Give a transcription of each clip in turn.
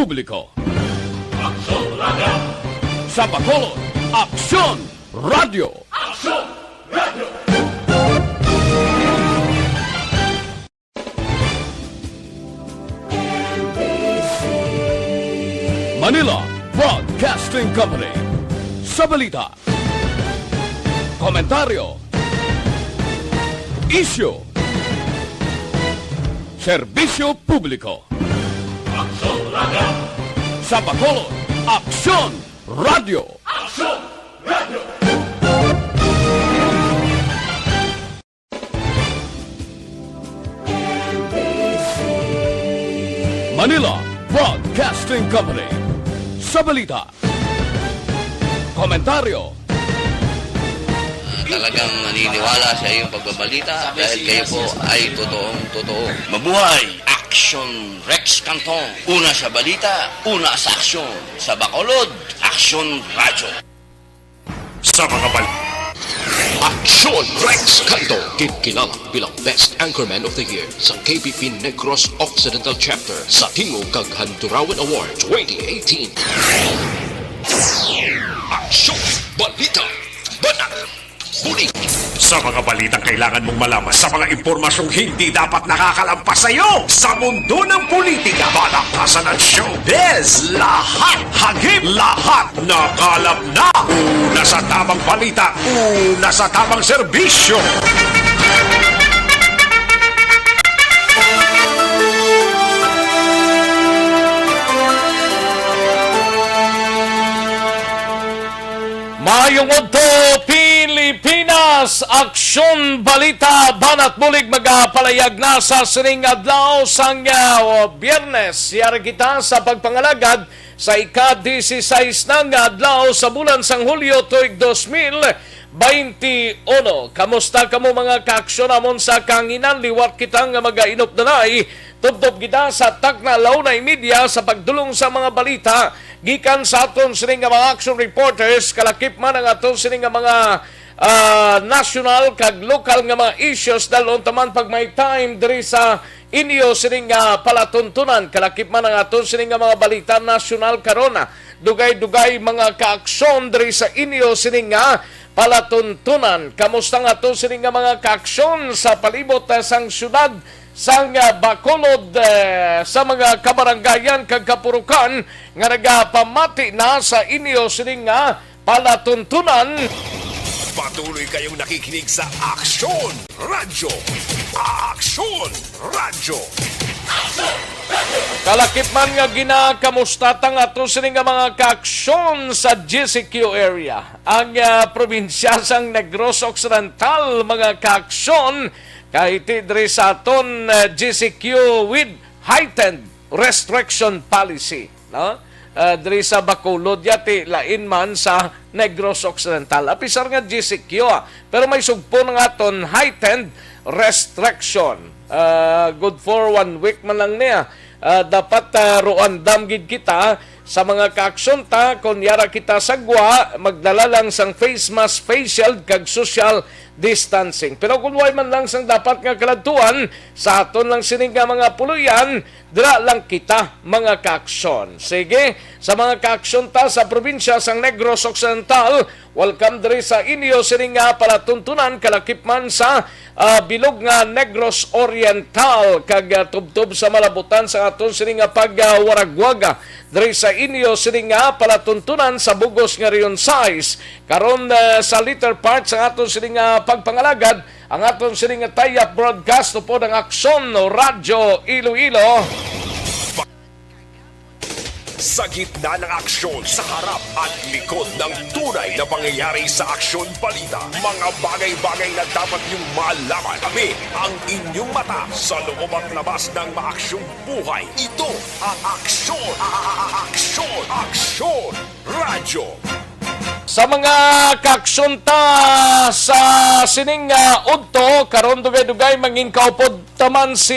Publiko. Aksyon Radio! Sa Bacolod, Aksyon Radio! Aksyon Radio! Manila Broadcasting Company. Sa balita, komentaryo, isyu, serbisyo publiko. Aksyon Radio! Sa Bacolod, Aksyon Radio! Aksyon Radio! Manila Broadcasting Company. Sa balita, komentaryo. Talagang naniniwala sa iyong pagbabalita dahil kayo po ay totoong-totoo. Mabuhay! Action Rex Canton. Una sa balita, una sa aksyon. Sa Bacolod, Aksyon Radyo. Sa mga balita, Aksyon Rex Canton, kinilala bilang Best Anchorman of the Year sa KBP Negros Occidental Chapter sa Tingog kag Handurawan Award 2018. Aksyon Balita Banat Bulig. Sa mga balitang kailangan mong malaman, sa mga impormasyong hindi dapat nakakalampas sa iyo, sa mundo ng politika, balakasan at showbiz, lahat hagip, lahat nakalap na. Una sa tamang balita, una sa tamang serbisyo. Mayong Udto, Pilipinas, Aksyon Balita, Banat Bulig, magapalayag na sa sining adlaw sang Biyernes. Yari kita sa pagpangalagad sa ika-16 ng adlaw sa bulan sang Hulyo tuig 2021. Kamusta kamo mga kaaksyon amon sa kanginan? Liwat kitang mag-ainop na tubtob kita sa takna launay media sa pagdulong sa mga balita gikan sa aton sining mga action reporters, kalakip man ang aton sining mga national kag local nga mga issues dalon taman pag may time diri sa inyo sining palatuntunan, kalakip man ang aton sining mga balita national karona, dugay-dugay mga kaaksyon diri sa inyo sining palatuntunan. Kamusta nga aton sining mga kaaksyon sa palibot sang syudad sang Bacolod, sa mga kabaranggayan kag kapurukan nga nagapamati na sa inyo sining palatuntunan. Patuloy kayong nakikinig sa Aksyon Radyo. Aksyon Radyo. Kalakip man nga ginakamustatang ato sining mga kaaksyon sa GCQ area. Ang probinsya sang Negros Occidental, mga kaaksyon kahit diri sa aton GCQ with heightened restriction policy, no? Diri sa Bacolod yati lain man sa Negros Occidental. Apisar nga GCQ pero may sugpo ng aton heightened restriction. Good for 1 week man lang niya. Dapat roan damgid kita sa mga kaaksyon ta kung yara kita sagwa, magdala lang sang face mask, face shield kag social distancing. Pero kung way man lang sang dapat nga kaladtuan sa aton lang sining mga puluyan, dira lang kita mga kaaksyon. Sige, sa mga kaaksyon ta sa probinsya sang Negros Occidental, welcome diri sa inyo sining palatuntunan, kalakip man sa bilog nga Negros Oriental kag tubtob sa malabutan sa aton sining pagwaragwaga diri sa inyo sining palatuntunan sa bugos nga riyon size. Karon sa later part sa aton sining pagpangalagad, ang aton sining tie-up broadcast po ng Aksyon Radyo Iloilo. Sa gitna ng aksyon, sa harap at likod ng tunay na pangyayari sa Aksyon Balita, mga bagay-bagay na dapat niyong malaman. Kami ang inyong mata sa loob at labas ng maaksyong buhay. Ito ang Aksyon! Aksyon! Aksyon! Radyo! Sa mga kaaksyon ta sa sining udto, karon dugay-dugay mangin kaupod taman si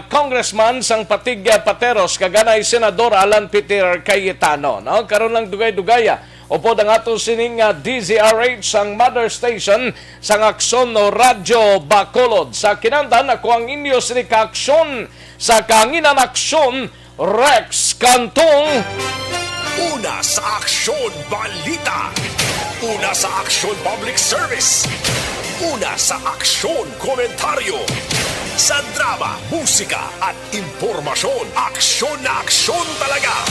Congressman sang Patig Pateros, kaganay Senador Alan Peter Cayetano, no? Karon lang dugay-dugay upod ang ato sining DZRH sang mother station sang Aksyon Radyo Bacolod. Sa kinandan ako ang inyo sining kaaksyon sa kanginan aksyon Rex Cantong. Una sa Aksyon Balita. Una sa Aksyon Public Service. Una sa Aksyon Komentaryo. Sa drama, musika at impormasyon, aksyon na aksyon talaga.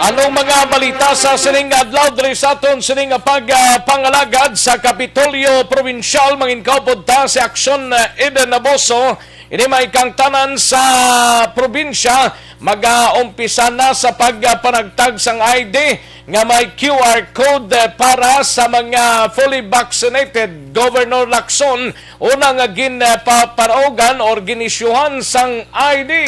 Anong mga balita sa sining adlaw diri sa aton sining pangalagad sa Kapitolyo Provincial manginkaupod ta si Aksyon Eden Naboso. Ini may kang tanan sa probinsya mag-umpisa na sa pagpanagtag sang ID nga may QR code para sa mga fully vaccinated. Governor Lacson unang ginpaparogan or ginisyuhan sang ID.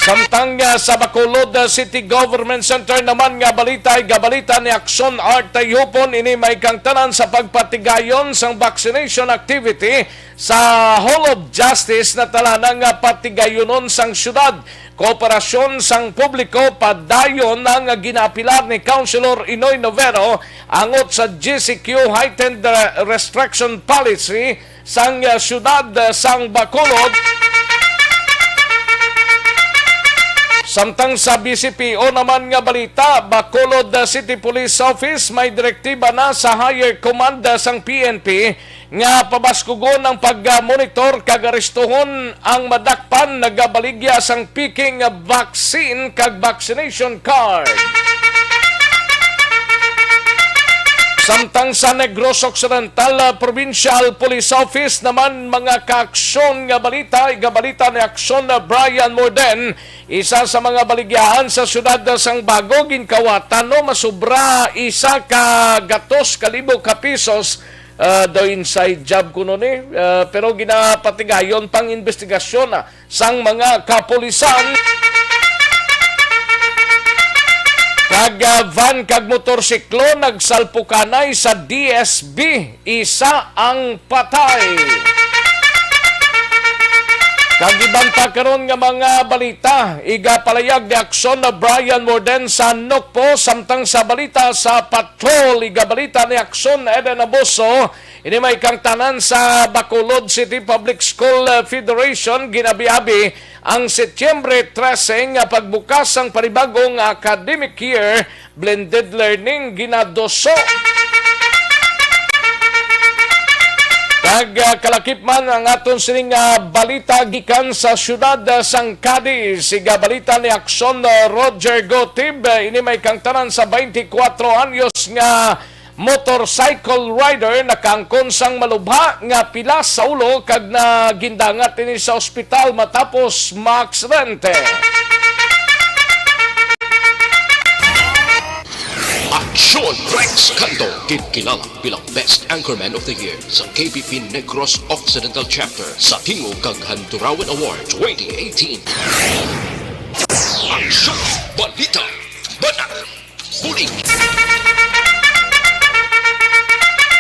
Samtang sa Bacolod City Government Center naman nga balita ay gabalita ni Aksyon Art Tayupon ini may kang tanan sa pagpatigayon sang vaccination activity sa Hall of Justice na talanang patigayonon sang syudad. Kooperasyon sang publiko padayon ang ginapilar ni Councilor Inoy Novero angot sa GCQ Heightened Restriction Policy sang syudad sang Bacolod. Samtang sa BCPO naman nga balita, Bacolod City Police Office may direktiba na sa higher command sang PNP nga pabaskugon ang pag-monitor kagarestuhon ang madakpan nagabaligya sang Peking vaccine kag vaccination card. Samtang sa Negros Occidental Provincial Police Office naman mga kaaksyon nga balita, igabalita ni Aksyon Brian Morden, isa sa mga baligyahan sa syudad sang Bago ginkawatan no masubra isa ka gatos kalibo ka pisos do inside job kuno ni pero ginapatigayon pang investigasyon sang mga kapulisan. Kag van kag motorsiklo nagsalpukanay sa DSB, isa ang patay. Kag ibang pa karon nga mga balita, igapalayag ni Aksyon na Brian Morden sa Nokpo, samtang sa balita sa patrol, igabalita ni Aksyon Eden Abuso, ini may kang tanan sa Bacolod City Public School Federation, ginabiabi ang Setyembre 13 nga pagbukas ang panibagong academic year, blended learning ginadoso. Kag kalakip man ang aton sining balita gikan sa syudad sang Cadiz. Siga balita ni Aksyon Roger Gotib, ini may kang tanan sa 24 anyos nga motorcycle rider nakangkon sang malubha nga pilas sa ulo kag nagindangat ini sa ospital matapos maaksidente. Aksyon Rex Canto, kilala bilang Best Anchorman of the Year sa KBP Negros Occidental Chapter sa Tingog kag Handurawan Award 2018. Aksyon Balita Banat Huli.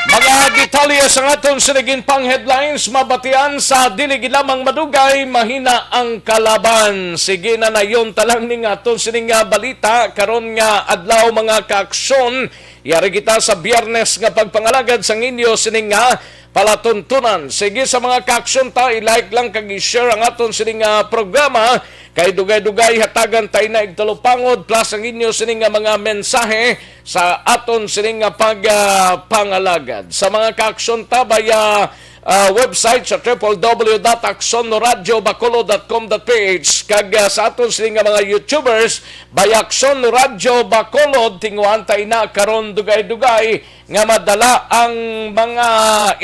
Mga detalye sa aton sinigin pang headlines, mabatian sa dilig lamang madugay, mahina ang kalaban. Sige na nayon talang ning aton sining balita karon nga adlaw mga kaaksyon. Yari kita sa Biyernes nga pagpangalagad sang inyo sining palatuntunan. Sige sa mga kaaksyon ta, i-like lang kag i-share ang aton sining programa. Kay dugay-dugay hatagan tayo na igtalupangod plus ang inyo sining mga mensahe sa aton sining pagpangalagad. Sa mga kaaksyon ta baya website sa www.aksonradiobacolod.com.ph kag sa aton sining mga YouTubers baya Aksyon Radio Bacolod tinguan tayo na karon dugay-dugay nga madala ang mga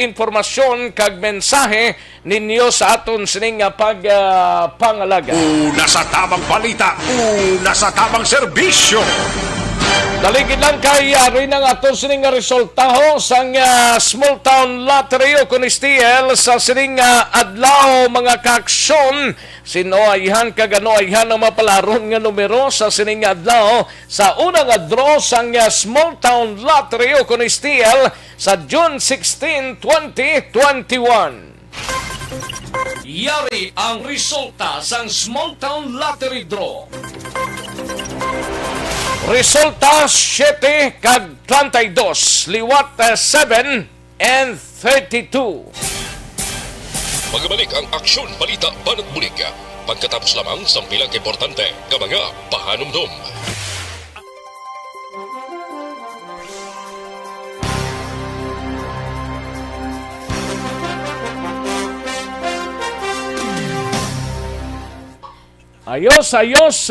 informasyon kag mensahe ninyo sa aton sining pagpangalagad. Una sa tamang balita, una sa tamang serbisyo. Daligid lang kay rin ang aton sining resultaho sang Small Town Lottery o Kunistiel sa sining adlaw mga kaaksyon. Sinoayhan kaganoayhan ang mapalaron nga numero sa sining adlaw sa unang draw sang Small Town Lottery o Kunistiel sa June 16, 2021. Yari ang resulta sang Small Town Lottery Draw. Resulta 7 kag 32, liwat 7 and 32. Magbalik ang Aksyon Balita Banat Bulig. Pagkatapos lamang sa pilang importante nga mga pahanumdum. Ayos,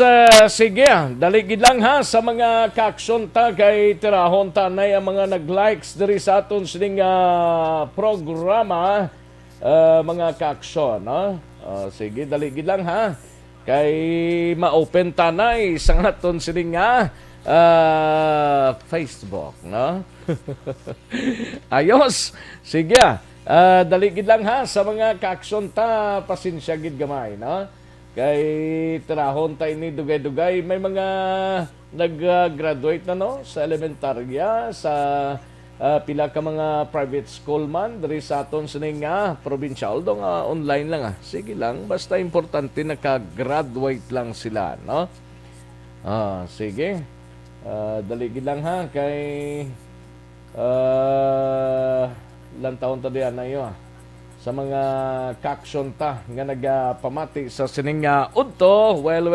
sige, daligid lang ha sa mga kaaksyon ta kay tirahon tanay ang mga nag-likes diri sa aton sining programa, mga kaaksyon, no? Sige, daligid lang ha kay ma-open tanay sa aton sining Facebook, no? Ayos, sige, daligid lang ha sa mga kaaksyon ta, pasensya gid gamay, no? Kay tirahon tayo ni dugay-dugay, may mga nag-graduate na no sa elementarya, sa pila ka mga private school man diri sa aton sining probinsyal do nga online lang sige lang, basta importante naka-graduate lang sila, no? Sige, daligid lang ha kay ilang taon ta diyan na iyo sa mga kaaksyon ta nga nagpamati sa sining udto. Well,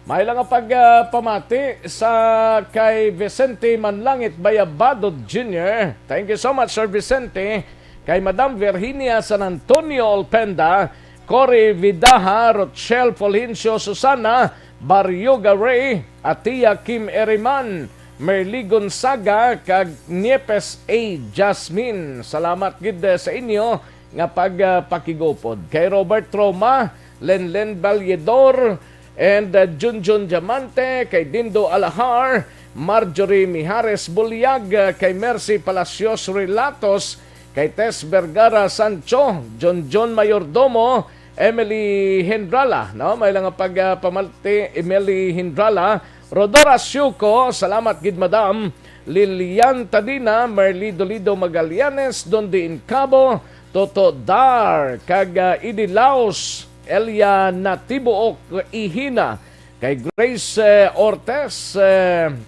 may lang pagpamati sa kay Vicente Manlangit Bayabado Jr. Thank you so much, Sir Vicente. Kay Madam Virginia San Antonio Olpenda, Cory Vidaha, Rochelle Fulgencio Susana, Baryoga Ray, Atia Kim Eriman, Merly Gonzaga, kag Niepes A. Jasmine. Salamat gid sa inyo nga pagpakigopod. Kay Robert Roma, Lenlen Balyedor, and Junjun Diamante, kay Dindo Alahar, Marjorie Mijares Buliag, kay Mercy Palacios Relatos, kay Tess Vergara Sancho, John Mayordomo, Emily Hindrala, no? May lang pagpamalti, Emily Hindrala, Rodora Syuko, salamat gid madam. Lilian Tadina, Merly Dolido Magallanes, Dondi Incabo, Toto Dar, kag Idi Laos, Elia Natibuok Ihina, kay Grace Ortez,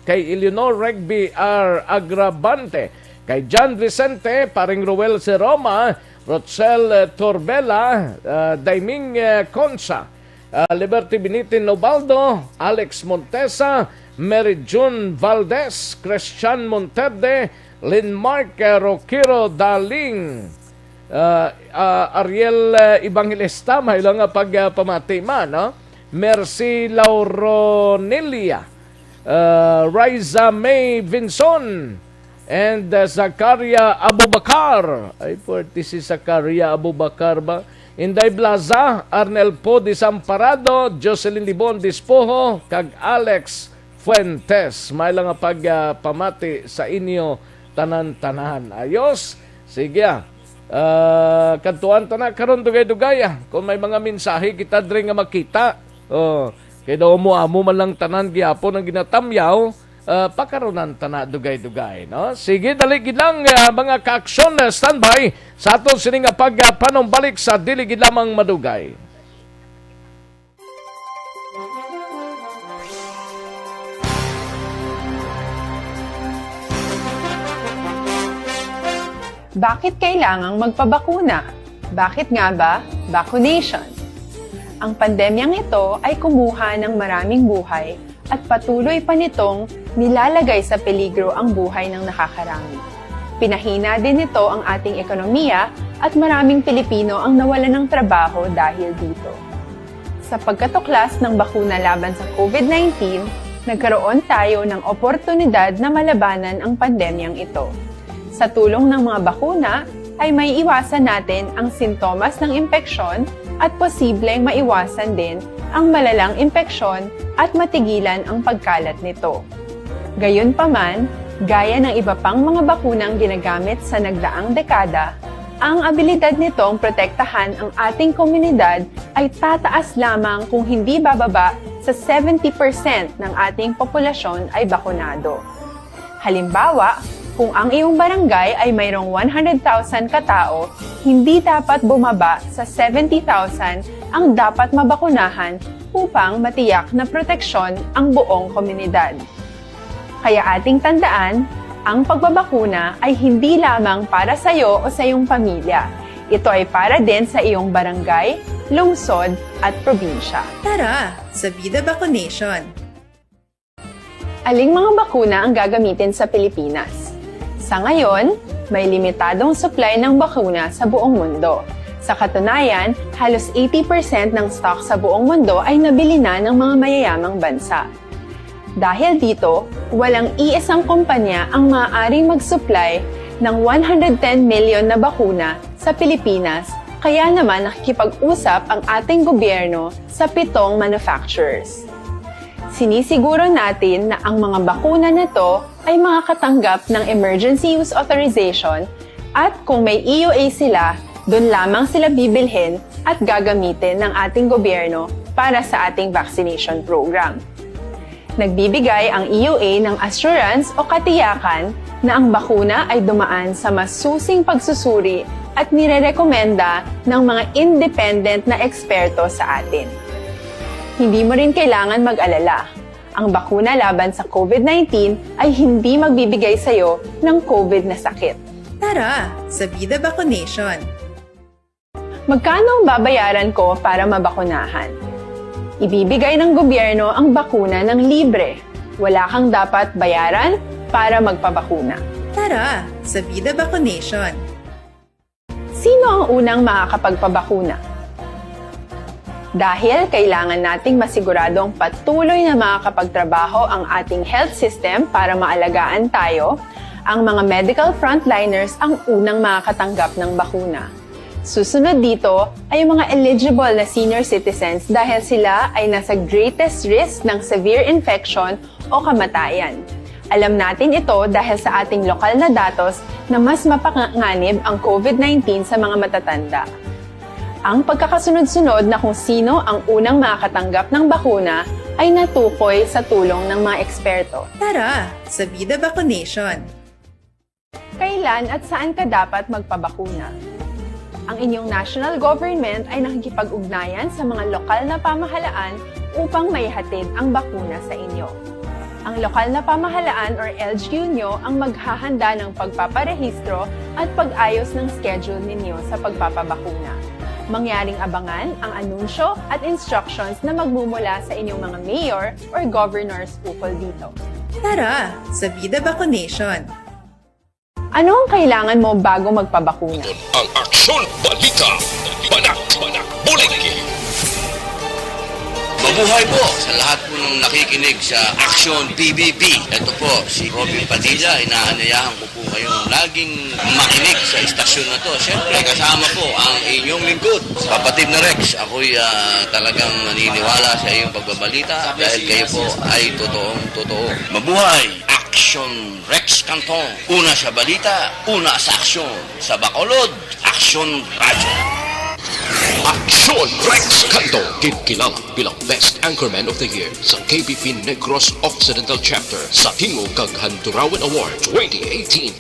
kay Eleanor Regby R. Agrabante, kay John Vicente, paring Ruel Seroma, Rochelle Torbella, Daiming Consa, Liberty Binitin Nobaldo, Alex Montesa, Mary June Valdez, Christian Monterde, Linmark Roquero Daling, Ariel Evangelista, may lang pagpamati man, no? Mercy Lauronelia, Riza May Vinson, and Zakaria Abubakar. Ay, puwerte si Zakaria Abubakar ba? Inday Blaza, Arnel Po Desamparado, Jocelyn Libon Dispoho, kag Alex Fuentes. May lang pagpamati sa inyo tanan-tanan. Ayos? Sige. Kantuan ta na karon dugay-dugay. Kung may mga mensahe kita diri nga makita. Kay daw mo man lang tanan gyapon ang ginatamyaw. Pakaronan tana dugay-dugay, no? Sige, daligid lang mga kaaksyon, standby sa aton sining pagpanumbalik sa diligid lamang madugay. Bakit kailangang magpabakuna? Bakit nga ba vaccination? Ang pandemyang ito ay kumuha ng maraming buhay at patuloy pa nitong nilalagay sa peligro ang buhay ng nakakarami. Pinahina din nito ang ating ekonomiya at maraming Pilipino ang nawalan ng trabaho dahil dito. Sa pagkatuklas ng bakuna laban sa COVID-19, nagkaroon tayo ng oportunidad na malabanan ang pandemyang ito. Sa tulong ng mga bakuna, ay may iwasan natin ang sintomas ng impeksyon at posibleng maiwasan din ang malalang impeksyon at matigilan ang pagkalat nito. Gayunpaman, gaya ng iba pang mga bakunang ginagamit sa nagdaang dekada, ang abilidad nitong protektahan ang ating komunidad ay tataas lamang kung hindi bababa sa 70% ng ating populasyon ay bakunado. Halimbawa, kung ang iyong barangay ay mayroong 100,000 katao, hindi dapat bumaba sa 70,000 ang dapat mabakunahan upang matiyak na proteksyon ang buong komunidad. Kaya ating tandaan, ang pagbabakuna ay hindi lamang para sa iyo o sa iyong pamilya. Ito ay para din sa iyong barangay, lungsod at probinsya. Tara, sa Vida Vaccination! Aling mga bakuna ang gagamitin sa Pilipinas? Sa ngayon, may limitadong supply ng bakuna sa buong mundo. Sa katunayan, halos 80% ng stock sa buong mundo ay nabili na ng mga mayayamang bansa. Dahil dito, walang iisang kumpanya ang maaaring mag-supply ng 110 million na bakuna sa Pilipinas, kaya naman nakikipag-usap ang ating gobyerno sa 7 manufacturers. Sinisiguro natin na ang mga bakuna na to ay makakatanggap ng Emergency Use Authorization at kung may EUA sila, doon lamang sila bibilhin at gagamitin ng ating gobyerno para sa ating vaccination program. Nagbibigay ang EUA ng assurance o katiyakan na ang bakuna ay dumaan sa masusing pagsusuri at nirerekomenda ng mga independent na eksperto sa atin. Hindi mo rin kailangan mag-alala. Ang bakuna laban sa COVID-19 ay hindi magbibigay sa iyo ng COVID na sakit. Tara, sa Vida Vaccination! Magkano ang babayaran ko para mabakunahan? Ibibigay ng gobyerno ang bakuna ng libre. Wala kang dapat bayaran para magpabakuna. Tara, sa Vida Vaccination! Sino ang unang makakapagpabakuna? Dahil kailangan nating masiguradong patuloy na makakapagtrabaho ang ating health system para maalagaan tayo, ang mga medical frontliners ang unang makakatanggap ng bakuna. Susunod dito ay yung mga eligible na senior citizens dahil sila ay nasa greatest risk ng severe infection o kamatayan. Alam natin ito dahil sa ating lokal na datos na mas mapanganib ang COVID-19 sa mga matatanda. Ang pagkakasunod-sunod na kung sino ang unang makakatanggap ng bakuna ay natukoy sa tulong ng mga eksperto. Tara, sa Vida Vaccination! Kailan at saan ka dapat magpabakuna? Ang inyong national government ay nakikipag-ugnayan sa mga lokal na pamahalaan upang maihatid ang bakuna sa inyo. Ang lokal na pamahalaan or LGU nyo ang maghahanda ng pagpaparehistro at pag-ayos ng schedule ninyo sa pagpapabakuna. Mangyaring abangan ang anunsyo at instructions na magmumula sa inyong mga mayor or governors ukol dito. Tara, sa Vida Vaccination! Ano ang kailangan mo bago magpabakuna? Ang Aksyon Balita, Banak, Bulig! Mabuhay po sa lahat po ng nakikinig sa Action PBB. Ito po, si Robin Padilla. Inaanyayahan ko po kayong laging makinig sa istasyon na to. Siyempre, kasama po ang inyong lingkod. Kapatid na Rex, ako'y talagang naniniwala sa iyong pagbabalita dahil kayo po ay totoong-totoo. Mabuhay! Action Rex Canton. Una sa balita, una sa aksyon. Sa Bacolod, Action Radyo. Aksyon Rex Canto, kilala bilang Best Anchorman of the Year sa KBP Negros Occidental Chapter sa Tingog Kaghanturawan Award 2018.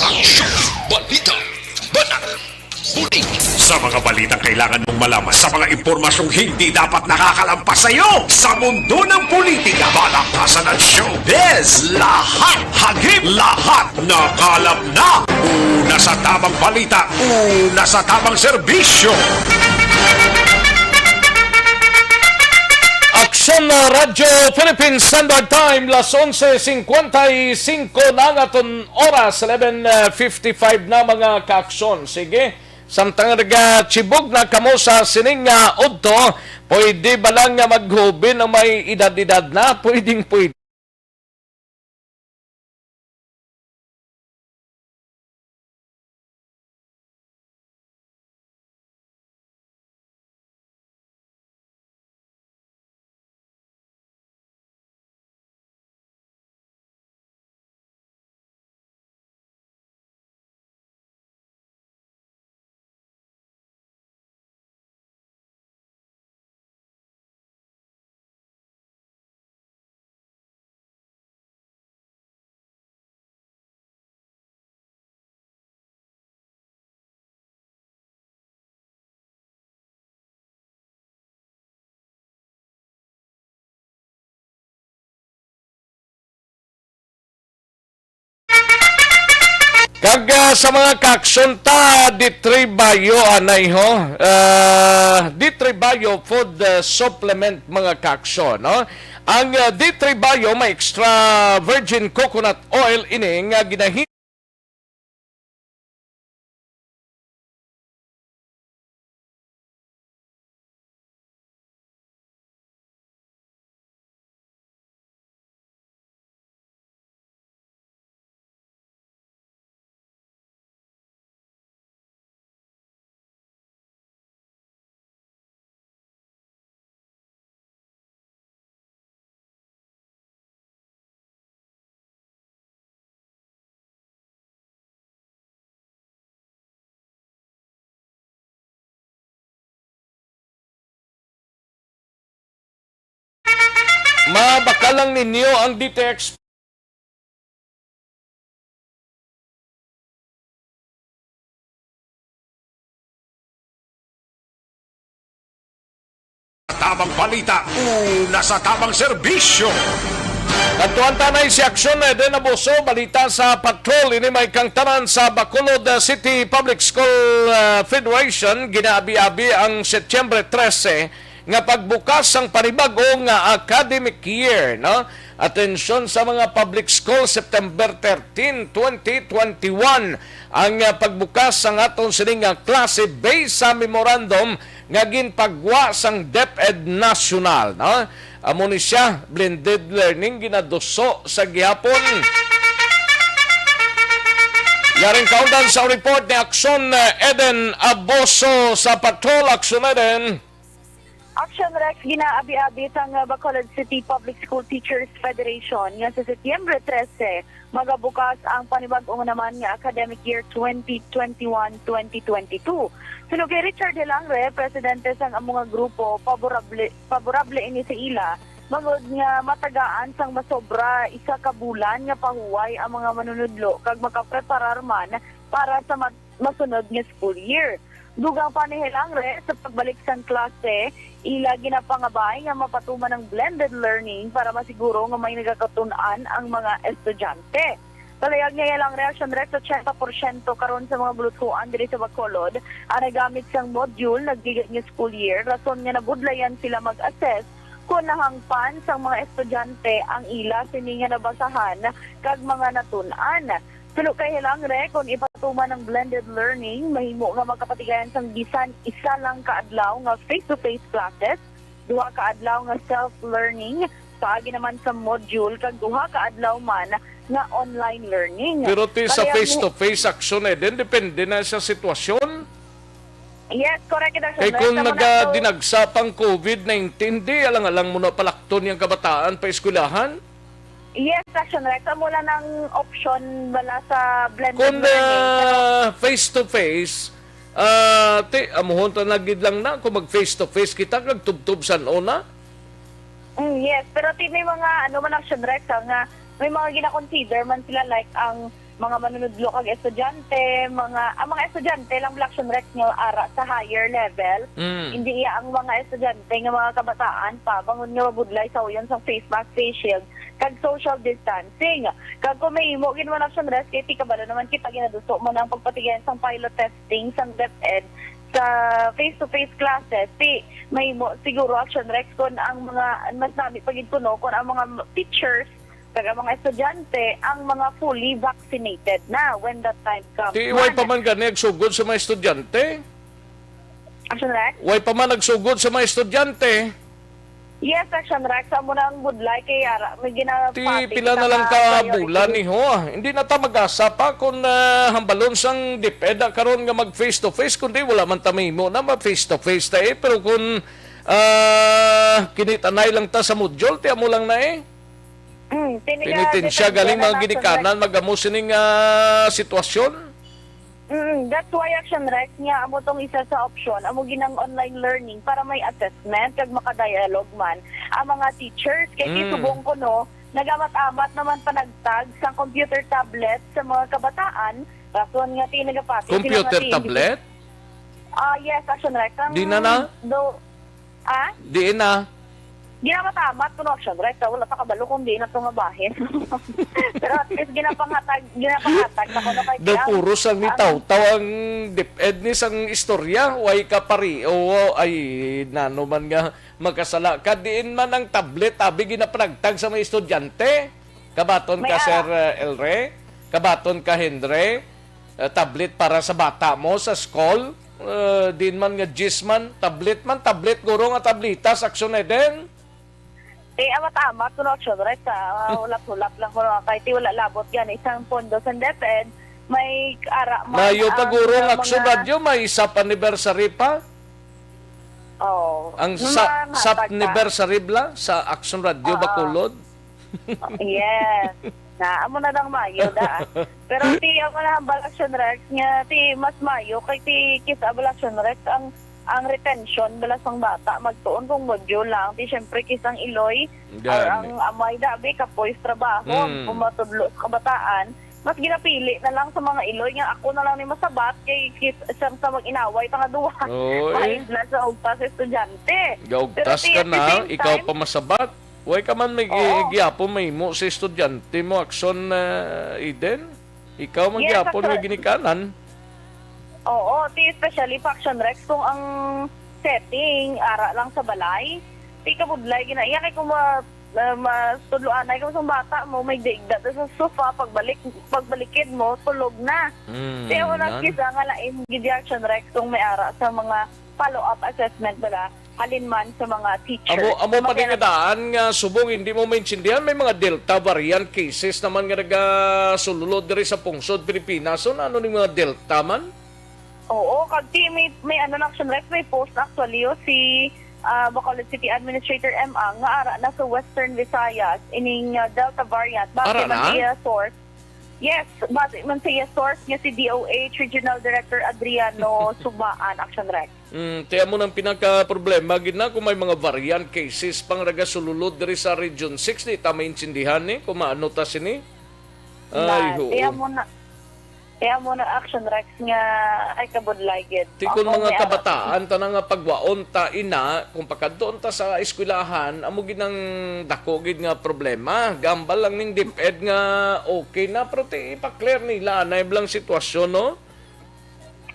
Aksyon Balita, Banak, Bulig! Sa mga balitang kailangan mong malaman, sa mga impormasyong hindi dapat nakakalampas sa iyo, sa mundo ng politika, balakasan at showbiz, lahat, hagip, lahat, nakalap na. Una sa tamang balita, una sa tamang serbisyo. Aksyon na Radyo Philippine Standard Time, las 11:55 na nga ton oras, 11:55 na mga kaaksyon. Sige, samtang nagachibog na kamo sa sining nga udto, pwede ba lang nga maghubin ang may edad-edad na? Pwedeng Kag sa mga kaksyon ta Ditribayo anay ho. Ditribayo food supplement mga kaksyon, no? Ang Ditribayo may extra virgin coconut oil ini nga ginahi mabakalang ninyo ang DTX Tamang balita, una sa tamang serbisyo. Katuan tanay si Aksyon Eden Abuso, balita sa patrol ini may kangtanan sa Bacolod City Public School Federation, ginaabi-abi ang Setyembre 13 nga pagbukas ang panibagong academic year, no? Atensyon sa mga public school, September 13, 2021 ang pagbukas ang aton sining klase based sa memorandum nga ginpagwa sang DepEd National, no? Amo ni siya blended learning ginaduso sa gihapon. Yaring kaundan sa report ni Aksyon Eden Aboso sa Patrol. Aksyon Eden. Action Rex, ginaabi-abi sang Bacolod City Public School Teachers Federation nga sa Setyembre 13 magabukas ang panibagong naman nga academic year 2021-2022. Sino kay Richard Hilangre, presidente sang among grupo, favorable ini sa ila, mangod nga matagaan sang masobra isa ka bulan nga pahuway ang mga manunudlo kag makapreparar man para sa masunod nga school year. Dugang pa ni Hilangre sa pagbalik sang klase, ila ginapangabay nga mapatuman ng blended learning para masiguro nga may nagakatunan ang mga estudyante. Palayag niya ilang reaksyon Rex, 80% karon sa mga buluthuan diri sa Bacolod ang nagamit sang module nagdigit nga school year. Rason nga nabudlayan sila mag-assess kung nahangpan sang mga estudyante ang ila sini nga nabasahan kag mga natunan. Sulo kay Hilangre, kung ipatuman ng blended learning, mahimo nga magkapatigayan sang bisan isa lang kaadlaw nga face-to-face classes, duha kaadlaw nga self-learning, paagi naman sa module, kag duha kaadlaw man nga online learning. Pero ti sa Kaya face-to-face action Eden, depende na sa sitwasyon. Yes, correct ito. Kay kung nagadinagsa pang COVID-19, di alang-alang mo na palakton yung kabataan pa eskwelahan. Yes, Action Rex. Mula ng option wala sa blended Kung learning. face-to-face, amuhon ta nagid lang na kung mag face-to-face kita kag tubtub san una. Yes, pero may mga man Action Rex nga may mga gina-consider man sila like ang mga manunudlo kag estudyante, ang mga estudyante lang Action Rex nga ara sa higher level. Hindi iya ang mga estudyante nga mga kabataan pa bangon nga mabudlay sa uyon sa face mask, face shield kag social distancing. Kag kung may imo ginawa Action Rex kay ti kabalo naman kita ginaduso mo ng pagpatigayan sang pilot testing sang DepEd sa face-to-face classes. May imo siguro Action Rex kung ang mga mas nami pagid kuno kung ang mga teachers kag ang mga estudyante ang mga fully vaccinated na when that time comes. Ti way pa man gani nagsugod sa mga estudyante. Action Rex? Way pa man nagsugod sa mga estudyante. Yes, Action Rex. Amo na ang budlay kay Yara. May Ti pila na lang ka bulan ni ho. Hindi na ta mag-asa pa kung hambalon sang DepEd karon nga mag face to face kundi wala man ta mahimo na mag face to face ta pero kung kinitanay lang ta sa module ti amo lang na Tinitensya galing mga ginikanan magamo sining sitwasyon. That's why Action Rex niya amo tong isa sa option amo ginang online learning para may assessment kag makadialog man ang mga teachers kay subong ko no nagamat-amat naman panagtag sa computer tablet sa mga kabataan rason nga tinagapati Computer tablet? Yes, Action Rex. Di na na? Di na. ginamatamat kuno action right wala pa kabalo kung di na tungabahin. Pero at least ginapangatag na kuno kay Daw puro sang nitaw-taw ang DepEd ni sang istorya, way ka pari o ay nano man nga magkasala. Kadiin man ang tablet, abi ginapanagtag sa mga estudyante. Kabaton ka, May Sir Elre? Kabaton ka, Henry? Tablet para sa bata mo sa school? Din man nga gis man, tablet guro nga tablitas, aksyon na din. Amat-amat kuno action right hulap-hulap lang kuno kay ti wala labot yan isang pondo sa DepEd may ara man Mayo pa guro ang ng Action mga- Radio, may isap anniversary pa. Oh. Ang Mga sa hatag ka. anniversary bla sa Action Radio Bacolod. Yes. Na amo na lang mayo da. Pero ti ako na hambal action Rex nga ti mas mayo kay ti kis abal action Rex ang retention bala sang bata magtuon kung module lang ti syempre kisang iloy Gani. ang amay dabi kapoys trabaho kung matudlo sa kabataan mas ginapili na lang sa mga iloy nga ako na lang ni masabat kay siyang sa mag-inaway tanga duwa Oy. maisla sa ugpas sa estudyante. Gaugtas Pero ka at the na, same ikaw time, pa masabat. Way ka man may Oo. giapon may mo sa estudyante mo, Action Eden. Ikaw man Yes, giapon may Action. ginikanan. Oo, especially pa Action Rex kung ang setting ara lang sa balay. Di ka budlay ginaiya kay kung matudloan ay kung sa bata mo may digda sa sofa pagbalikid mo tulog na. Kaya wala kisa nga lain gid Action Rex kung may ara sa mga follow-up assessment bala halin man sa mga teachers. Amo pa din daan nga subong hindi mo maintindihan may mga Delta variant cases naman nga nagasululod diri sa pungsod Pilipinas. So ano ning mga Delta man? Oo, kasi may ano na Action Rex, may post actually si Bacolod City Administrator M.A. nga ara na sa Western Visayas ining Delta variant. Ara Bakit man na? siya source? Yes, bakit man siya source nga si DOH Regional Director Adriano Sumaan Action Rex. Tiya mo ng pinaka-problema, gid na kung may mga variant cases pang nagasululod diri sa Region 6, di ta maintindihan ni kung maano ta sini. Ay, ho. Kaya mo na Action Rex nga ay kabudlay gid. Tikon Ako, mga may ara- kabataan ta nga pagwaon ta ina kung pagkadto ta sa eskwelahan amo gid nang dako gid nga problema. Gambal lang ning DepEd nga okay na pero ti ipa-clear nila na iblang sitwasyon no.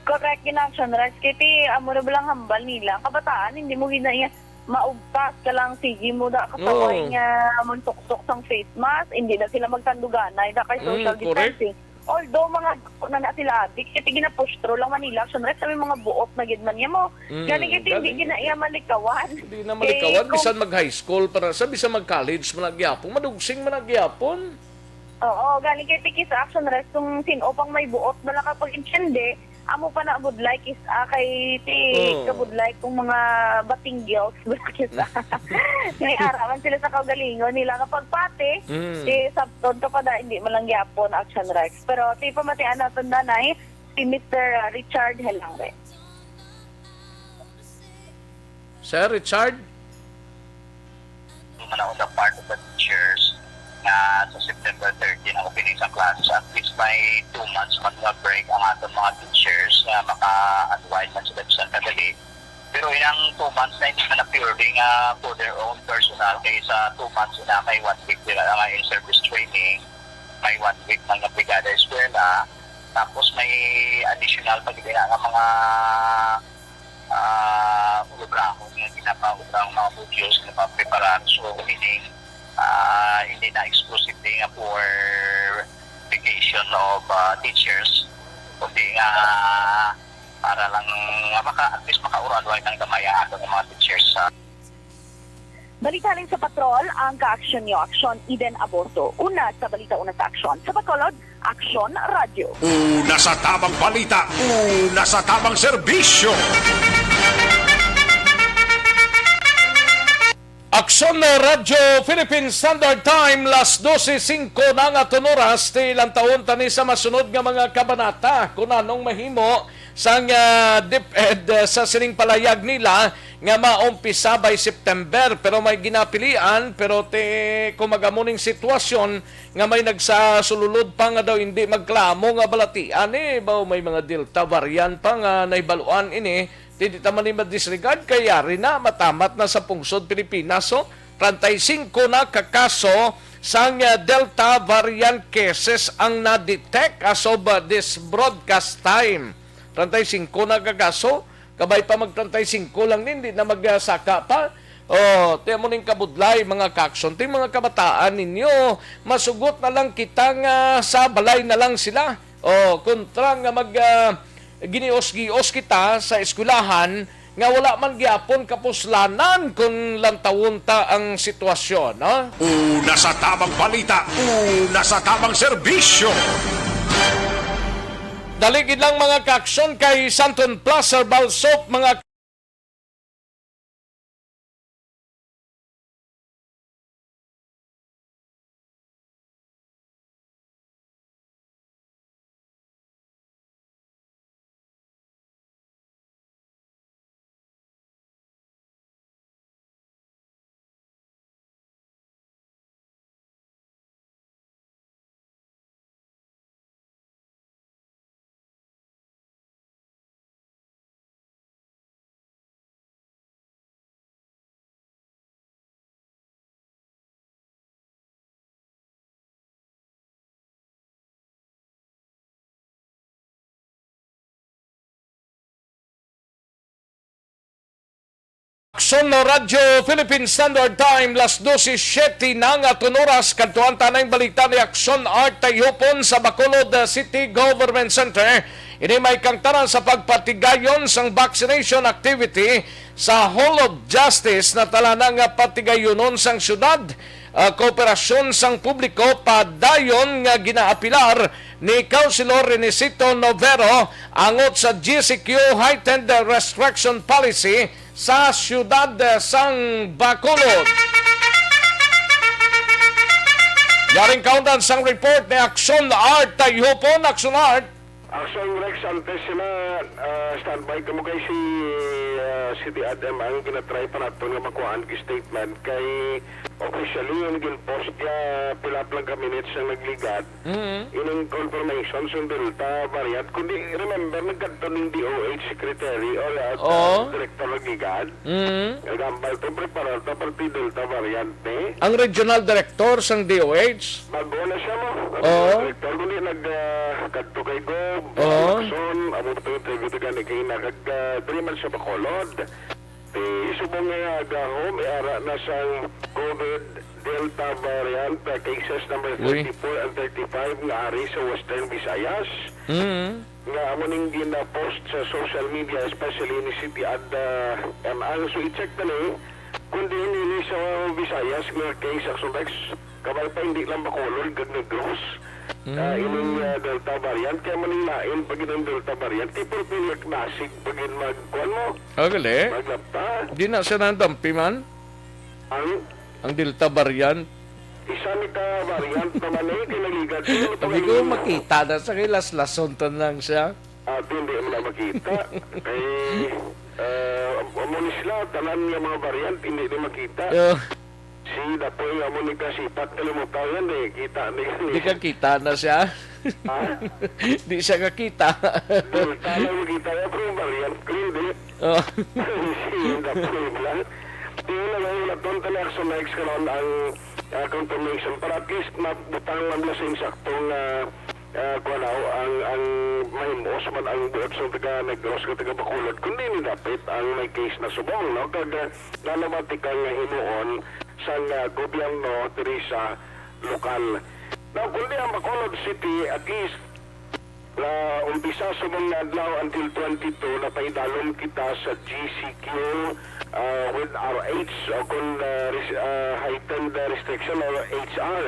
Correct in Action Rex. Kiti amo na bilang hambal nila. Kabataan hindi mo ginaya maugtas ka lang sige mo da kasaway Oo. nga muntok-tok sang face mask, hindi na sila magtanduganay da kay social correct. distancing. Although mga na sila adik, kiti gina-push through lang Manila Action Rex, sabi mga buot na gid man niya mo. Gani kiti hindi ginaiya malikawan. Hindi na malikawan kung- bisan mag-high school para sa bisan mag-college man nagyapon, madugsing man nagyapon. Oo, galing kay Tiki sa Action Rex kung sino pang may buot na lang kapag intindi, amo pa na budlay kis kay ti Oo. kabudlay kung mga bating girls kis may arawan sila sa kagalingon nila kapag pati ti sabtod ka pa da hindi man lang gyapon Action Rex. Pero ti pamatian naton danay si Mr. Richard Helangre. Sir Richard, Manao the part of the teachers na sa September 13 ang opening sa classes. At least may 2 months mag-break ang atong mga teachers na maka-advise man sila sa kadali. Pero ilang 2 months na hindi na purely nga for their own personal kaya sa 2 months na may 1 week nila nga in-service training, may 1 week mga brigada eskwela, tapos may additional pagkakita nga mga ubrahon nga ginapa-ubrahon mga modules na papreparar. So, meaning, hindi na exclusively nga for vacation of teachers, kundi nga para lang at least makauraduay ng gamay ang atong mga teachers sa Balita rin sa patrol, ang ka-action niyo, Action Eden Aborto. Una sa balita, una sa action. Sa Bacolod, Action Radio. Una sa tamang balita, una sa tamang serbisyo. Aksyon na Radyo Philippine Standard Time, las 12:05 na nga oras, ti ilang taon tani sa masunod nga mga kabanata. Kung anong mahimo sang DepEd sa sining palayag nila nga maumpisa by September. Pero may ginapilian, pero kung magamuning sitwasyon nga may nagsasululod pa nga daw hindi magklamo nga balatian may mga Delta variant pa nga naibaluan ini. Hindi naman ni madisregard, kaya rin na matamat na sa pungsod Pilipinas. So, 35 na kakaso sang Delta variant cases ang na-detect as of this broadcast time. 35 na kakaso, kabay pa mag-35 lang hindi na magsaka pa. Tiyan mo ning kabudlay mga kakson, ting mga kabataan ninyo, masugot na lang kita nga sa balay na lang sila. Kontra nga ginios-gios kita sa eskwelahan nga wala man gyapon kapuslanan kung lantawon ta ang sitwasyon, no? Una sa tamang balita, una sa tamang serbisyo. Daligid lang mga kakson kay Santon Plus Herbal Soap, mga Aksyon no Radyo Philippine Standard Time, las 12:07 na nga tunoras, kantuan tanay balita ni Aksyon Art Tayopon sa Bacolod City Government Center. Ini may kangtaran sa pagpatigayon sang vaccination activity sa Hall of Justice na talanang patigayonon sang syudad. Kooperasyon sang publiko padayon nga ginaapilar ni Councilor Renesito Novero angot sa GCQ Heightened Restriction Policy sa siyudad sang Bacolod. Yaring kaundan sang report ni Aksyon Art Tayopon. Aksyon Art. Action Rex, antes sila standby ka mo kay si City Adam ang ginatry pa nato nga makuhaan ki statement kay officially yung gin-post niya pilaplang ka minutes ang nagligat ining confirmation sa Delta variant. Kundi remember nagkanto ng DOH secretary or director nagligat nagambal to preparar to para Delta variant Ang regional director sang DOH. bago na siya mo director kundi nagkanto kay go Son, amo to yung tribute ka ni kay nakag 3 months sa Bacolod. Subong nga agahom, ara na sang COVID Delta variant cases number 34 and 35 nga ari sa Western Visayas. Nga amo ning gina-post sa social media, especially ni City Adda ang so i-check na kundi hindi sa Visayas nga case Action Rex kabay pa hindi lang Bacolod gag Negros. Ining Delta variant kaya manilain pag ng Delta variant tipol pilak nasig pagin magkuhan mo Gali. maglapta Di na siya nandampi man. Ang Delta variant. isa ni ka variant naman kinaligat Tabi ko makita na sa kilas-lason lang siya. hindi mo na makita kay amunis sila tanan yung mga variant hindi na makita si dapoy amunin ka sipat kalimutan yan kita Di ka kita na siya. Di siya kakita. Delta lang makita ya pero yung variant ko hindi si dapoy lang tingin na ngayon naton tala Action Rex karon ang confirmation para at least mabutang lang sa insaktong ang mahimos man ang buot sa taga Negros ka taga Bacolod kundi ni dapat ang may case na subong no kag nalamatik ang himuon sa gobyerno diri sa lokal. Now kundi ang Bacolod City at least umpisa sa mga adlaw until 22 na paidalom kita sa GCQ with RH o kung heightened restriction or HR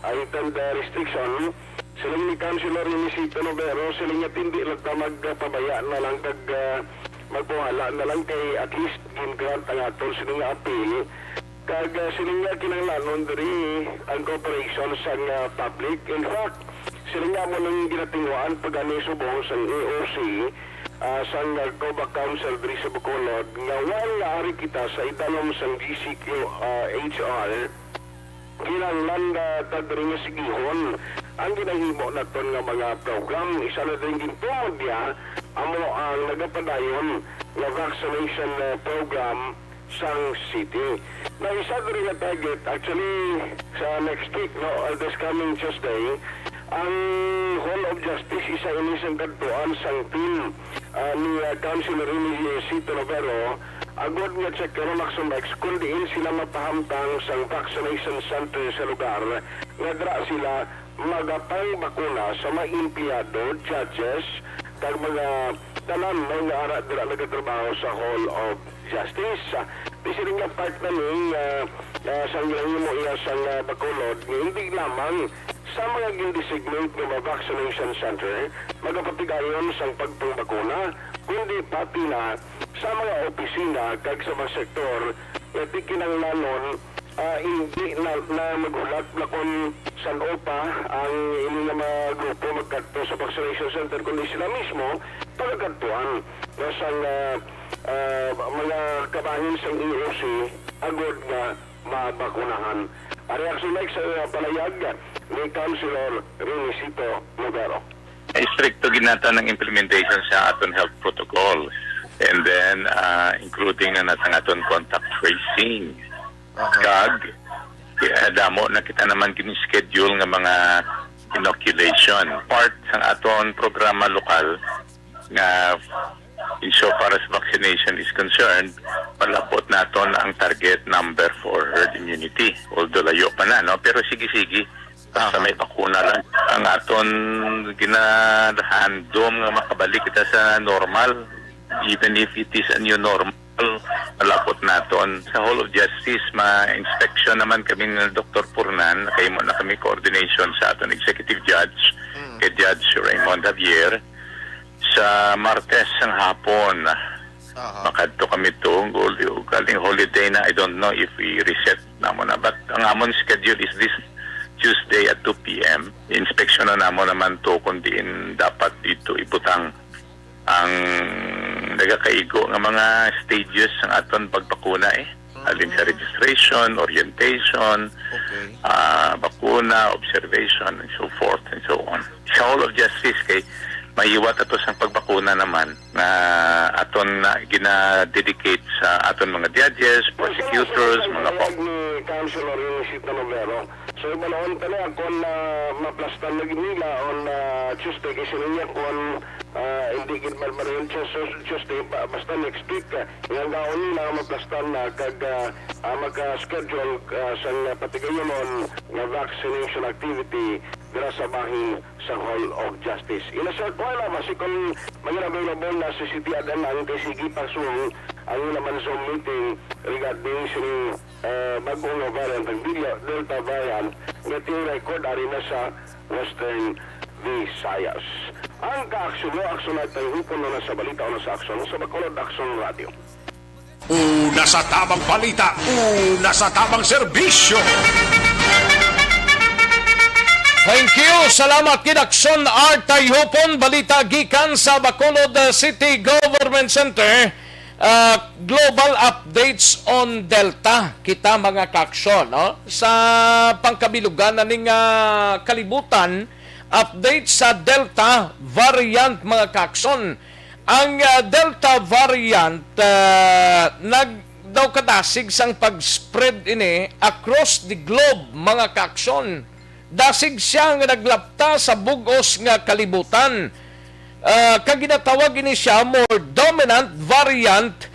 heightened restriction sila ni Councilor Renesito Novero sila niya tindi lang ta magpabaya na lang kag magpuhala na lang kay at least gingrant ang atol sila nga appeal kag sila nga kinanglanon diri ang cooperation sa public. In fact sila nga mo nang ginatingwaan pag ano subong sa AOC sa COBA Council diri sa Bacolod nga wala ari kita sa idalom sa GCQ HR kinanglan tadri nga sigihon ang ginahimo naton nga mga program. Isa na din gintuod niya amo ang nagapadayon nga vaccination program sang city. Na isa ko rin na target, actually, sa next week, no, this coming Tuesday, ang Hall of Justice isa inisang kadtuan sang team ni Councilor Rini Sito Novero agad nga sa karon action bikes kung diin sila mapahamtang sang vaccination center sa lugar nga dra sila magapang bakuna sa mga empleyado, judges, kag mga tanan mga ara dra nagatrabaho sa Hall of Justice. Kasi rin nga part na ni sang mo iya sang Bacolod, hindi lamang sa mga gindesignate ng vaccination center, magapatigayon sang pagpangbakuna, kundi pati na sa mga opisina kag sa mga sektor na tikinanglanon hindi na magulat na kung saan pa ang inyong mga grupo magkadto sa vaccination center, kundi sila mismo pagkadtuan na sang mga kabahin sa EOC agad na mabakunahan. Ang reaksyon like sa palayag ni Councilor Renisito Novero. Stricto ginata ng implementation sa aton health protocol, and then including na natang aton contact tracing. Kag damo na kita naman gini-schedule nga mga inoculation. Part sa aton programa lokal nga insofar as vaccination is concerned, palapot naton ang target number for herd immunity. Although layo pa na, no? Pero sige-sige, basta may bakuna lang. Ang aton ginahandom nga makabalik kita sa normal, even if it is a new normal, palapot naton. Sa Hall of Justice, ma-inspection naman kami ng Dr. Purnan, kayo mo na kami coordination sa aton executive judge, kay Judge Raymond Javier, sa Martes ng hapon. Makadto kami to galing holiday na. I don't know if we reset namon na, but ang amon schedule is this Tuesday at 2 p.m. Inspection na namon naman to kundi dapat dito ibutang ang nagakaigo ng mga stages ng aton pagbakuna alin sa registration, orientation, bakuna, observation, and so forth and so on. Sa Hall of Justice kay maiwat ato sa pagbakuna naman na aton na gina-dedicate sa aton mga judges, prosecutors, mga ni Councilor Renisito Novero. So ibalawon pa na kung maplastan na nila on Tuesday kasi niya kung hindi kinmalmarin Tuesday basta next week yung gaon nila maplastan na kag magka-schedule sa patigayon na vaccination activity dira sa bahin sa Hall of Justice. Inasal ko na kasi kung mag-available na sa City Adanang kay sige pasung ang naman Zoom meeting regarding sa bagong variant ng Delta variant na record ari na sa Western Visayas. Ang kaaksyon at ang hukon na sa balita o sa aksyon sa Bacolod Action Radio. Una sa tamang balita, una sa tamang serbisyo. Thank you. Salamat Kinaksyon Artay Hopon. Balita gikan sa Bacolod City Government Center. Global updates on Delta. Kita mga kaksyon. No? Sa pangkabilugan na ning kalibutan, update sa Delta variant mga kaksyon. Ang Delta variant daw kadasig sang pag-spread ini across the globe mga kaksyon. Dasig siya nga naglapta sa bugos nga kalibutan. Kaginatawag ini siya more dominant variant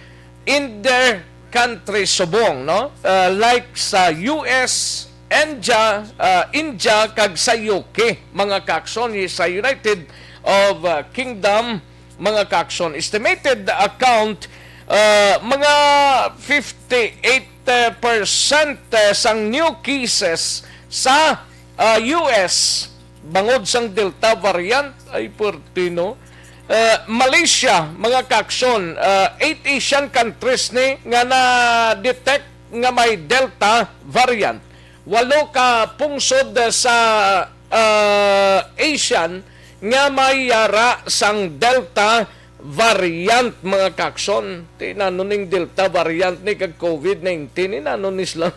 in their country subong, no? Like sa US, India kag sa UK mga kakson, sa United of Kingdom mga kakson. Estimated account mga 58% sang new cases sa US bangod sang Delta variant ay Portino. Malaysia mga kakson, 8 Asian countries ni nga na-detect nga may Delta variant. 8 ka pungsod sa Asian nga may yara sang Delta variant mga kakson. Tinanuning Delta variant ni kag COVID-19 inanunis lang.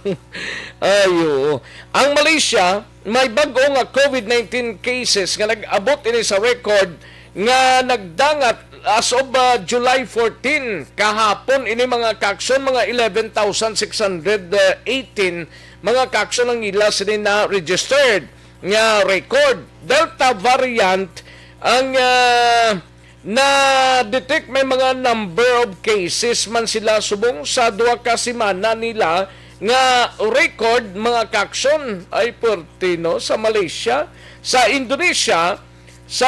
Ayo. Ang Malaysia may bag-o nga COVID-19 cases nga nag-abot ini sa record nga nagdangat as of July 14 kahapon ini mga kaaksyon mga 11,618 mga kaaksyon ang ila sini na registered nga record. Delta variant ang na-detect may mga number of cases man sila subong sa 2 ka semana nila nga record mga kaaksyon ay pertino sa Malaysia, sa Indonesia, sa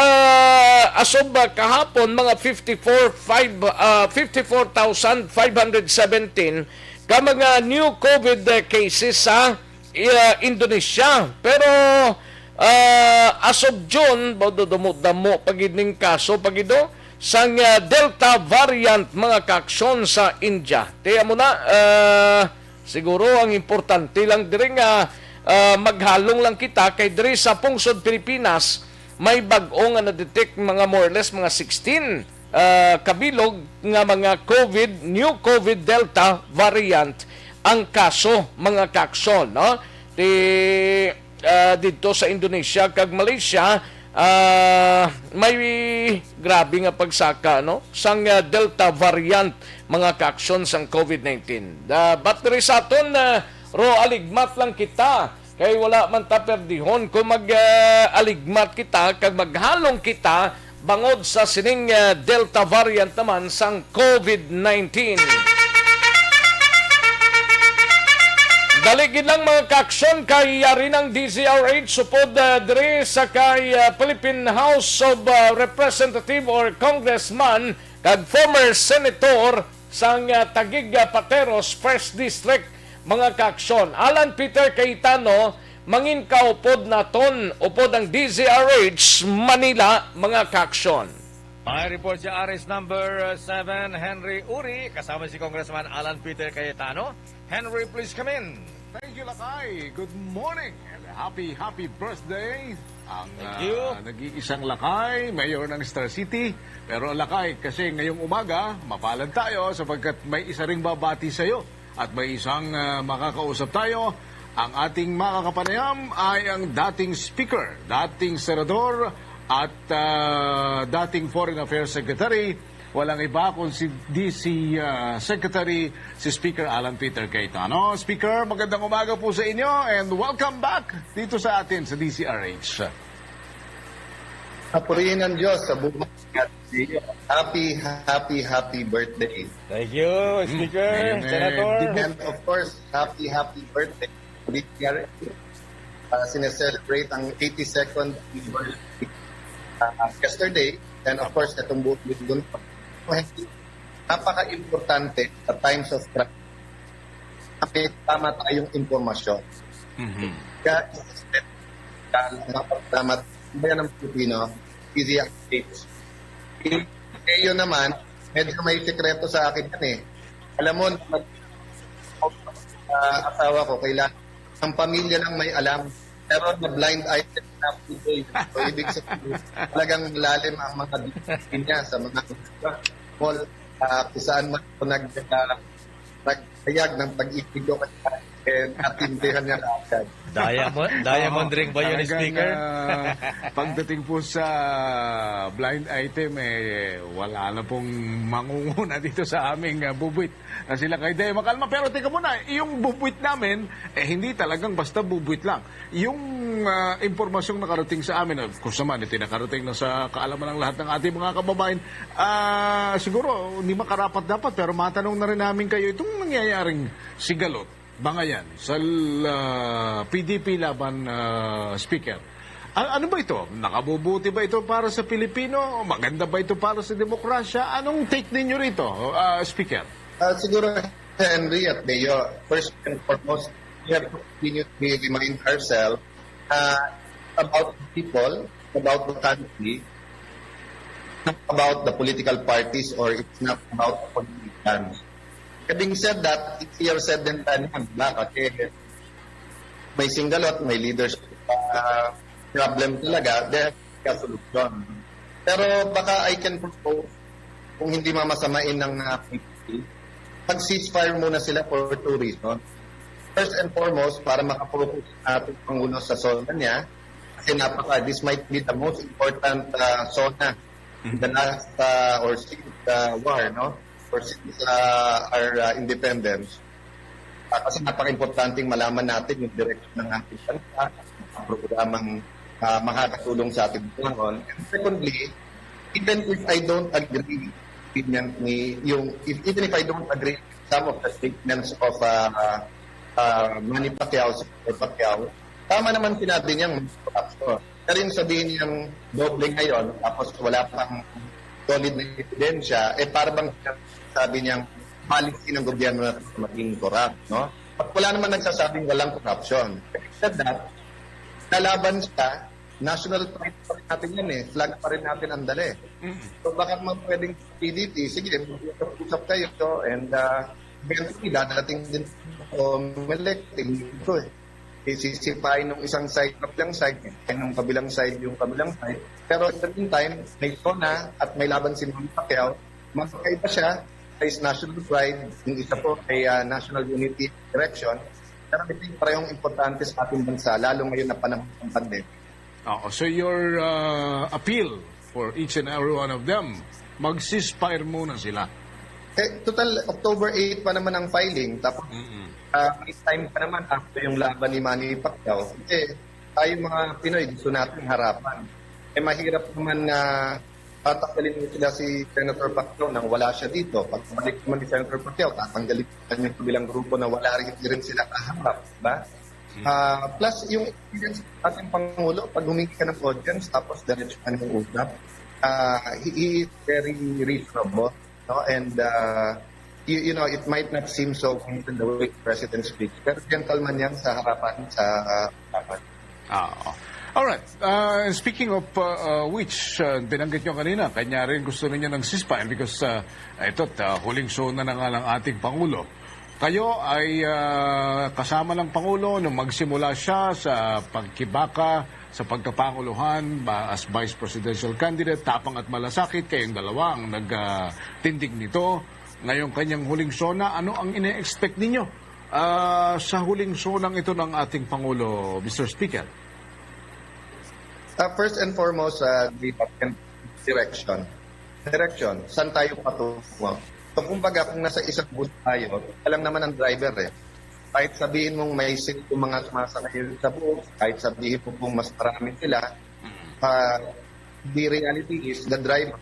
asob kahapon mga 54,517 ka mga new COVID cases sa Indonesia. Pero as of June, damo pagidning kaso pagido sang Delta variant mga kaaksyon sa India. Tiya mo na, siguro ang importante lang diri nga maghalong lang kita kay diri sa pungsod Pilipinas may bag-o nga na-detect mga more or less mga 16 kabilog nga mga new COVID Delta variant ang kaso mga kaaksyon, no? Dito sa Indonesia kag Malaysia may grabe nga pagsaka, no? Sang Delta variant mga kaaksyon sang COVID-19. Battery sa aton ro aligmat lang kita kay wala man ta perdihon kung mag-aligmat kita kag maghalong kita bangod sa sining Delta variant naman sang COVID-19. Daligid lang mga kaaksyon kay yari ng DZRH supod diri sa kay Philippine House of Representative or Congressman kag former Senator sang Taguig Pateros First District mga kaaksyon. Alan Peter Cayetano mangin kaupod naton upod ang DZRH Manila mga kaaksyon. May report si Aris number 7, Henry Uri, kasama si Congressman Alan Peter Cayetano. Henry, please come in. Thank you, Lakay. Good morning and happy birthday. Ang Thank you. nag-iisang Lakay, mayor ng Star City. Pero Lakay, kasi ngayong umaga, mapalad tayo sapagkat may isa ring babati sa'yo. At may isang makakausap tayo. Ang ating makakapanayam ay ang dating speaker, dating senador, at dating Foreign Affairs Secretary. Walang iba kung si DC Secretary, si Speaker Alan Peter Cayetano. Speaker, magandang umaga po sa inyo and welcome back dito sa atin sa DCRH. Papurihin ng Diyos sa buhay at happy birthday. Thank you, Speaker, Senator. And of course, happy birthday. DCRH. Sineselebrate ang 82nd anniversary yesterday. And of course, itong buong doon. Napaka-importante sa times of crisis. May tama tayong informasyon. Kaya, tama bayan ng Pilipino, easy updates. Kayo naman, medyo may sekreto sa akin yan eh. Alam mo, asawa ko, kailangan ang pamilya lang may alam. Pero na blind item na po. So, ibig sabihin, talagang malalim ang mga discipline niya sa mga mall, kung saan man ito nagtayag ng pag-ibig ko kasi natindihan niya agad. Diamond ring ba yun, Speaker? Pagdating po sa blind item, wala na pong mangunguna dito sa aming bubuit na sila kay Deo Makalma. Pero teka muna, yung bubuit namin, hindi talagang basta bubuit lang. Yung impormasyong nakarating sa amin, kung naman, ito nakarating na sa kaalaman ng lahat ng ating mga kababayan, siguro hindi makarapat dapat, pero matanong na rin namin kayo, itong nangyayaring sigalot, bangayan sa PDP laban Speaker. Ano ba ito? Nakabubuti ba ito para sa Pilipino? Maganda ba ito para sa demokrasya? Anong take ninyo rito, Speaker? Siguro, Henry at Deo, first and foremost, we have to continue to remind ourselves about the people, about the country, not about the political parties or it's not about the politicians. Having said that, it's easier said than done yan. Kasi may singalot, may leadership problem talaga, there has a solution. Pero baka I can propose, kung hindi mamasamain ng PDP, mag-ceasefire muna sila for two reasons. First and foremost, para makapokus ating Pangulo sa zona niya, kasi this might be the most important zona the last or since the war, no? Or since our independence. Kasi napaka-importanting malaman natin yung direksyon ng ating bansa, ang programang makakatulong sa ating panahon. And secondly, even if I don't agree even if I don't agree with some of the statements of Manny Pacquiao, Senator Pacquiao, tama naman sinabi niyang corruption. Pero yung sabihin niyang doble ngayon, tapos wala pang solid na ebidensya, para bang sabi niyang policy ng gobyerno na maging corrupt, no? At wala naman nagsasabing walang corruption. Except that, lalaban siya, national pride pa rin natin yan flag pa rin natin ang dali. So baka naman pwedeng PDP, sige, mag-usap kayo, and eventually, dadating din electing dito Isisipain ng isang side, kabilang side, ng kabilang side, yung kabilang side. Pero at the same time, may SONA at may laban si Manny Pacquiao, magkaiba siya, is national pride, yung isa po ay national unity direction. Pero ito yung parehong importante sa ating bansa, lalo ngayon na panahon ng pandemic. So your appeal for each and every one of them, mag-ceasefire muna sila. Total, October 8 pa naman ang filing. Tapos, may time pa naman after yung laban ni Manny Pacquiao. Tayo mga Pinoy, gusto natin harapan. Mahirap naman na tatanggalin sila si Senator Pacquiao nang wala siya dito. Pag balik naman ni Senator Pacquiao, tatanggalin yung kabilang grupo na wala rin sila kaharap. Diba? Plus, yung experience ng ating Pangulo, pag humingi ka ng audience, tapos diretso ka ng usap, he is very reasonable. No? And, you know, it might not seem so in the way the President speaks, pero gentleman yan sa harapan sa harapan. Alright, speaking of which, binanggit nyo kanina, kanya rin gusto niya ng ceasefire because huling show na nga ng ating Pangulo. Kayo ay kasama ng Pangulo nung magsimula siya sa pagkibaka sa pagkapanguluhan as Vice Presidential Candidate, tapang at malasakit, kayong dalawa ang nagtindig nito. Ngayong kanyang huling sona, ano ang ine-expect ninyo sa huling sonang ito ng ating Pangulo, Mr. Speaker? First and foremost, direction. Direction, saan tayo patungo? So, kumbaga, kung nasa isang bus tayo, alam naman ang driver Kahit sabihin mong may yung mga sumasakay sa bus, kahit sabihin mo kung mas marami sila, the reality is the driver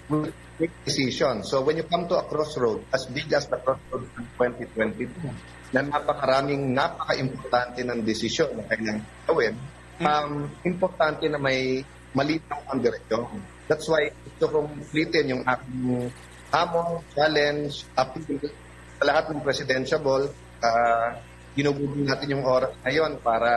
will make decision. So when you come to a crossroad, as big as the crossroad in 2022, na napaka-importante ng desisyon na kailangan gawin, importante na may malinaw ang direksyon. That's why gusto kong ulitin yung aking hamon, challenge, appeal sa lahat ng presidentiable. Ginugugol natin yung oras ngayon para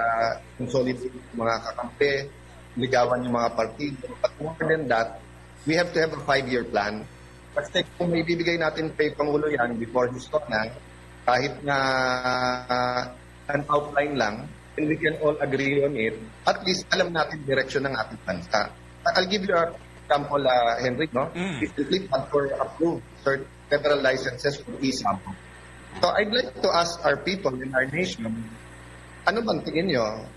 consolidate yung mga kakampi, ligawan yung mga partido. But more than that, we have to have a 5-year plan. Kasi kung may bibigay natin kay Pangulo yan before his na, kahit na an outline lang, and we can all agree on it, at least alam natin direksyon ng ating bansa. I'll give you a example, Henry, no? We simply had for approved several licenses for e-sample. So I'd like to ask our people in our nation, ano bang tingin nyo?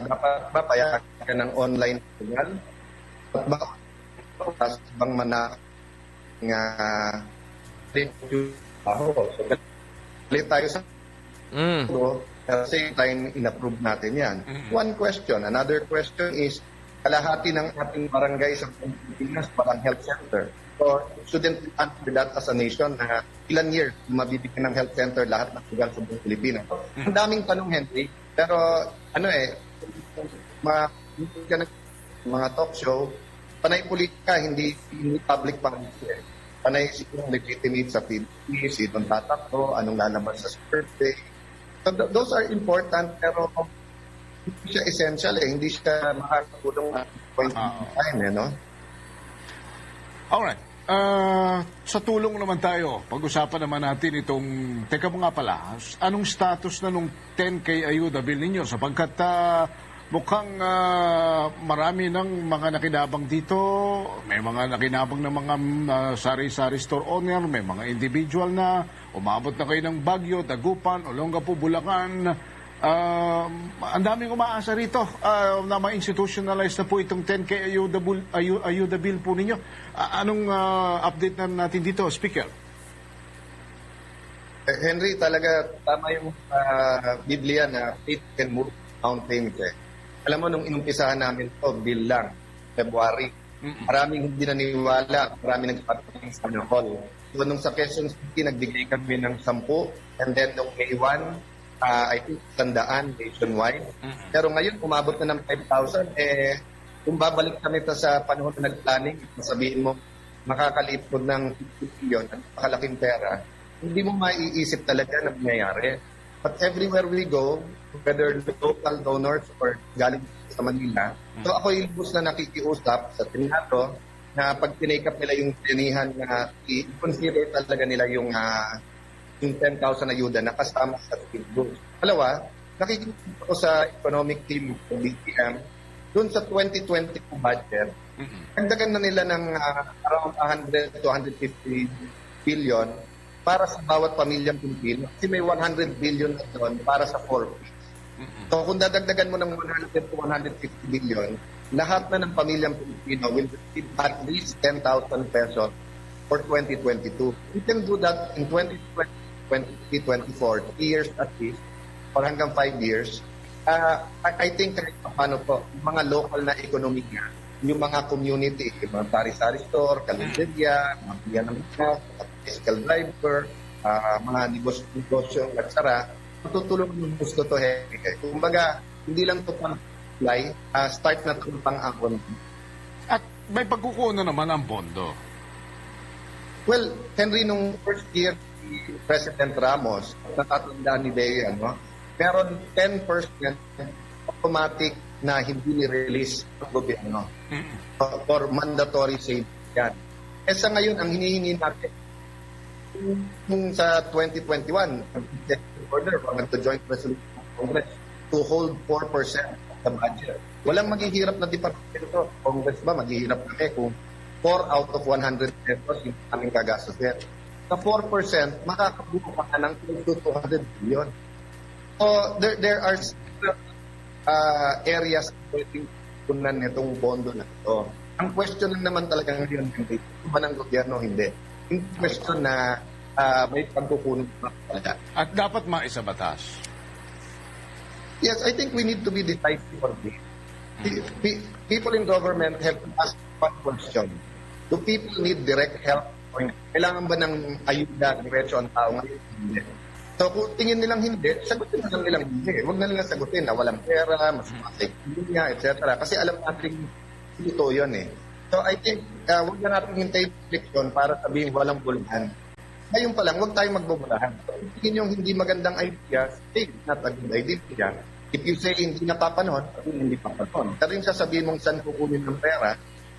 Dapat ba payagan ng online signal? At bang nga so galit tayo sa at the same time in-approve natin yan. One question. Another question is kalahati ng ating barangay sa Pilipinas walang health center. So shouldn't we answer that as a nation na ilang years mabibigyan ng health center lahat ng lugar sa buong Pilipinas? Ang daming tanong, Henry, pero mga talk show, panay politika, hindi public policy. Panay siguro legitimate sa PDP, sino tatakbo, anong lalabas sa survey. So those are important, pero hindi siya essential hindi siya makakatulong at point in time, no? Alright. Sa tulong naman tayo, pag-usapan naman natin itong, teka mo nga pala, anong status na nung 10K ayuda bill ninyo? Sapagkat mukhang marami ng mga nakinabang dito, may mga nakinabang ng mga sari-sari store owner, may mga individual na, umabot na kayo ng Baguio, Dagupan, Olongapo, Bulacan, Ang daming umaasa rito na ma-institutionalize na po itong 10K ayuda bill po ninyo. Anong update na natin dito, Speaker? Henry, talaga tama yung Biblia na faith can move mountains. Alam mo, nung inumpisahan namin to bill lang, February, maraming hindi naniwala, maraming nagpapaging sa hall. So, nung sa Quezon City, nagbigay kami ng 10, and then nung May 1, I think 100 nationwide. Pero ngayon, umabot na ng 5,000. Kung babalik kami sa panahon na nag-planning, sabihin mo, makakalipod ng 50 billion, at makalaking pera, hindi mo maiisip talaga na nangyayari. But everywhere we go, whether local donors or galing sa Manila, so ako ilubos na nakikiusap sa Senado na pag tinake up nila yung tinihan na i-consider talaga nila yung 10,000 ayuda na kasama sa field goals. Dalawa, nakikiusap ako sa economic team ng BPM, dun sa 2020 budget, dagdagan na nila ng around 100 to 150 billion para sa bawat pamilyang Pilipino. Kasi may 100 billion na doon para sa 4 Ps. So kung dadagdagan mo ng 100 to 150 billion, lahat na ng pamilyang Pilipino will receive at least 10,000 pesos for 2022. We can do that in 2020, 2023, 2024, 3 years at least, or hanggang 5 years. I think kahit paano po, mga local na ekonomiya, yung mga community, yung mga sari-sari store, kalendarya, mga biyan ng mga, bicycle driver, mga negosyo nagsara, matutulong ng gusto to. Kumbaga, hindi lang to pang-apply, start na to pang-akon. At may pagkukunan naman ang pondo. Well, Henry, nung first year ni President Ramos, natatandaan ni Bea, meron 10% automatic na hindi ni-release ng gobyerno for mandatory savings yan. Sa ngayon, ang hinihingi natin kung sa 2021, ang executive order from the joint resolution of Congress to hold 4% of the budget. Walang maghihirap na departamento. Congress ba, maghihirap kami kung 4 out of 100 pesos yung aming gagastusin. Sa 4%, makakabuo ka ng close to 200 billion. So, there are areas pwedeng punan nitong bondo na ito. Ang question lang naman talaga ngayon, hindi ba ng gobyerno, hindi. Yung question na may pagkukunan pa talaga. At dapat maisa batas. Yes, I think we need to be decisive on this. People in government have to ask one question. Do people need direct help? Kailangan ba ng ayuda diretso ang tao ngayon? Hindi. So kung tingin nilang hindi, sagutin na lang nilang hindi. Huwag na nilang sagutin na walang pera, mas masay niya, etc. Kasi alam natin ito yun eh. So I think, huwag na natin hintay election para sabihin walang bulahan. Ngayon pa lang, huwag tayong magbubulahan. So, tingin yung hindi magandang idea, say it's not a good idea. If you say hindi napapanon, hindi papanon. Pero yung sasabihin mong saan kukunin ng pera,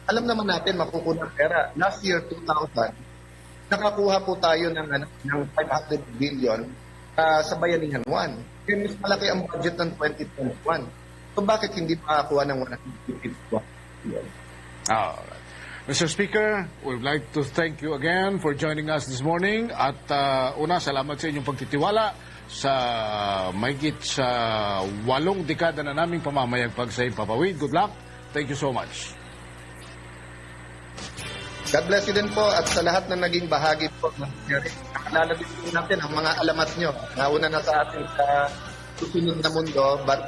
alam naman natin makukunin ng pera. Last year, 2000, nakakuha po tayo ng 500 billion sa Bayanihan 1. Kaya mas malaki ang budget ng 2021. So bakit hindi makakuha ng 150 billion? Alright. Mr. Speaker, we would like to thank you again for joining us this morning. At una, salamat sa inyong pagtitiwala sa mahigit sa 8 dekada na naming pamamayagpag sa Impapawid. Good luck. Thank you so much. God bless you din po at sa lahat na naging bahagi po ng hearing. Nakalalabi po natin ang mga alamat nyo. Nauna na sa ating sa susunod na mundo, but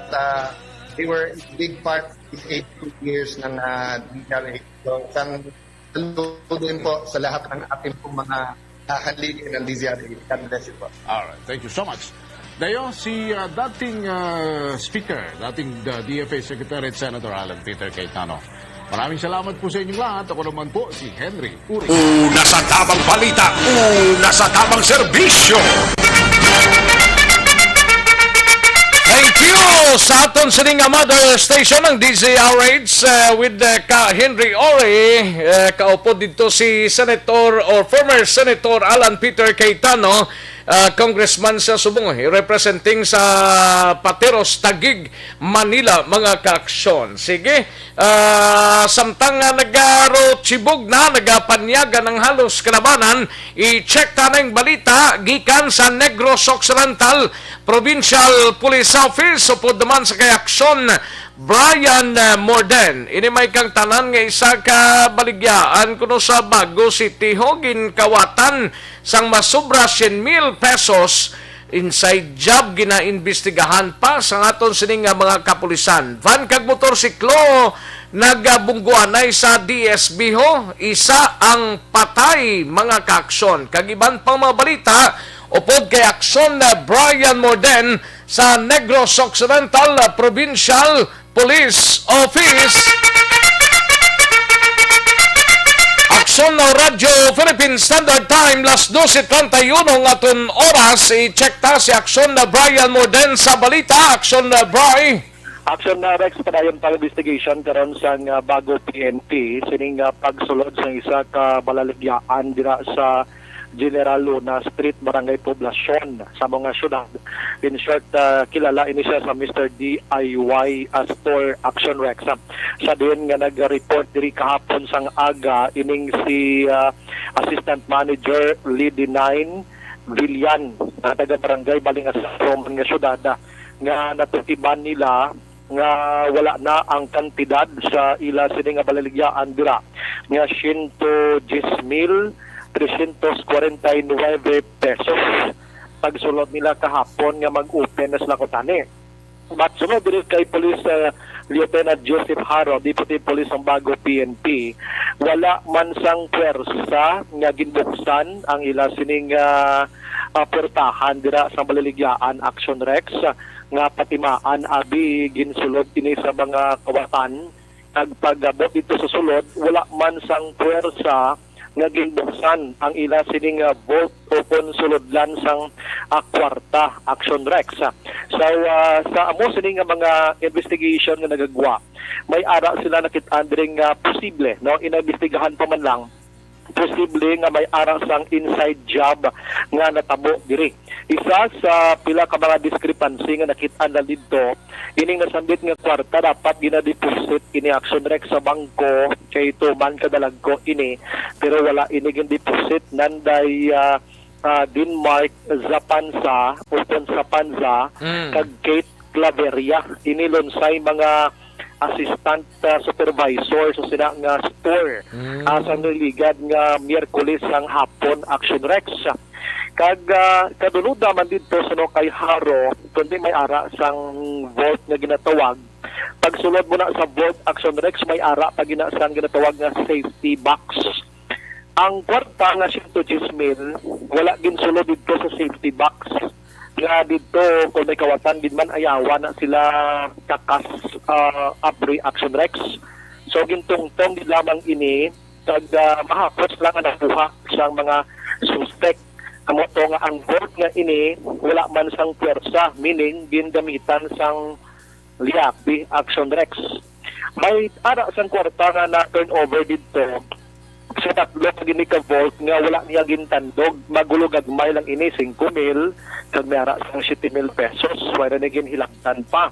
they were a big part of these 82 years ng DZRH. So, isang saludo din po sa lahat ng ating pong mga haligi ng DZRH. God bless you po. Alright, thank you so much. Dayo, si dating Speaker, dating DFA Secretary at Senator Alan Peter Cayetano. Maraming salamat po sa inyong lahat. Ako naman po si Henry Uri. Una sa tamang balita, una sa tamang serbisyo. Thank you sa aton sining nga mother station ng DZRH with ka Henry Ori. Kaupo dito si Senator or former Senator Alan Peter Cayetano. congressman sa Subong, representing sa Pateros, Taguig, Manila, mga kaaksyon. Sige, samtang nagaro-chibog na, nagapanyaga ng halos kalabanan, i-check ta na yung balita, gikan sa Negros Occidental Provincial Police Office, upod naman sa kaaksyon, Brian Morden. Ini may kang tanan nga isa ka baligyaan kuno sa Bago City Hogin kawatan sang masubra 100,000 pesos inside job ginaimbestigahan pa sa aton sining nga mga kapulisan. Van kag motorsiklo nagabungguanay sa DSB ho, isa ang patay mga kaaksyon. Kag iban pang mga balita upod kay aksyon na Brian Morden sa Negros Occidental Provincial Police Office. Aksyon ng Radyo Philippine Standard Time, las 12:31 aton oras. I-check ta si aksyon na Brian Morden sa balita. Aksyon na Bri. Action na Rex padayon pang investigation karon sa Bago PNP sining pagsulod sa isa ka balaligyaan dira sa General Luna Street, Barangay Poblacion sa mga syudad. In short, kilala ini siya sa Mr. DIY Store Action Rex. Sa din nga nag-report diri kahapon sang aga ining si Assistant Manager Lady 9 Villan, taga Barangay Balingasaro nga syudad, nga natutiban nila nga wala na ang kantidad sa ila sini nga balaligyaan dira nga 110,349 pesos pagsulod nila kahapon nga mag-open na sila kutani. But sunod din kay Police Lieutenant Joseph Haro, Deputy Police ang Bago PNP, wala man sang pwersa nga ginbuksan ang ila sining portahan dira sa balaligyaan Action Rex nga patimaan abi ginsulod ini sa mga kawatan. Nagpagabot dito sa sulod, wala man sang pwersa nga ginbuksan ang ila sining vote open sulodlan sang kwarta Action Rex. So sa amo sining mga investigation nga nagagwa, may ara sila nakit-an diri nga posible no inabestigahan pa man lang posible nga may ara sang inside job nga natabo diri. Isa sa pila ka mga discrepancy nga nakit-an na didto, ining nasambit nga kwarta dapat gina-deposit ini Action Rex sa bangko kay tuman kadalag ko ini, pero wala ini gin-deposit nanday Denmark Zapansa upon sa Panza kag Kate Claveria ini lonsay mga assistant supervisor so sila nga store sa niligad nga Miyerkules ang hapon Action Rex. Kag kadulod naman dito sa no kay Haro kundi may ara sang vote nga ginatawag. Pagsulod mo na sa vote Action Rex may ara pag ginasang ginatawag nga safety box. Ang kwarta nga 110,000 wala ginsulod dito sa safety box. Nga dito kung may kawatan din man ayawa na sila kakas abri Action Rex. So gintungtong din lamang ini kag mahapos lang ang nakuha sa mga suspect. Amo to nga ang vote nga ini wala man sang pwersa, meaning gindamitan sang liapi Action Rex. May ara sang kwarta nga na turnover dito sa tatlo gini ka vote nga wala niya gintandog, magulo gagmay lang ini 5,000 kag mayara sang 7,000 pesos wala na ginhilaktan pa.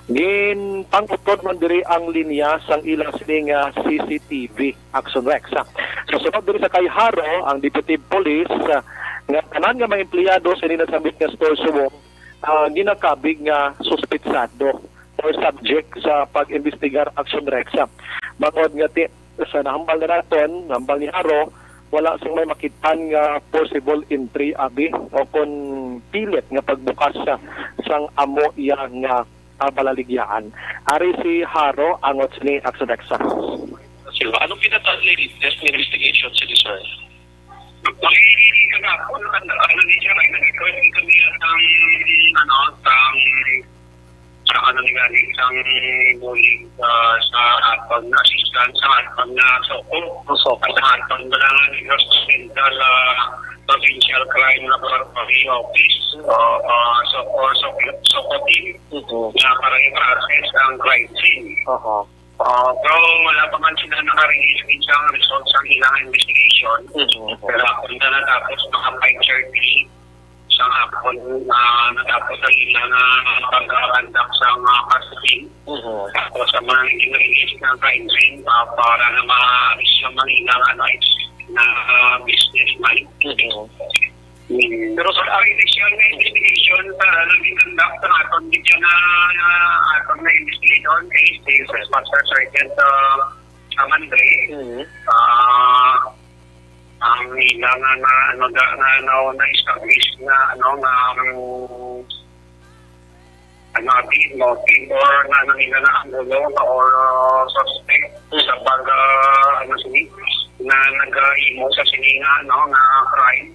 Gin pangutod man diri ang linya sang ilang sining CCTV Action Rex. So sunod diri sa kay Haro ang Deputy Police nga tanan nga mga empleyado sa ninasambit nga store Subong ginakabig nga suspetsado or subject sa pag-investigar Action Rex. Mangod nga sa nahambal na naton, nahambal ni Haro, wala siyang may makitaan nga possible entry abi o kung pilit nga pagbukas sang amo iya nga balaligyaan. Ari si Haro angot ni Action Rex. Silva, anong pinata-latest na investigation si sir? Kahapon, ano niya, nag-request kami ang isang bullying sa pag-assistant sa pag-nasoko at sa atang balangan ng Central Provincial Crime Laboratory Office or SOCO team na parang i-process ang crime scene. Pero wala pa man sila naka-release isang results ang ilang investigation. Pero ako na natapos mga 5:30 sa isang hapon na natapos ang ilang pag-arandak sa kasing. Tapos sa mga nag-release ng guideline para na ma-aris yung mga ilang na businessman. Pero sa initial na investigation naging conduct ng atong dito na atong na investigation case sa Master Sergeant Amandre. Ang ilang na establish na motive or na angulo or suspect sa pag na nag-imo sa sininga na crime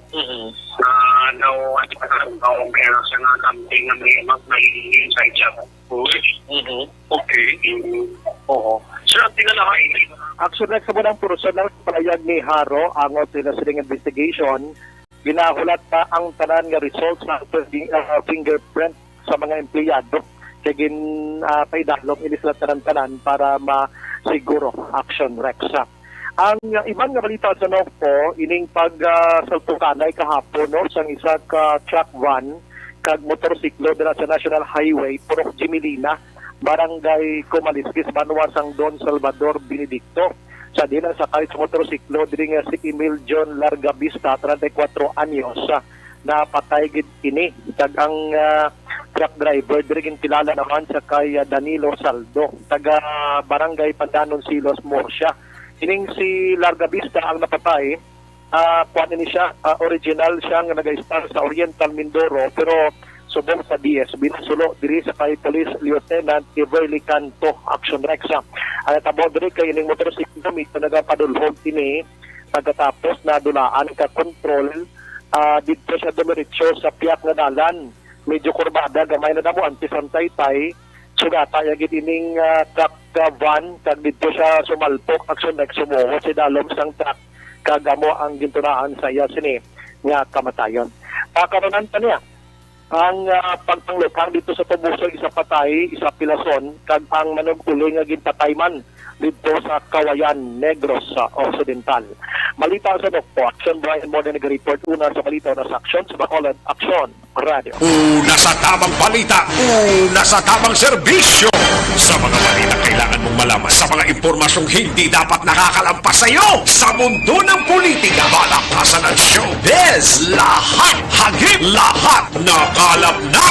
na daw at pero sa nga camping na may inside job. Okay. Oo. Sir, ang tinalahay. Action next sa munang personal palayag ni Haro ang sila siling investigation. Ginahulat pa ang tanan nga results sa fingerprint sa mga empleyado. Kaya paidalom ilis na tanan para masiguro action Rexa. Ang ibang nga balita sa Nokpo, ining pag-saltukanay kahapon sa isa ka truck van kag motorsiklo dira sa National Highway, Purok Jimilina, Barangay Comalisquis, Banwasang Don Salvador, Benedicto. Sa dinan sa kahit sa motorsiklo, diri nga si Emil John Largavista, 34 anyos, na patay gid kini. Kag ang truck driver, diri kilala naman sa kay Danilo Saldo, taga Barangay Pandanon Silos, Murcia. Ining si Largavista ang napatay, kuan siya, original siya nga nag-start sa Oriental Mindoro, pero subong sa DS, binasulo diri sa kay Police Lieutenant Everly Canto, Action Rexa. Ang tabo diri kay ining motorsiklo mito nagapadulhog kini pagkatapos na dulaan ka control dito siya dumiretso sa piyak nga dalan. Medyo kurbada, gamay na damo antisantay-tay. Sugata yagid ining truck van kag dito siya sumalpok action next sumuho si dalom sang truck kagamo ang gintunaan sa iya sini nga kamatayon. Karon pa niya ang pagpanglukang dito sa Tubuso, isa patay, isa pilason kag ang manuguli nga ginpatay man dito sa Kawayan, Negros Occidental. Malita sa Dokpo, Action Brian Morden nag-report una sa balita na sa Action sa Bacolod, Action Radio. Una sa tamang balita, una sa tamang serbisyo. Sa mga balita kailangan mong malaman, sa mga impormasyong hindi dapat nakakalampas sa iyo. Sa mundo ng politika, balakasan at showbiz, lahat hagip, lahat nakalap na.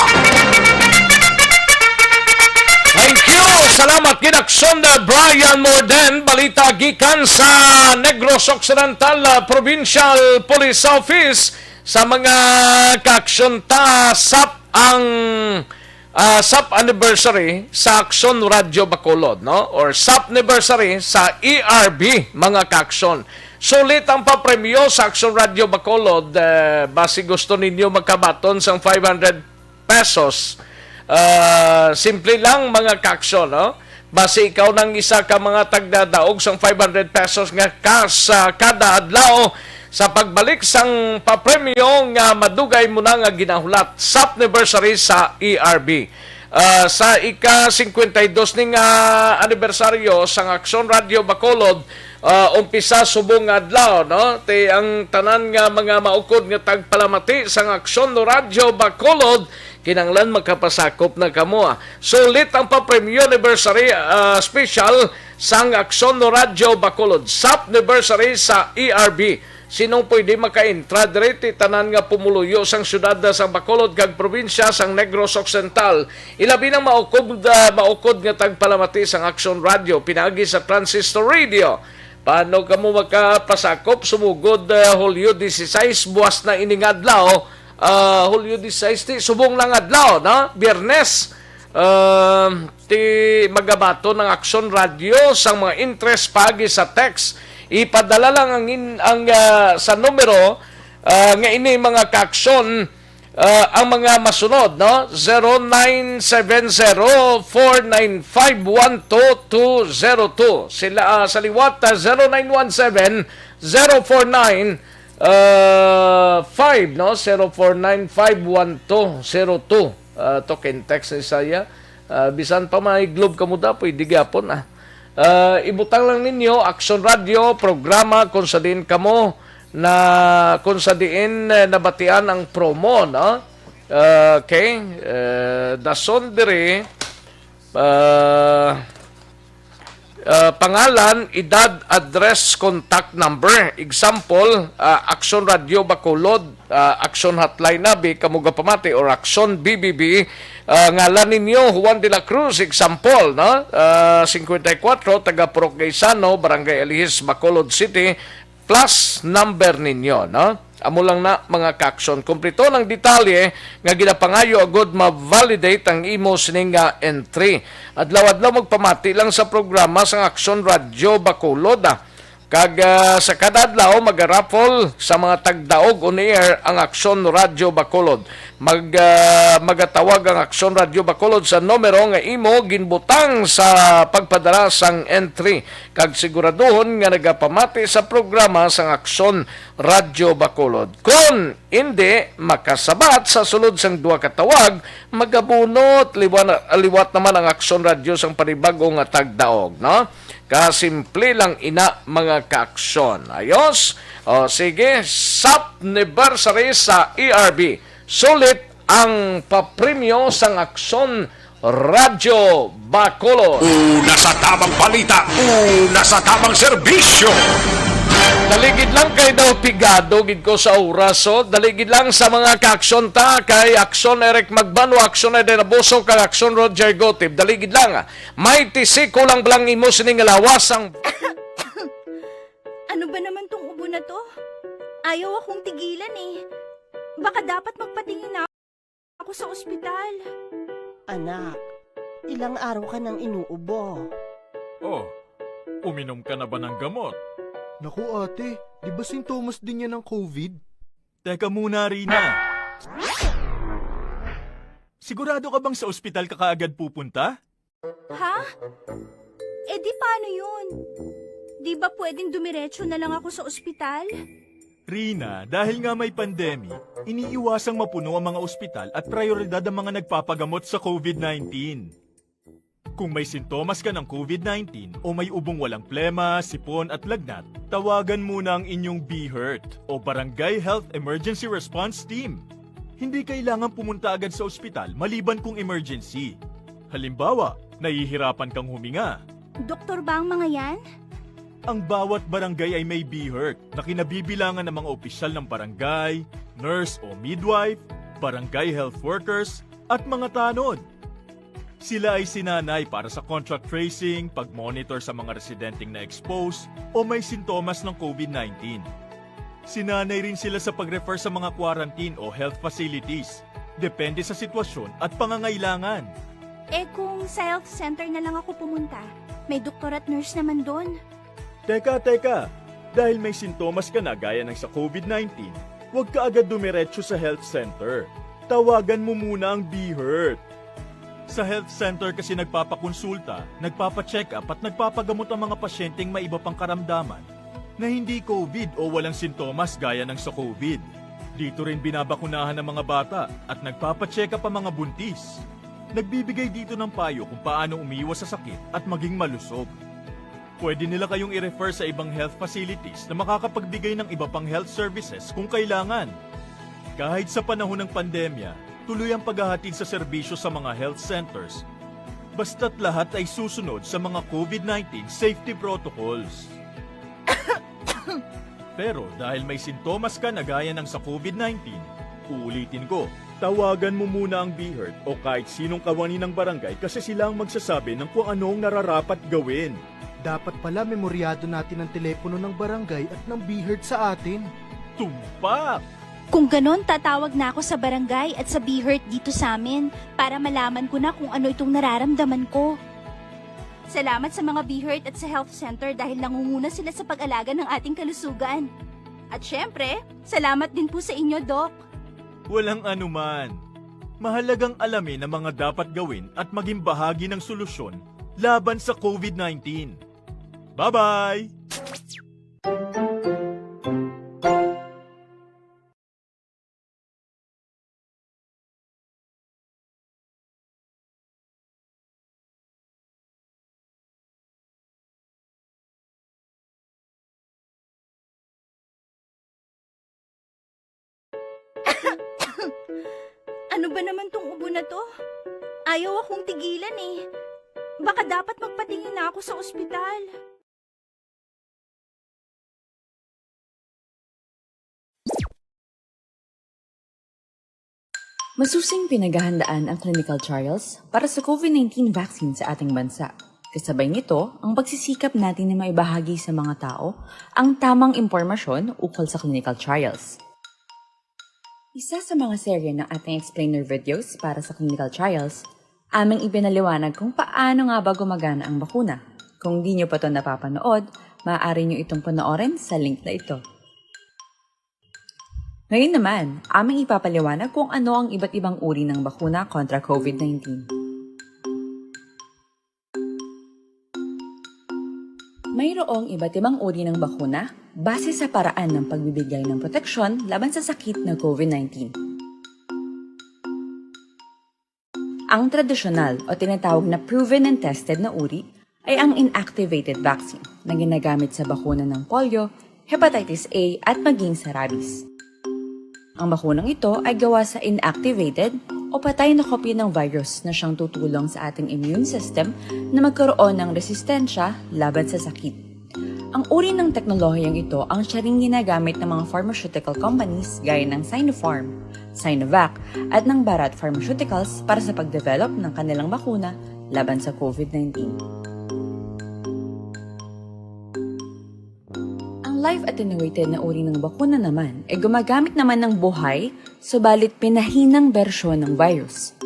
Thank you! Salamat Ginaksyon Brian Morden. Balita gikan sa Negros Occidental Provincial Police Office sa mga kaaksyon SAP ang SAP anniversary sa Aksyon Radio Bacolod, no? Or SAP anniversary sa ERB, mga kaaksyon. Sulit ang papremyo sa Aksyon Radio Bacolod. Basi gusto ninyo magkabaton sa 500 pesos. Simple lang mga kaaksyon, no? Basi ikaw nang isa ka mga tagdadaog sang 500 pesos nga kas kada adlaw sa pagbalik sang papremyo nga madugay mo na nga ginahulat SAP anniversary sa ERB. Sa ika-52 ning anibersaryo sang Aksyon Radio Bacolod, umpisa subong adlaw, no? Te ang tanan nga mga maukod nga tagpalamati sang Aksyon Radio Bacolod kinanglan magkapasakop na kamo. Sulit ang papremyo anniversary special sang Aksyon Radio Bacolod SAP anniversary sa ERB. Sinong pwede maka-intra direct tanan nga pumuluyo sang syudad sang Bacolod kag probinsya sang Negros Occidental. Ilabi nang maukod nga tagpalamati sang Aksyon Radio pinagi sa transistor radio. Paano kamo makapasakop sumugod Hulyo 16 buwas na ining adlaw? Hulyo 16 subong lang adlaw, no? Biyernes. Ti magabato ng Aksyon Radio sang mga interest pagi sa text. Ipadala lang ang sa numero nga ini mga kaaksyon ang mga masunod, no? 0970-495-12202. Sila sa liwat 0917-049 5, no? 049-512-02. Token text ni saya. Bisan pa may globe kamuda, pwede gapon ibutang lang ninyo Aksyon Radio programa kung sa din kamo na kung sa diin nabatian ang promo, no? Okay, dason diri pangalan, edad, address, contact number. Example, Action Radio Bacolod, Action Hotline Nabi, Kamuga Pamati, or Action BBB. Ngalan ninyo, Juan de la Cruz, example, no? 54, taga Purok Gaisano, Barangay Alihis, Bacolod City, plus number ninyo, no? Amo lang na mga ka-action. Kumplito ng detalye nga ginapangayo agod ma-validate ang imo sining nga entry. Adlaw-adlaw magpamati lang sa programa sa Action Radio Bacolod. Kag sa kada adlaw mag-raffle sa mga tagdaog on air ang Action Radio Bacolod. Magatawag ang Action Radio Bacolod sa numero nga imo ginbutang sa pagpadala sang entry. Kag siguraduhon nga nagapamati sa programa sa Action Radio Bacolod. Kung hindi makasabat sa sulod sang duha ka tawag, magabunot liwat naman ang Action Radio sang panibago nga tagdaog, no? Kasimple lang ina mga ka-aksyon. Ayos? O sige, SAP Anniversary sa ERB. Sulit ang papremyo sang Aksyon Radio Bacolod. Una sa tamang balita, una sa tamang serbisyo. Daligid lang kay daw pigado gid ko sa oras, so daligid lang sa mga ka-aksyon ta kay Aksyon Eric Magbano, Aksyon Eden Abuso, kag Aksyon Roger Gotib. Daligid lang. May tisiko lang blang imo sining lawasang. Ano ba naman tong ubo na to? Ayaw akong tigilan eh. Baka dapat magpatingin na ako sa ospital. Anak, ilang araw ka nang inuubo. Oh, uminom ka na ba ng gamot? Naku ate, di ba sintomas din yan ng COVID? Teka muna, Rina. Sigurado ka bang sa ospital ka kaagad pupunta? Ha? Eh di paano yun? Di ba pwedeng dumiretso na lang ako sa ospital? Rina, dahil nga may pandemic, iniiwasang mapuno ang mga ospital at prioridad ang mga nagpapagamot sa COVID-19. Kung may sintomas ka ng COVID-19 o may ubong walang plema, sipon at lagnat, tawagan muna ang inyong BHERT o Barangay Health Emergency Response Team. Hindi kailangan pumunta agad sa ospital maliban kung emergency. Halimbawa, nahihirapan kang huminga. Doktor ba ang mga yan? Ang bawat barangay ay may BHERT na kinabibilangan ng mga opisyal ng barangay, nurse o midwife, barangay health workers, at mga tanod. Sila ay sinanay para sa contact tracing, pag-monitor sa mga residenteng na-expose o may sintomas ng COVID-19. Sinanay rin sila sa pag-refer sa mga quarantine o health facilities, depende sa sitwasyon at pangangailangan. Eh kung sa health center na lang ako pumunta, may doktor at nurse naman doon. Teka, dahil may sintomas ka na gaya ng sa COVID-19, huwag ka agad dumiretso sa health center. Tawagan mo muna ang BHERT. Sa health center kasi nagpapakonsulta, nagpapacheck up at nagpapagamot ang mga pasyenteng may iba pang karamdaman na hindi COVID o walang sintomas gaya ng sa COVID. Dito rin binabakunahan ng mga bata at nagpapacheck up ang mga buntis. Nagbibigay dito ng payo kung paano umiwas sa sakit at maging malusog. Pwede nila kayong i-refer sa ibang health facilities na makakapagbigay ng iba pang health services kung kailangan. Kahit sa panahon ng pandemya, tuloy ang paghahatid sa serbisyo sa mga health centers. Basta't lahat ay susunod sa mga COVID-19 safety protocols. Pero dahil may sintomas ka na gaya ng sa COVID-19, uulitin ko, tawagan mo muna ang BHERT o kahit sinong kawani ng barangay kasi sila ang magsasabi ng kung anong nararapat gawin. Dapat pala memoryado natin ang telepono ng barangay at ng BHERT sa atin. Tumpak! Kung ganon, tatawag na ako sa barangay at sa BHERT dito sa amin para malaman ko na kung ano itong nararamdaman ko. Salamat sa mga BHERT at sa health center dahil nangunguna sila sa pag-alaga ng ating kalusugan. At syempre, salamat din po sa inyo, Doc. Walang anuman. Mahalagang alamin ang mga dapat gawin at maging bahagi ng solusyon laban sa COVID-19. Bye-bye! Ano ba naman tong ubo na to? Ayaw akong tigilan eh. Baka dapat magpatingin na ako sa ospital. Masusing pinaghahandaan ang clinical trials para sa COVID-19 vaccine sa ating bansa. Kasabay nito, ang pagsisikap natin na maibahagi sa mga tao ang tamang impormasyon ukol sa clinical trials. Isa sa mga serye ng ating explainer videos para sa clinical trials, aming ipinaliwanag kung paano nga ba gumagana ang bakuna. Kung di nyo pa ito napapanood, maaari nyo itong panoorin sa link na ito. Ngayon naman, aming ipapaliwanag kung ano ang iba't ibang uri ng bakuna kontra COVID-19. Mayroong iba't ibang uri ng bakuna base sa paraan ng pagbibigay ng proteksyon laban sa sakit na COVID-19. Ang tradisyonal o tinatawag na proven and tested na uri ay ang inactivated vaccine na ginagamit sa bakuna ng polio, hepatitis A at maging sa rabies. Ang bakunang ito ay gawa sa inactivated o patay na kopya ng virus na siyang tutulong sa ating immune system na magkaroon ng resistensya laban sa sakit. Ang uri ng teknolohiyang ito ang siya ring ginagamit ng mga pharmaceutical companies gaya ng Sinopharm, Sinovac at ng Bharat Pharmaceuticals para sa pagdevelop ng kanilang bakuna laban sa COVID-19. Live-attenuated na uri ng bakuna naman ay gumagamit naman ng buhay, subalit pinahinang bersyon ng virus.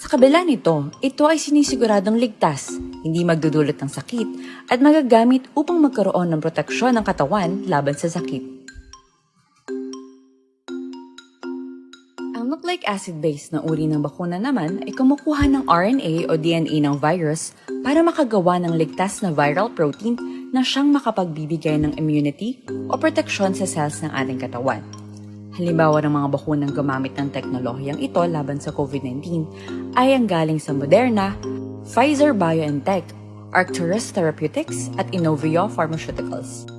Sa kabila nito, ito ay sinisiguradong ligtas, hindi magdudulot ng sakit, at magagamit upang magkaroon ng proteksyon ng katawan laban sa sakit. Ang nucleic acid-based na uri ng bakuna naman ay kumukuha ng RNA o DNA ng virus para makagawa ng ligtas na viral protein na siyang makapagbibigay ng immunity o proteksyon sa cells ng ating katawan. Halimbawa ng mga bakunang gumamit ng teknolohiyang ito laban sa COVID-19 ay ang galing sa Moderna, Pfizer-BioNTech, Arcturus Therapeutics at Inovio Pharmaceuticals.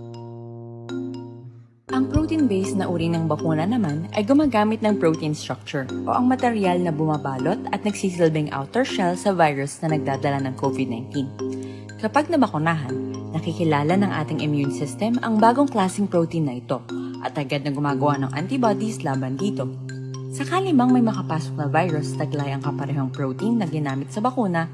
Ang protein-based na uri ng bakuna naman ay gumagamit ng protein structure o ang material na bumabalot at nagsisilbing outer shell sa virus na nagdadala ng COVID-19. Kapag nabakunahan, nakikilala ng ating immune system ang bagong klaseng protein na ito at agad na gumagawa ng antibodies laban dito. Sakali mang may makapasok na virus taglay ang kaparehong protein na ginamit sa bakuna,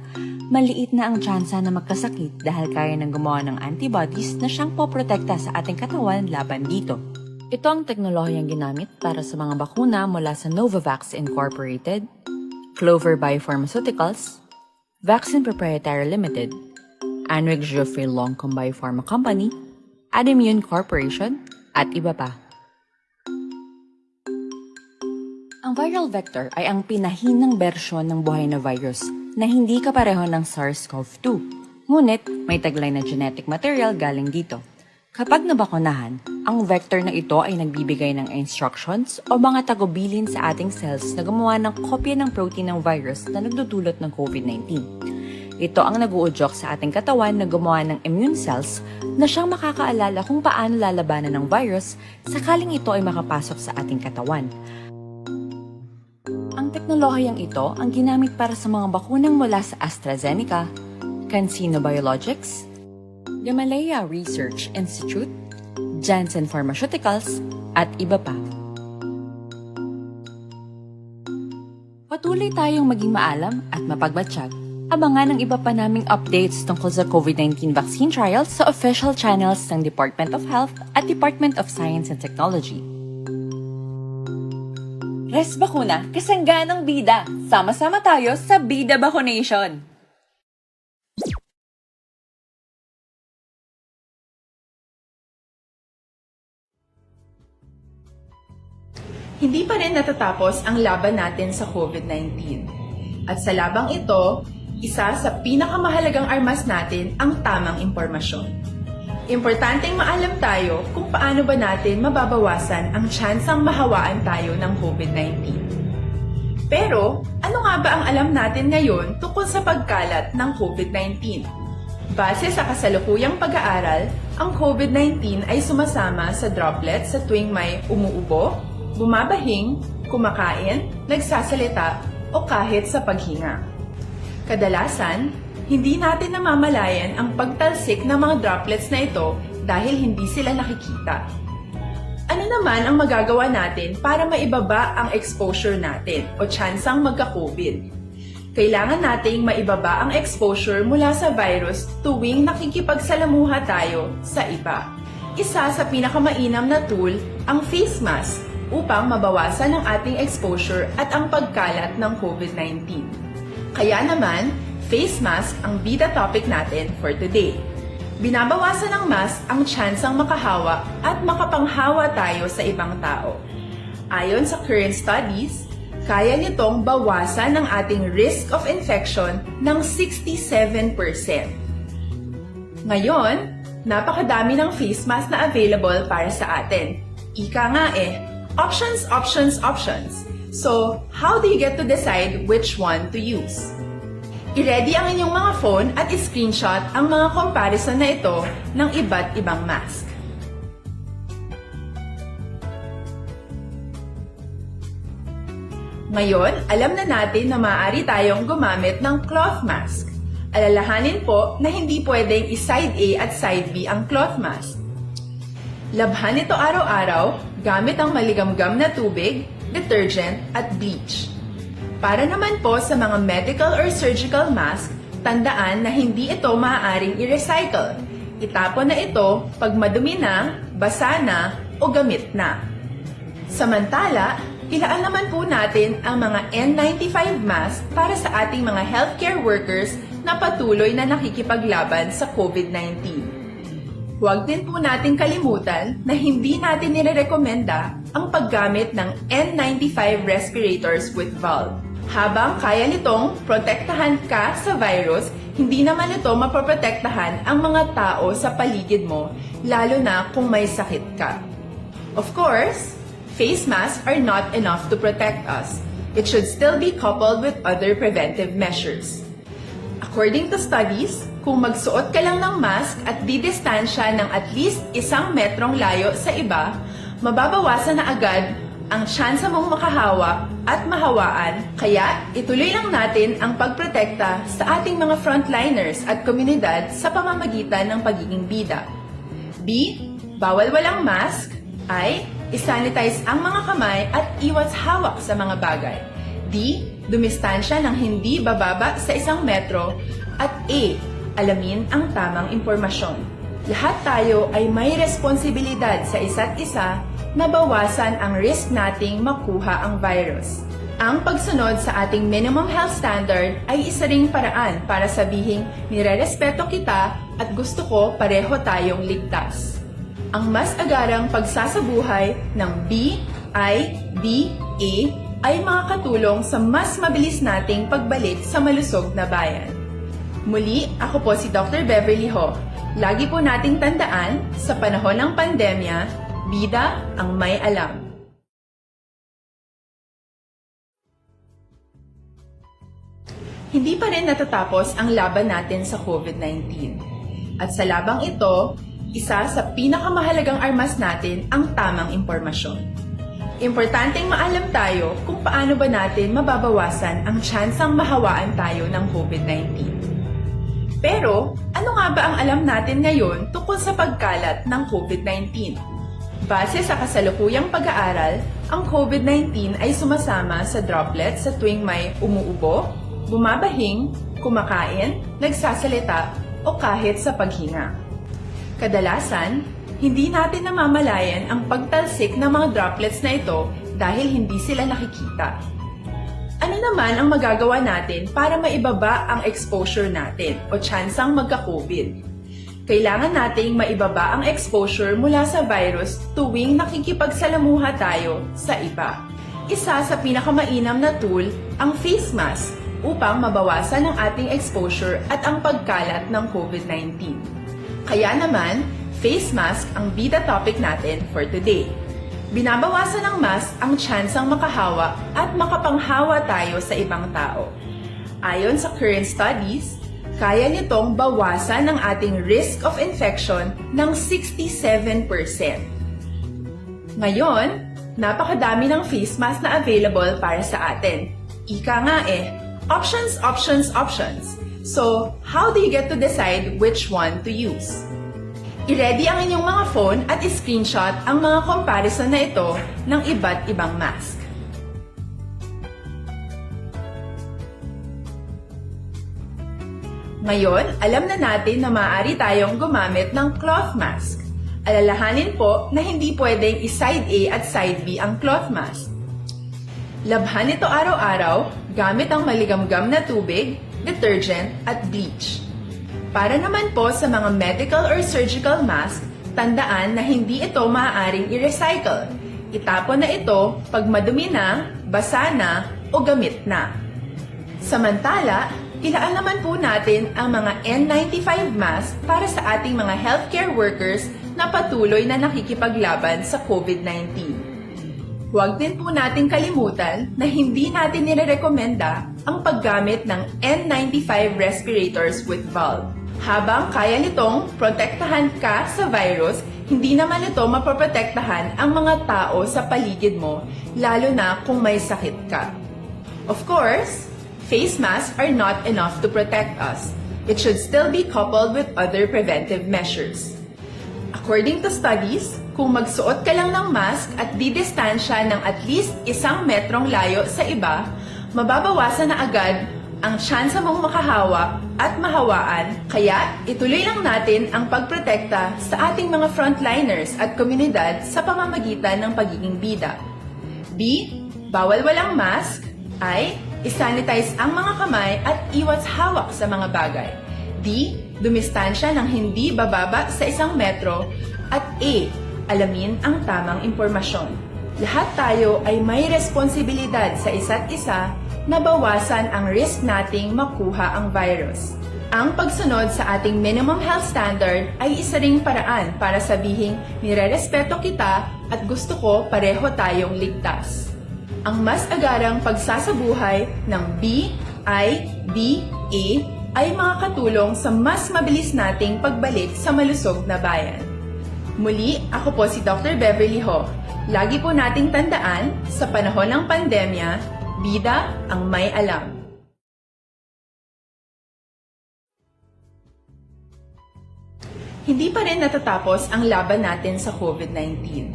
maliit na ang tsansa na magkasakit dahil kaya nang gumawa ng antibodies na siyang poprotekta sa ating katawan laban dito. Ito ang teknolohiyang ginamit para sa mga bakuna mula sa Novavax Incorporated, Clover Biopharmaceuticals, Vaccine Proprietary Limited, Anwick Geoffrey Longcom Biopharma Company, Adimmune Corporation, at iba pa. Ang viral vector ay ang pinahinang bersyon ng buhay na virus na hindi kapareho ng SARS-CoV-2, ngunit may taglay na genetic material galing dito. Kapag nabakunahan, ang vector na ito ay nagbibigay ng instructions o mga tagubilin sa ating cells na gumawa ng kopya ng protein ng virus na nagdudulot ng COVID-19. Ito ang nag-uudyok sa ating katawan na gumawa ng immune cells na siyang makakaalala kung paano lalabanan ng virus sakaling ito ay makapasok sa ating katawan. Ang teknolohiyang ito ang ginamit para sa mga bakunang mula sa AstraZeneca, CanSino Biologics, Gamaleya Research Institute, Janssen Pharmaceuticals, at iba pa. Patuloy tayong maging maalam at mapagmatsyag. Abangan ang iba pa naming updates tungkol sa COVID-19 vaccine trials sa official channels ng Department of Health at Department of Science and Technology. Res Bakuna, kasangganang bida! Sama-sama tayo sa Bida Vaccination! Hindi pa rin natatapos ang laban natin sa COVID-19. At sa labang ito, isa sa pinakamahalagang armas natin ang tamang impormasyon. Importanteng maalam tayo kung paano ba natin mababawasan ang tsansang mahawaan tayo ng COVID-19. Pero, ano nga ba ang alam natin ngayon tungkol sa pagkalat ng COVID-19? Base sa kasalukuyang pag-aaral, ang COVID-19 ay sumasama sa droplets sa tuwing may umuubo, bumabahing, kumakain, nagsasalita, o kahit sa paghinga. Kadalasan, hindi natin namamalayan ang pagtalsik ng mga droplets na ito dahil hindi sila nakikita. Ano naman ang magagawa natin para maibaba ang exposure natin o tsansang magka-COVID? Kailangan nating maibaba ang exposure mula sa virus tuwing nakikipagsalamuha tayo sa iba. Isa sa pinakamainam na tool ang face mask upang mabawasan ang ating exposure at ang pagkalat ng COVID-19. Kaya naman, face mask ang bida topic natin for today. Binabawasan ng mask ang tsansang makahawa at makapanghawa tayo sa ibang tao. Ayon sa current studies, kaya nitong bawasan ang ating risk of infection ng 67%. Ngayon, napakadami ng face mask na available para sa atin. Ika nga options, options, options. So, how do you get to decide which one to use? I-ready ang inyong mga phone at i-screenshot ang mga comparison na ito ng iba't ibang mask. Ngayon, alam na natin na maaari tayong gumamit ng cloth mask. Alalahanin po na hindi pwedeng i-side A at side B ang cloth mask. Labhan ito araw-araw gamit ang maligamgam na tubig, detergent at bleach. Para naman po sa mga medical or surgical mask, tandaan na hindi ito maaaring i-recycle. Itapon na ito pag madumi na, basa na, o gamit na. Samantala, ilaan naman po natin ang mga N95 mask para sa ating mga healthcare workers na patuloy na nakikipaglaban sa COVID-19. Huwag din po nating kalimutan na hindi natin nirerekomenda ang paggamit ng N95 respirators with valve. Habang kaya nitong protektahan ka sa virus, hindi naman ito mapoprotektahan ang mga tao sa paligid mo, lalo na kung may sakit ka. Of course, face masks are not enough to protect us. It should still be coupled with other preventive measures. According to studies, kung magsuot ka lang ng mask at didistansya ng at least 1 metrong layo sa iba, mababawasan na agad ang tsansa mong makahawa at mahawaan. Kaya ituloy lang natin ang pagprotekta sa ating mga frontliners at komunidad sa pamamagitan ng pagiging bida. B. Bawal walang mask. I. Isanitize ang mga kamay at iwas hawak sa mga bagay. D. Dumistansya ng hindi bababa sa 1 metro. At A. Alamin ang tamang impormasyon. Lahat tayo ay may responsibilidad sa isa't isa na bawasan ang risk nating makuha ang virus. Ang pagsunod sa ating minimum health standard ay isa ring paraan para sabihing nirerespeto kita at gusto ko pareho tayong ligtas. Ang mas agarang pagsasabuhay ng BIDA ay makakatulong sa mas mabilis nating pagbalik sa malusog na bayan. Muli, ako po si Dr. Beverly Ho. Lagi po nating tandaan, sa panahon ng pandemya, bida ang may alam. Hindi pa rin natatapos ang laban natin sa COVID-19. At sa labang ito, isa sa pinakamahalagang armas natin ang tamang impormasyon. Importanteng maalam tayo kung paano ba natin mababawasan ang tsansang mahawaan tayo ng COVID-19. Pero, ano nga ba ang alam natin ngayon tungkol sa pagkalat ng COVID-19? Base sa kasalukuyang pag-aaral, ang COVID-19 ay sumasama sa droplets sa tuwing may umuubo, bumabahing, kumakain, nagsasalita, o kahit sa paghinga. Kadalasan, hindi natin namamalayan ang pagtalsik ng mga droplets na ito dahil hindi sila nakikita. Ano naman ang magagawa natin para maibaba ang exposure natin o tsansang magka-COVID? Kailangan nating maibaba ang exposure mula sa virus tuwing nakikipagsalamuha tayo sa iba. Isa sa pinakamainam na tool ang face mask upang mabawasan ang ating exposure at ang pagkalat ng COVID-19. Kaya naman, face mask ang bida topic natin for today. Binabawasan ng mask ang tsansang makahawa at makapanghawa tayo sa ibang tao. Ayon sa current studies, kaya nitong bawasan ang ating risk of infection ng 67%. Ngayon, Napakadami ng face mask na available para sa atin. Ika nga options, options, options. So, how do you get to decide which one to use? I-ready ang inyong mga phone at i-screenshot ang mga comparison na ito ng iba't ibang mask. Ngayon, alam na natin na maaari tayong gumamit ng cloth mask. Alalahanin po na hindi pwedeng i-side A at side B ang cloth mask. Labhan ito araw-araw gamit ang maligamgam na tubig, detergent at bleach. Para naman po sa mga medical or surgical mask, tandaan na hindi ito maaaring i-recycle. Itapon na ito pag madumi na, basa na o gamit na. Samantala, ilaan naman po natin ang mga N95 mask para sa ating mga healthcare workers na patuloy na nakikipaglaban sa COVID-19. Huwag din po nating kalimutan na hindi natin nirerekomenda ang paggamit ng N95 respirators with valve. Habang kaya nitong protektahan ka sa virus, hindi naman ito mapoprotektahan ang mga tao sa paligid mo, lalo na kung may sakit ka. Of course, face masks are not enough to protect us. It should still be coupled with other preventive measures. According to studies, kung magsuot ka lang ng mask at didistansya ng at least 1 metrong layo sa iba, mababawasan na agad ang tsansa mong makahawak at mahawaan, kaya ituloy lang natin ang pagprotekta sa ating mga frontliners at komunidad sa pamamagitan ng pagiging bida. B. Bawal walang mask. I. Isanitize ang mga kamay at iwas hawak sa mga bagay. D. Dumistansya ng hindi bababa sa 1 metro. At A. Alamin ang tamang impormasyon. Lahat tayo ay may responsibilidad sa isa't isa na bawasan ang risk nating makuha ang virus. Ang pagsunod sa ating minimum health standard ay isa ring paraan para sabihing nirerespeto kita at gusto ko pareho tayong ligtas. Ang mas agarang pagsasabuhay ng B, I, D, A ay makakatulong sa mas mabilis nating pagbalik sa malusog na bayan. Muli, ako po si Dr. Beverly Ho. Lagi po nating tandaan, sa panahon ng pandemya, bida ang may alam. Hindi pa rin natatapos ang laban natin sa COVID-19.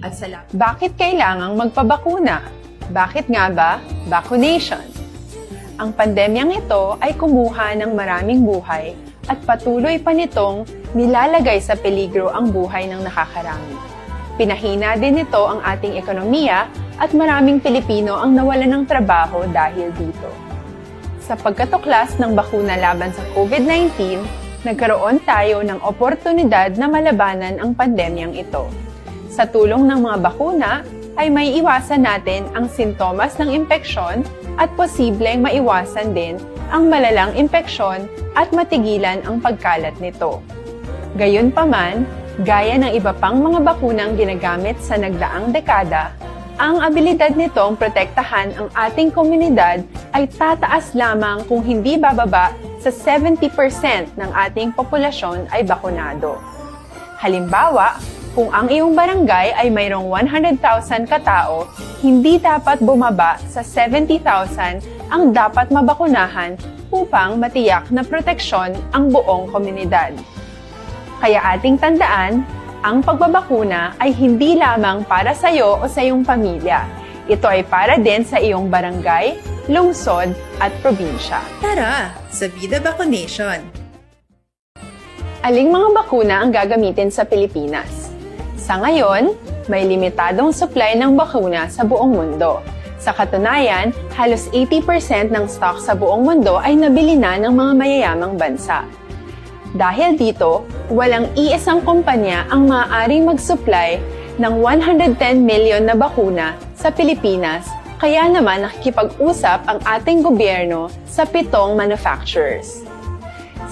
At bakit kailangang magpabakuna? Bakit nga ba vaccination? Ang pandemyang ito ay kumuha ng maraming buhay at patuloy pa nitong nilalagay sa peligro ang buhay ng nakakarami. Pinahina din nito ang ating ekonomiya at maraming Pilipino ang nawalan ng trabaho dahil dito. Sa pagkatuklas ng bakuna laban sa COVID-19, nagkaroon tayo ng oportunidad na malabanan ang pandemyang ito. Sa tulong ng mga bakuna, ay may iwasan natin ang sintomas ng impeksyon at posibleng maiwasan din ang malalang impeksyon at matigilan ang pagkalat nito. Gayunpaman, gaya ng iba pang mga bakunang ginagamit sa nagdaang dekada, ang abilidad nitong protektahan ang ating komunidad ay tataas lamang kung hindi bababa sa 70% ng ating populasyon ay bakunado. Halimbawa, kung ang iyong barangay ay mayroong 100,000 katao, hindi dapat bumaba sa 70,000 ang dapat mabakunahan upang matiyak na proteksyon ang buong komunidad. Kaya ating tandaan, ang pagbabakuna ay hindi lamang para sa iyo o sa iyong pamilya. Ito ay para din sa iyong barangay, lungsod at probinsya. Tara, sa Vida Vaccination! Aling mga bakuna ang gagamitin sa Pilipinas? Sa ngayon, may limitadong supply ng bakuna sa buong mundo. Sa katunayan, halos 80% ng stock sa buong mundo ay nabili na ng mga mayayamang bansa. Dahil dito, walang iisang kumpanya ang maaaring mag-supply ng 110 million na bakuna sa Pilipinas, kaya naman nakikipag-usap ang ating gobyerno sa 7 manufacturers.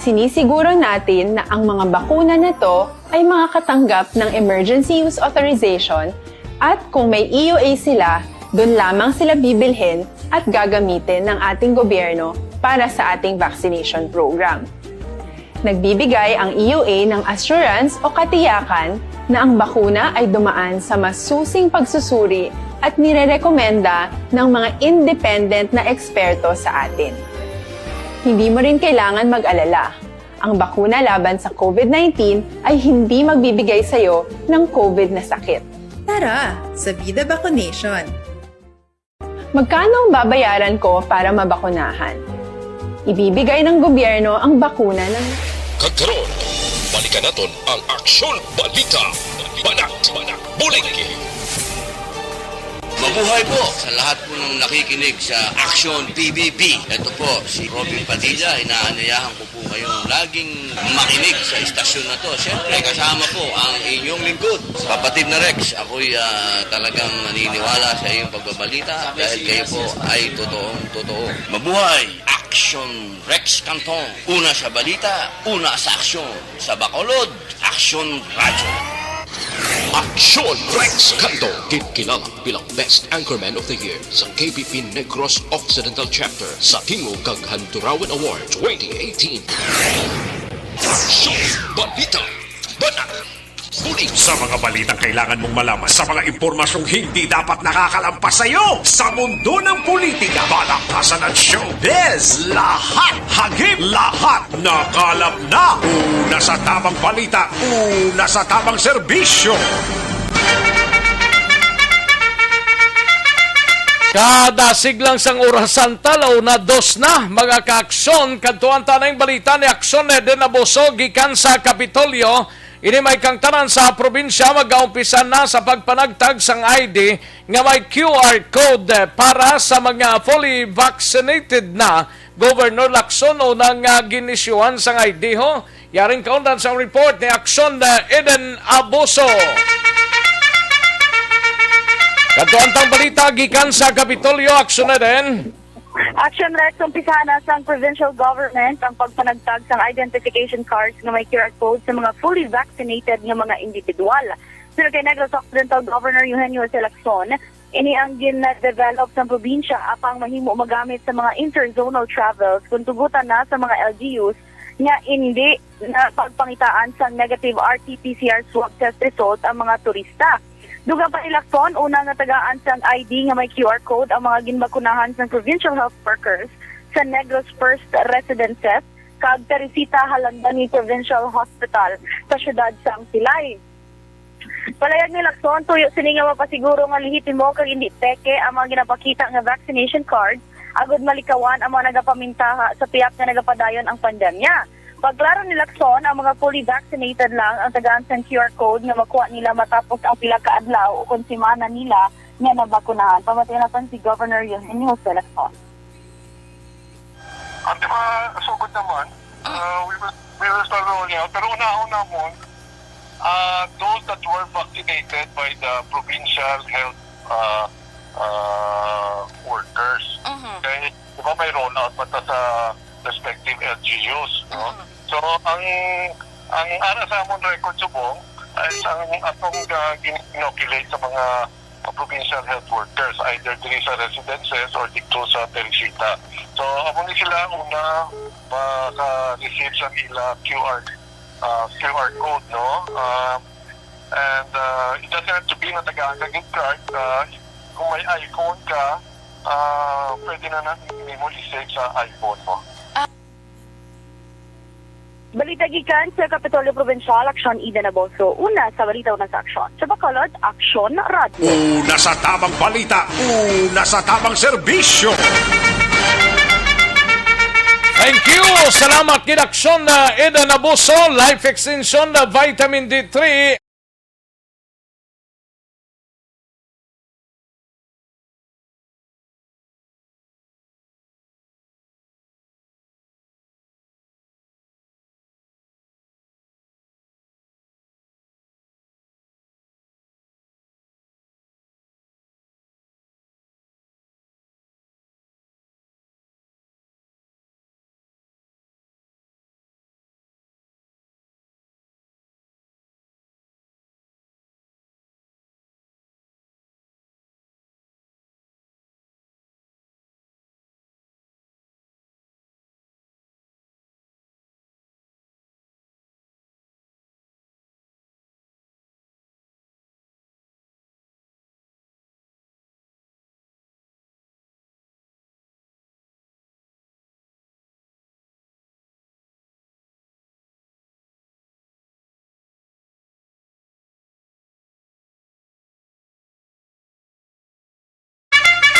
Sinisiguro natin na ang mga bakuna na to ay makakatanggap ng Emergency Use Authorization at kung may EUA sila, doon lamang sila bibilhin at gagamitin ng ating gobyerno para sa ating vaccination program. Nagbibigay ang EUA ng assurance o katiyakan na ang bakuna ay dumaan sa masusing pagsusuri at nirerekomenda ng mga independent na eksperto sa atin. Hindi mo rin kailangan mag-alala. Ang bakuna laban sa COVID-19 ay hindi magbibigay sa'yo ng COVID na sakit. Tara, sa Vida Vaccination! Magkano ang babayaran ko para mabakunahan? Ibibigay ng gobyerno ang bakuna ng... Kagkaroon, balikan natin ang Aksyon Balita. Banat, bulig. Mabuhay po sa lahat po ng nakikinig sa Action PBB. Ito po, si Robin Padilla. Inaanyayahan ko po kayong laging makinig sa istasyon na to. Siyempre, kasama po ang inyong lingkod. Kapatid na Rex, ako'y talagang naniniwala sa iyong pagbabalita dahil kayo po ay totoo. Mabuhay! Action Rex Canton. Una sa balita, una sa aksyon. Sa Bacolod, Action Radio. Aksyon Rex Canto, kilala bilang Best Anchorman of the Year sa KBP Negros Occidental Chapter sa Tingog kag Handurawan Award 2018. Aksyon Balita. Banat. Bulig. Sa mga balitang kailangan mong malaman, sa mga impormasyong hindi dapat nakakalampas sa iyo, sa mundo ng politika, balakasan at showbiz, lahat hagip, lahat nakalap na. Una sa tamang balita, una sa tamang serbisyo. Kada siglang sang orasan talaw na dos na mga kaaksyon kadtuan tanang balita ni Aksyon Eden Abuso gikan sa Kapitolyo. Ini may kang tanan sa probinsya mag-aumpisa na sa pagpanagtag sang ID nga may QR code para sa mga fully vaccinated na. Governor Lacson o nang ginisyuhan sang ID ho. Yaring kaundan sa report ni Aksyon Eden Abuso. Katuantang balita gikan sa Kapitolyo, Aksyon Eden. Action Rex, umpisahan na sa provincial government ang pagpanagtag sa identification cards na may QR code sa mga fully vaccinated nga mga individual. Sino kay Negros Occidental Governor Eugenio Lacson, ini ang gin-develop sa probinsya apang mahimo magamit sa mga interzonal travels kung tugutan na sa mga LGUs nga hindi na pagpangitaan sa negative RT-PCR swab test result ang mga turista. Dugang pa ni Lacson, una nga tagaan sang ID nga may QR code ang mga ginbakunahan sa provincial health workers sa Negros First Residences kag Teresita Halandani Provincial Hospital sa syudad sang Silay. Palayag ni Lacson, tuyo sini nga mapasiguro nga lehitimo kag hindi peke ang mga ginapakita nga vaccination cards agud malikawan ang mga nagapamintaha sa tiyak nga nagapadayon ang pandemya. Pagklaro ni Lacson, ang mga fully vaccinated lang ang tagaan sa QR code na makuha nila matapos ang pila ka adlaw o kung simana nila nga nabakunahan. Pamatay natin si Governor Eugenio Lacson. Ang sugod naman, we will start rolling out. Pero una-una mo, those that were vaccinated by the provincial health workers. Okay? Diba may rollout pa sa respective LGUs. No? So, ang ara sa among record subong ay ang atong inoculate sa mga provincial health workers, either diri sa residences or dito sa Teresita. So, among ni sila una maka-receive sa ila QR code, no? And it doesn't have to be na taga-agagin card. Kung may iPhone ka, pwede na natin mo i-save sa iPhone mo. Balita gikan sa Kapitolyo Provincial, Aksyon Eden Abuso. Una sa balita, una sa aksyon. Sa Bacolod, Aksyon Radio. Una sa tamang balita, una sa tamang serbisyo. Thank you! Salamat kid Aksyon Eden Abuso, Life Extension Vitamin D3.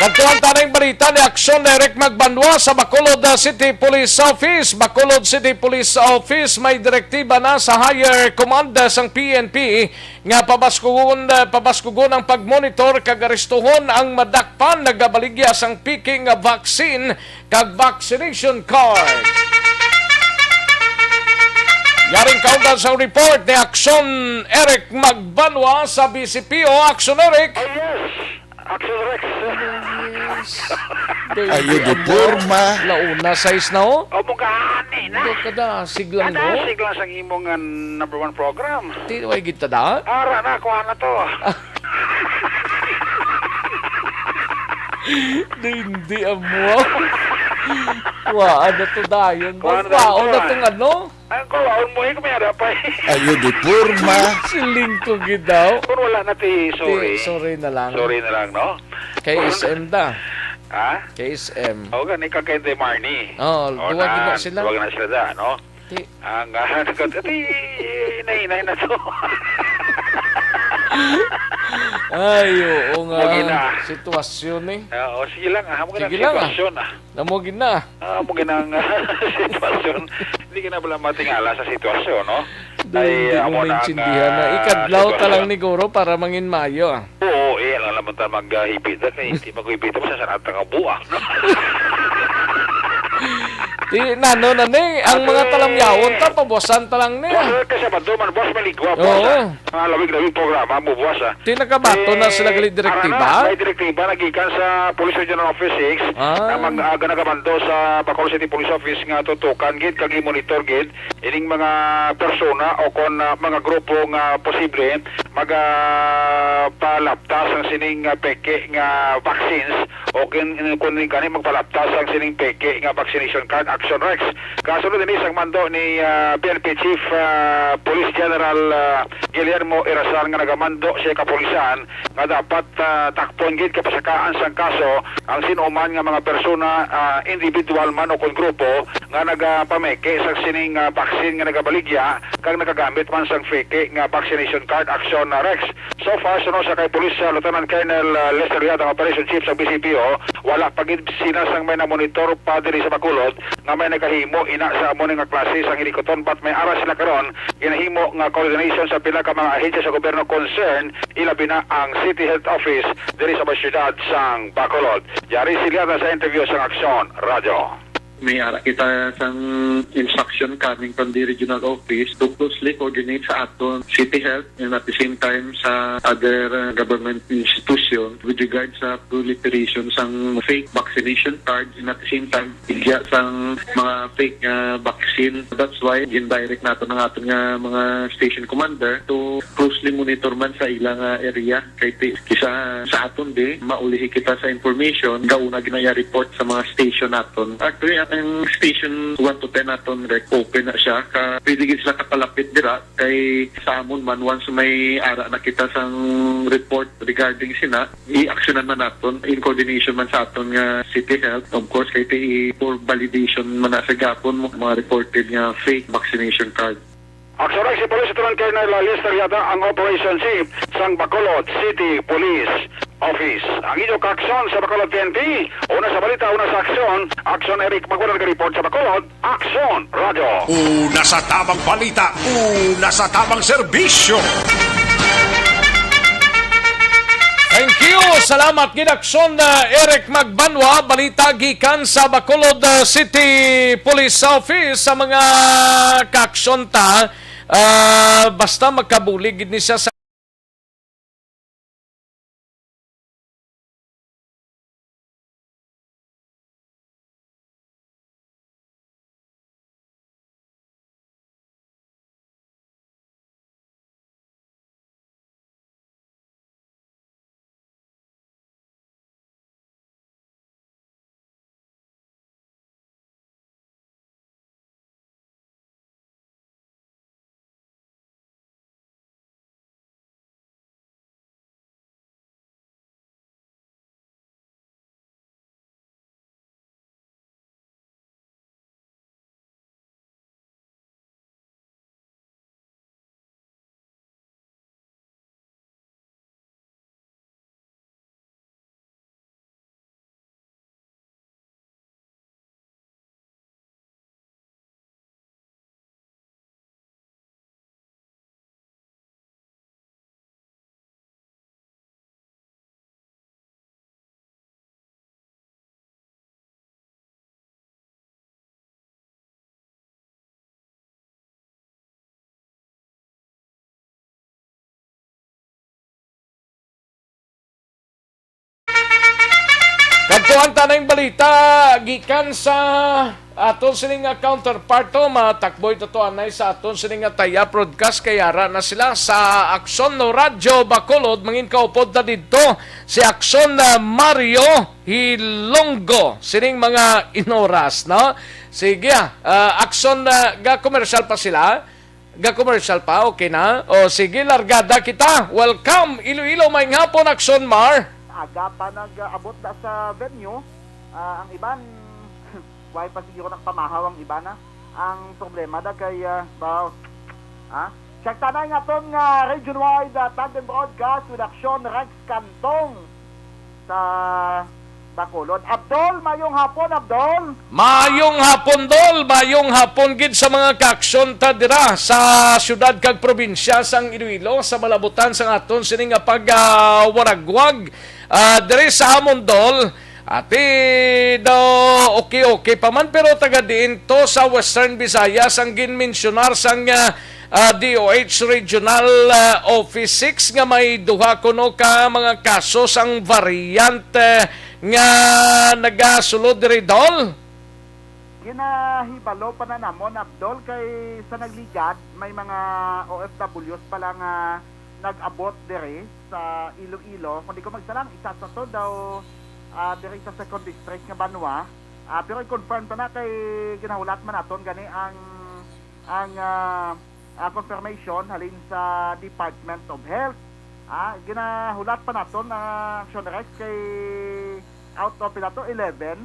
Nagtuwang tanang balita ni Aksyon Eric Magbanwa sa Bacolod City Police Office. Bacolod City Police Office may direktiba na sa higher command sang PNP nga pabaskugon ang pagmonitor kag arestuhon ang madakpan nagabaligya sang peking nga vaccine kag vaccination card. Yaring kaundan sa report ni Aksyon Eric Magbanwa sa BCPO. Aksyon Eric. Action Rex. Ayo di porma. Launa size na o. O mong kahanin na. Kada siglang Kada no. siglang sa imong number 1 program. Di way kita da. Ara na, kuha na to. Hindi amo. Wah, ano to dayon? Wow, na tong ano? Ang kuwaon mo, kumiyara pa. Ayo di porma. Siling ko gidaw. Kung wala na ti, sorry. Sorry na lang. Sorry na lang, no? KSM da. Ha? KSM. O, gani ka kay De Marnie. Duwag na sila. Duwag na sila da, no? Ang inahinay na to. Ay, oo nga. Mugin na. Sitwasyon eh. O, sige lang, mo Sige na lang, sitwasyon, Namugin na. Mugin ang sitwasyon. Hindi ka na pala matingala sa sitwasyon, no? Hindi mo naintindihan na. Ikadlaw talang ni Goro para mangin mayo. Oo, alam naman tayo mag-hipid. Hindi mag-hipid mo sa sanat ng buwak, no? Nano na ni, ang mga talamyawon ta, pabosan talang ni. Kasi ba man, boss, maligwa, boss. Oo. Mga lawig-lawig programa mo, boss, Tinakabato na sila gali direktiba? May direktiba, nagikan sa Police Regional Office 6, na mag-ganagabando sa Bacolod City Police Office nga tutukan, gid, kagi monitor, gid, ining mga persona o kon mga grupo nga posible, magpalaptas ang sining peke nga vaccines, o kung kani magpalaptas ang sining peke nga vaccination card. Action Rex. Kasunod din isang mando ni PNP Chief Police General Guillermo Irasal nga nagamando siya kapulisan nga dapat takpon gid kapasakaan sang kaso ang sinuman nga mga persona, individual man o kung grupo nga nagapameke sa sining vaccine nga nagabaligya kag nagagamit man sang fake nga vaccination card. Action Rex. So far, suno sa kay Police Lieutenant Colonel Lester Riad, ang Operation Chief sa BCPO, wala pagid sinasang may na-monitor pa diri sa Bacolod nga may nagahimo ina sa amo nga klase sang hilikoton, but may aras sila karon ginahimo nga coordination sa pila ka mga ahensya sa gobyerno concern, ilabi na ang City Health Office diri sa syudad sang Bacolod. Yari sila sa interview sa Aksyon Radio. May ara kita sang instruction coming from the regional office to closely coordinate sa aton City Health and at the same time sa other government institution with regard sa proliferation sang fake vaccination cards and at the same time igya sang mga fake vaccine. That's why gindirect nato ng aton nga mga station commander to closely monitor man sa ilang area kay kisa sa aton maulihi kita sa information gauna ginaya report sa mga station naton. Actually, ang station 1 to 10 naton open na siya ka pwede sila kapalapit dira kay sa amon man once may ara na kita sang report regarding sina i-actionan man naton in coordination man sa aton nga City Health, of course kay for validation man na sa gapon mo mga reported nga fake vaccination card. Action Rex, si Police Lieutenant Colonel Lester Riad, ang Operation Chief sang Bacolod City Police Office. Ang inyong kaksyon sa Bacolod PNP, una sa balita, una sa aksyon, Action Eric Magwala nag-report sa Bacolod, Aksyon Radio. Una sa tamang balita, una sa tamang serbisyo. Thank you. Salamat ginaksyon na Eric Magbanwa. Balita gikan sa Bacolod City Police Office sa mga kaksyon ta. Basta magkabulig ni siya sa Adtuan tanang balita gikan sa aton sining counterpart to matakboy totoo anay sa aton sining Taya broadcast kay ara na sila sa Akson no Radyo Bacolod mangin kaupod na didto si Akson na Mario Hilonggo sining mga inoras no. Sige Akson ga commercial pa sila. Ga commercial pa okay na. O sige largada kita. Welcome Iloilo may hapon Akson Mar. Aga pa nag-abot na sa venue. Ang iban, why pa siguro nagpamahaw ang iba na. Ang problema na kay, check tanay nga itong region-wide tandem broadcast with Action Rex Cantong sa Bacolod. Abdol, mayong hapon, Abdol. Mayong hapon, Dol. Mayong hapon gid sa mga kaaksyon ta dira sa syudad kag probinsya sang Iloilo sa malabutan sang aton sining nga pagwaragwag diri sa amon, Dol. Ati daw okay pa man pero taga diin to sa Western Visayas ang ginmensionar sang DOH Regional Office 6 nga may duha kuno ka mga kaso sang variant nga nagasulod diri, Dol. Ginahibalo pa na namon, Abdol, kay sa nagligad may mga OFWs pala nga nag-abot diri sa Iloilo. Kung di ko magsalang, isa sa to daw diri sa second district nga Banwa. Pero i-confirm pa na kay ginahulat man naton gani ang confirmation halin sa Department of Health. Ginahulat pa naton Action Rex kay out of pila to 11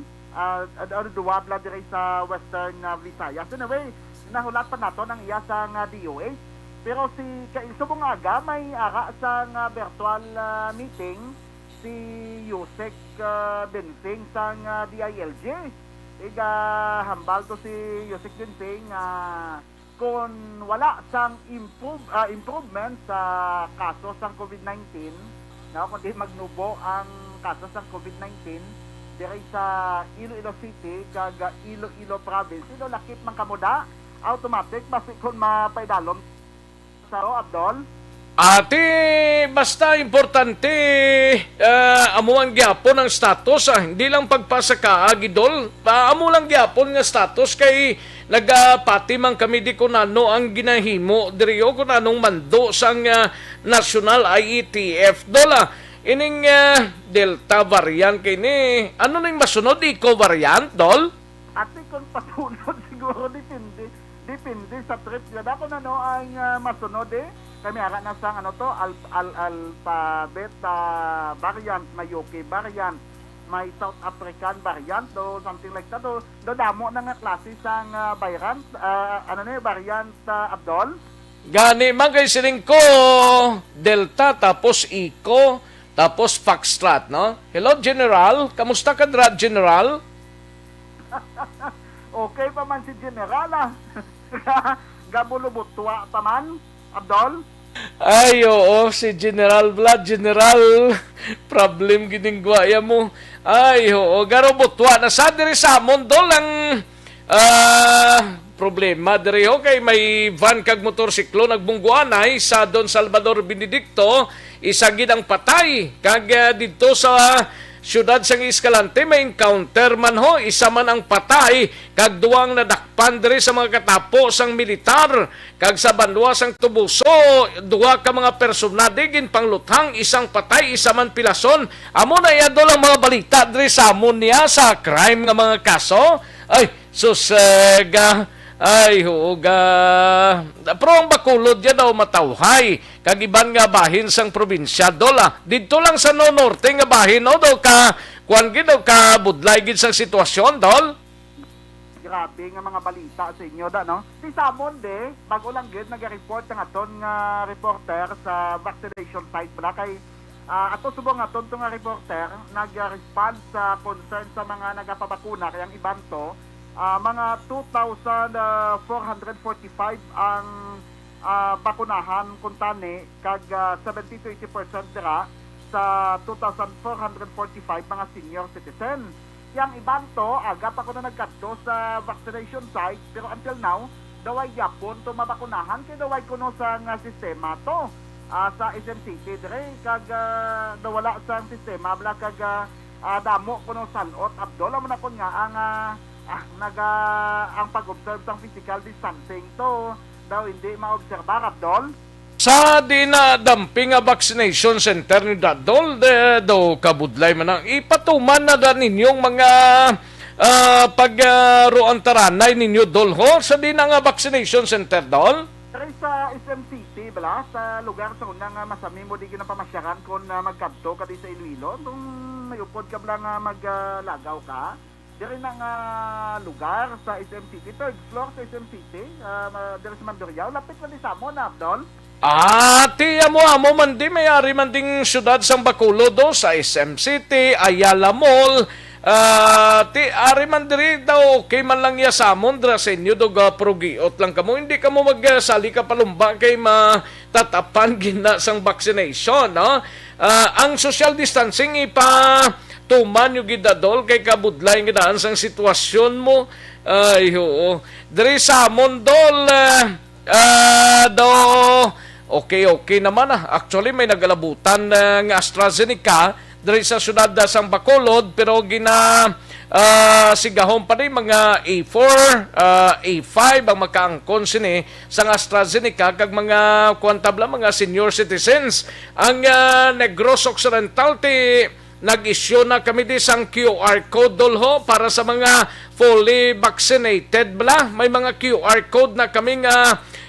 duwabla diri sa Western Visayas. Anyway, ginahulat pa naton ang iya sang DOH. Pero si kaisubong aga may ara sang virtual meeting si Yusek Bensing sang DILG. Iga hambal to si Yusek Bensing kung wala sang improvement sa kaso sang COVID-19, kundi magnubo ang kaso sang COVID-19 diri sa Iloilo City kag Iloilo Province, lakip man kamuda automatic basi kung mapaidalom sa Abdol. Ati, basta importante amo ang gyapon ang status hindi lang pagpasa ka Idol. Amo lang gyapon nga status kay nagapati man kami di kunano ang ginahimo diri o kunanong mando sang national IETF dola ining Delta variant kini. Ano ning masunod Eco variant, Dol? Ati kung pasunod siguro depende sa trip nila kung ano ang masunod kami ara na sang alphabet variant, may UK variant, may South African variant o something like that. Do damo na nga klase sang variant variant Abdol. Gani man kay sining ko Delta tapos Eco tapos Foxtrot, no? Hello General, kamusta ka General? Okay pa man si General Gabulubutwa pa man Abdol. Ay, oo, si General Vlad, General, problem giningwaya mo. Ay, oo, garobotwa, nasa diri sa amon, Dol, ang problema diri kay may van kag motorsiklo nagbungguanay sa Don Salvador Benedicto, isa gid ang patay, kag dito sa syudad sang Escalante may encounter man isa man ang patay kag duwang nadakpan diri sa mga katapo sang militar kag sa Banwa sang Tubuso duwa ka mga personade gin pangluthang isang patay isa man pilason. Amo na yado lang mga balita diri sa amon niya sa crime nga mga kaso. Ay susega. Ay, huga. Pero ang Bacolod yan daw matawhay. Kagiban nga bahin sang probinsya. Dola, dito lang sa norte nga bahin, no? Daw ka, kuwan gid daw ka budlay gid sang sitwasyon, Dol? Grabe nga mga balita sa inyo, no? Si Samon, bago lang gid, nag-report ang aton nga reporter sa vaccination site pala. Kay, ato subong aton to nga reporter, nag-respond sa concern sa mga nagapabakuna. Kaya ang iban to, mga 2,445 ang bakunahan kuntani kag 70-80% dira sa 2,445 mga senior citizen. Yang iban to aga pa ko na nagkadto sa vaccination site pero until now daway yapon to mabakunahan kay daway kuno sa sistema to sa SMCT dire kag nawala sa sistema bla kag damo kuno salot Abdol amo na kun nga ang ang pag-observe sang physical distancing to daw hindi maobserbar Abdol. Sa dinadamping nga vaccination center ni Dadol, daw kabudlay man ang ipatuman na da ninyong mga pagroon taranay ninyo Dolho sa di na nga vaccination center Dol? Pero sa SM City, bala, sa lugar sa unang masami mo di ginapamasyaran kung magkanto ka di sa Iloilo, kung may upod ka bala nga maglagaw ka, di rin ang lugar sa SM City, third floor sa SM City, di rin sa Mandurriao, lapit na di sa mo na, Abdol. Tiya mo man di mayari man ding syudad sang Bacolod do sa SM City, Ayala Mall, ari man diri daw okay man lang ya samon dra sa inyo do progiot lang kamo hindi kamo magsali ka palumba kay matatapan gina sang vaccination no. Ang social distancing tuman yung gidadol kay kabudlay nga daan sang sitwasyon mo ay oo diri samon dol do okay naman actually may nagalabutan ng AstraZeneca diri sa syudad sang Bacolod pero sigahon pa rin mga A4, A5 ang makaangkon sini sang AstraZeneca kag mga kwantabla mga senior citizens. Ang Negros Occidental nag-issue na kami di sang QR code Dolho para sa mga fully vaccinated bla. May mga QR code na kami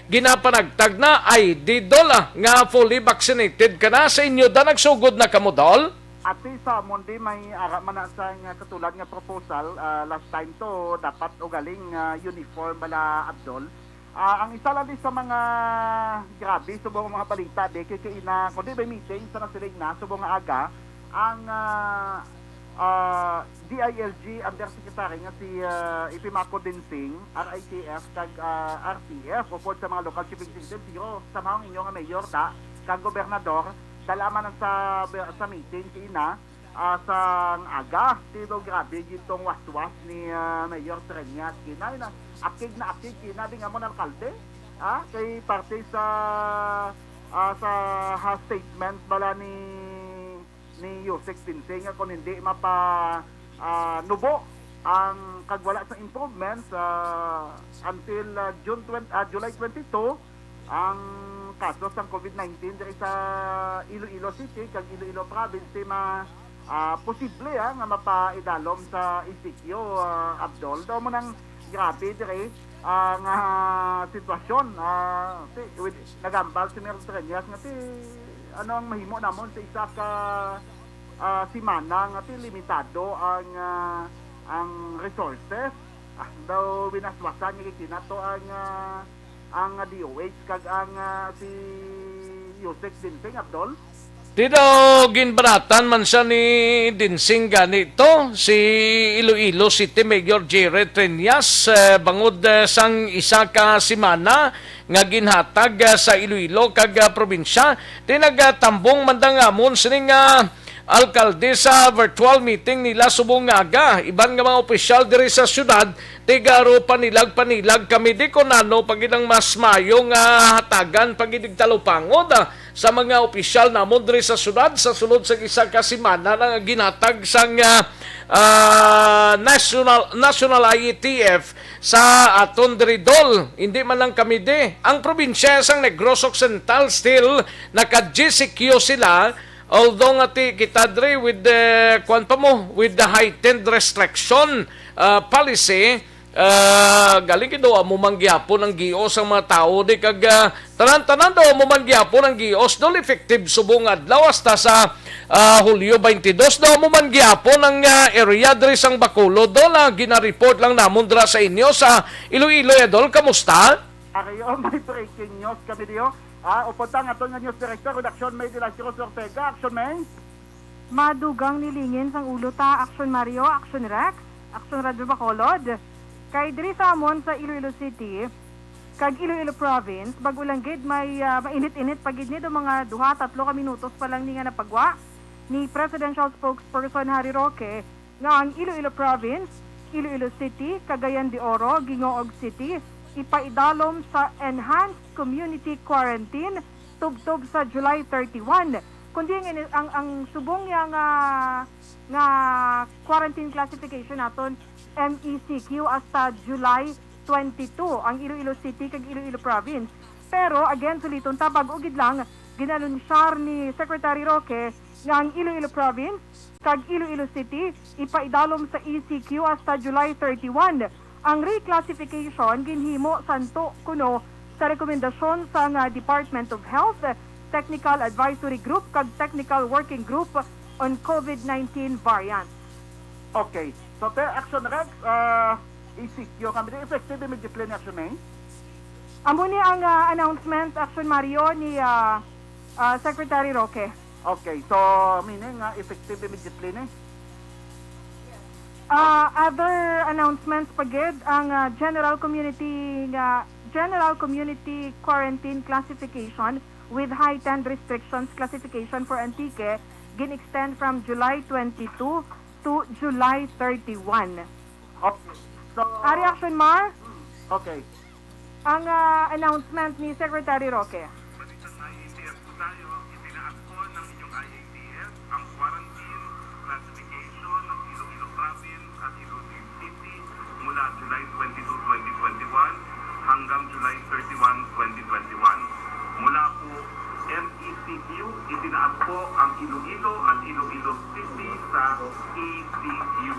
ginapanagtag na ID Dol nga fully vaccinated ka na sa inyo da nagsugod na kamo Dol? Ati sa Monday may ara man sa katulad nga proposal last time to dapat ugaling uniform bala Abdol. Ang isa lang sa mga grabe subong mga balita de kay ina kundi may meeting sa nasilig na subong nga aga ang DILG Undersecretary nga si Ipimako Dinsing, RITF kag RTF upod sa mga local chief executive zero sa inyo nga mayor kag gobernador dalaman sa meeting kina sa aga tito grabe gitong waswas ni Mayor Treñas kina na akig kina ding amon alkalde kay parte sa statement bala ni Yusek Dinsing kung hindi nubo ang kagwala sa improvements until July 22 ang kaso sa COVID-19 diri sa Iloilo City kag Iloilo Province posible nga mapaidalom sa ICQ Abdol daw mo nang grabe diri ang sitwasyon nagambal si Mayor Treñas nga ano ang mahimo namon sa isa ka simana nga limitado ang resources daw binaswasan nga kinato ang DOH kag ang si Yusek Dinsing Abdol. Dito ginbaratan man siya ni Dinsing ganito si Iloilo City Mayor Jared Treñas bangod sang isa ka simana nga ginhatag sa Iloilo kag probinsya tinagtambong mandang amon sining alkalde sa virtual meeting nila subong aga iban nga mga opisyal diri sa syudad tigaro panilag kami di ko nano pagidang mas mayo nga hatagan pagidig talupangod sa mga opisyal namon diri sa syudad sa sulod sa isa ka semana nga ginatag sang national IETF sa aton diri Dol hindi man lang kami ang probinsya sang Negros Occidental still naka-GCQ sila. Although nga kita dre with the with the heightened restriction policy galing kido mo manggihapon ang gios ang mga tao di kag tanan-tanan daw mo manggihapon ang gios dol effective subong adlaw hasta sa Hulyo 22 daw mo manggihapon ang area dre sang Bacolod dol gina-report lang namon dra sa inyo sa Iloilo dol kamusta? Ariyo may breaking news kami diyo. Upunta nga ito nga News Director, Redaksyon May de la Ciros Ortega, Action May. Madugang nilingin sang ulo ta, Action Mario, Action Rex, Action Radio Bacolod. Kay diri sa amon sa Iloilo City, kag Iloilo Province, bagulang gid may mainit-init pagid ni do mga 2-3 ka minutos pa lang ni nga napagwa ni Presidential Spokesperson Harry Roque nga ang Iloilo Province, Iloilo City, Cagayan de Oro, Gingoog City, ipaidalom sa Enhanced Community Quarantine tubtob sa July 31 kundi ang subong yang nga quarantine classification naton MECQ hasta July 22 ang Iloilo City kag Iloilo Province. Pero again suliton ta bag-ugid lang ginanunsyar ni Secretary Roque nga ang Iloilo Province kag Iloilo City ipaidalom sa ECQ hasta July 31. Ang reclassification ginhimo santo kuno sa rekomendasyon sa Department of Health, Technical Advisory Group kag Technical Working Group on COVID-19 variants. Okay. So, per Action Rex, ECQ kami din, effective immediately ni Action May? Amo ni ang announcement, Action Mario, ni Secretary Roque. Okay. So, meaning effective immediately ni? Other announcements pagid ang General Community Quarantine Classification with heightened restrictions classification for Antique gin-extend from July 22 to July 31. Okay. So, Reaction Mar? Okay. Ang announcement ni Secretary Roque. Mula July 22, 2021 hanggang July 31, 2021. Mula po MECQ, itinaas po ang Iloilo at Iloilo City sa ECQ.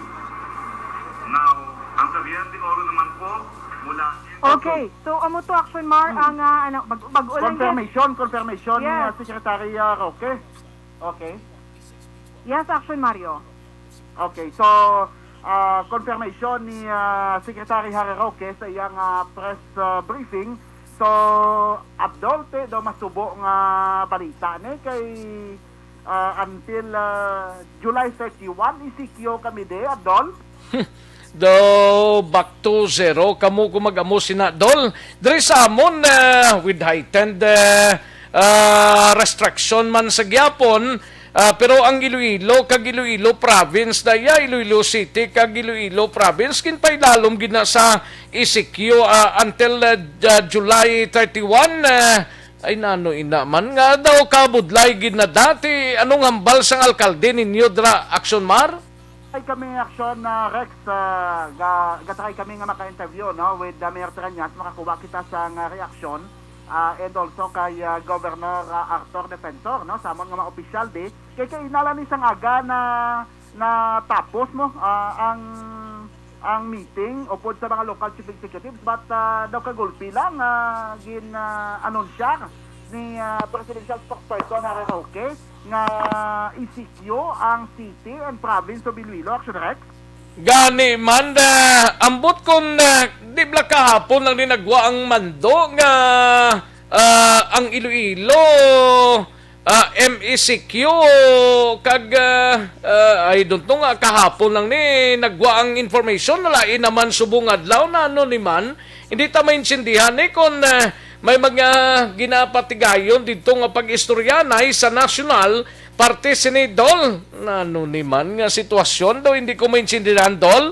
Now, ang Cagayan de Oro naman po, mula... Okay, so amo to Action Mar ang bag-ulan Confirmation yes. ni Secretary Roque. Okay. Yes, Action Mario. Okay, so confirmation ni Secretary Harry Roque sa iyang press briefing. So, Abdol, daw masubo nga balita ni kay until July 31, ECQ kami de, Abdol? Do back to zero kamo ko mag-amo sina Dol diri sa amon with heightened restriction man sa gyapon. Pero ang Iloilo kag Iloilo Province daya Iloilo City kag Iloilo Province kinpailalom gid na sa ECQ until July 31. Ay nano ina man nga daw kabudlay gid na dati anong hambal sang alkalde ninyo dra Action Mar? Ay kami Action Rex gatry kami nga maka-interview no with Mayor Tranyas makakuha kita sa reaction. And also kay Governor Arthur Defensor no sa mga opisyal di kay inala ni sang aga na tapos mo ang meeting upod sa mga local chief executives but daw kagulpi lang gin anunsya ni presidential spokesperson Harry Roque nga ECQ ang city and province of Iloilo. Action Rex Gani man ambot kon di bla kahapon lang dinagwa ang mando nga ang Iloilo MECQ kag I don't know nga kahapon lang ni nagwa ang information na lain naman subong adlaw na ano ni man hindi ta maintindihan ni kon may mga ginapatigayon dito nga pag-istoryanay sa national parte sini Dol. Ano ni man nga sitwasyon daw hindi ko maintindihan Dol.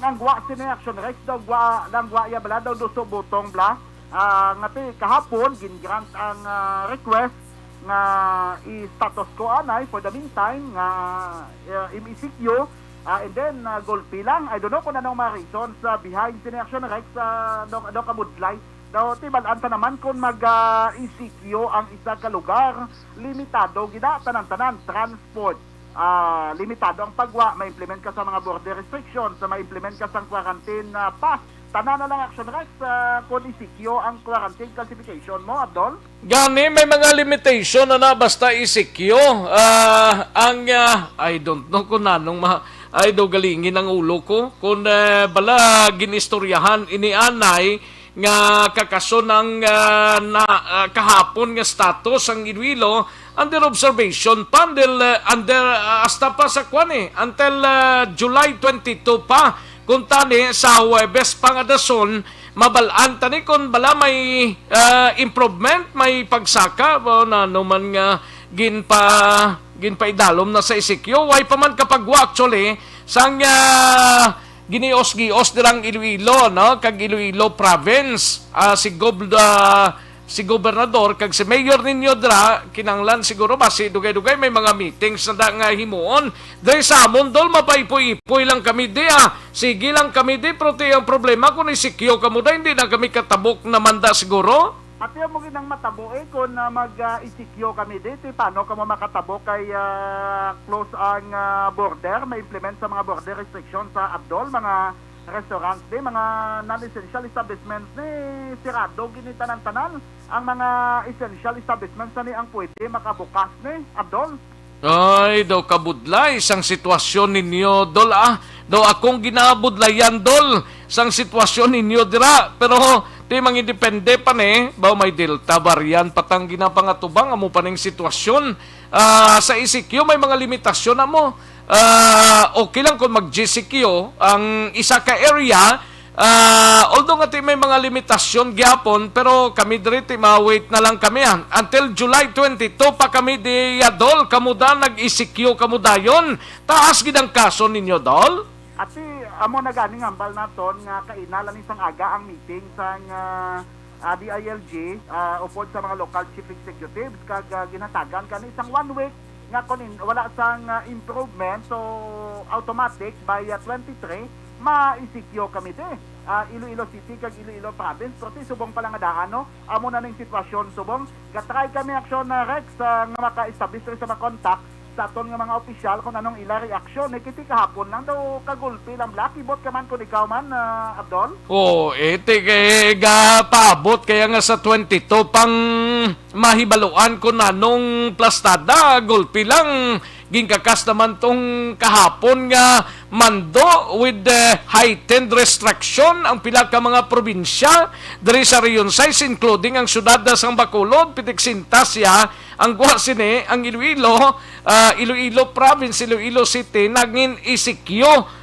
Nangwa sini Action Rex daw nangwa ya bala daw duso butong bla. Ngati kahapon gin-grant ang request nga i-status ko anay for the meantime nga MECQ and then gulpi lang. I don't know kung anong mga reasons behind sini Action Rex daw kamudlay. Daw tibalaan ta naman kung mag-ECQ ang isa ka lugar, limitado gina tanan-tanan transport. Limitado ang pagwa, ma-implement ka sa mga border restrictions, ma-implement ka sa quarantine pass. Tanan na lang Action Rex kung ECQ ang quarantine classification mo, Abdol? Gani, may mga limitation na basta ECQ. I don't know kung nanong ay daw galingin ang ulo ko. Kung bala ginistoryahan inianay nga kakaso ng kahapon nga status ang Iloilo under observation pa under hasta pa sa kwan until July 22 pa kung tani sa Huwebes pangadason mabalaan tani kung bala may improvement may pagsaka na naman nga ginpaidalom na sa ECQ way pa man kapagwa actually sang ginios-gios dirang Iloilo no kag Iloilo Province si Gob si gobernador kag si mayor ninyo dra kinanglan siguro ba si dugay-dugay may mga meetings na nga himuon dre sa amon dol mapaipoy-ipoy lang kami di sige lang kami di pero ang problema kung isikyo kamo da hindi na kami katabok na manda siguro. At yung mo ginang matabo kung mag-isikyo kami dito, paano ka mo makatabo kay close ang border, ma-implement sa mga border restrictions sa Abdol, mga restaurants di, mga non-essential establishments ni sirado, ginitanan-tanan, ang mga essential establishments na ni ang pwede makabukas ni Abdol. Ay, daw kabudlay sang sitwasyon ninyo, dol daw akong ginabudlayan, dol, sang sitwasyon ninyo dira, pero di mga independe pa ba may Delta variant patang ginapangatubang amo pa ning sitwasyon. Sa ECQ may mga limitasyon na mo. Okay lang kung mag-GCQ ang isa ka area, although nga may mga limitasyon gyapon, pero kami diri ma-wait na lang kami until July 22 pa kami di adol kamuda nag-ECQ kamudayon. Taas gid ang kaso ninyo, dol? At amo na ganing hambal naton nga kainalan isang aga ang meeting sa DILG upod sa mga local chief executives kag ginatagan kan isang 1 week nga kunin wala sang improvement, so automatic by 23 ma-isikyo kami de Iloilo City kag Iloilo Province pero subong pala nga daan no amo na ning sitwasyon subong gatry kami aksyon na Rex nga maka-establish sa mga contact sa aton nga mga opisyal kung anong ila reaksyon. Kiti kahapon lang daw kagulpi lang lucky bot ka man kung ikaw man, Abdol? Kay gapabot kaya nga sa 22 pang mahibaluan ko nanong plastada, gulpi lang. Ginkakas naman tong kahapon nga mando with the heightened restriction ang pila ka mga probinsya diri sa Region 6 including ang syudad sa Bacolod, Pitik-Sintasya, ang Guasine, ang Iloilo, Iloilo Province, Iloilo City, naging isikyo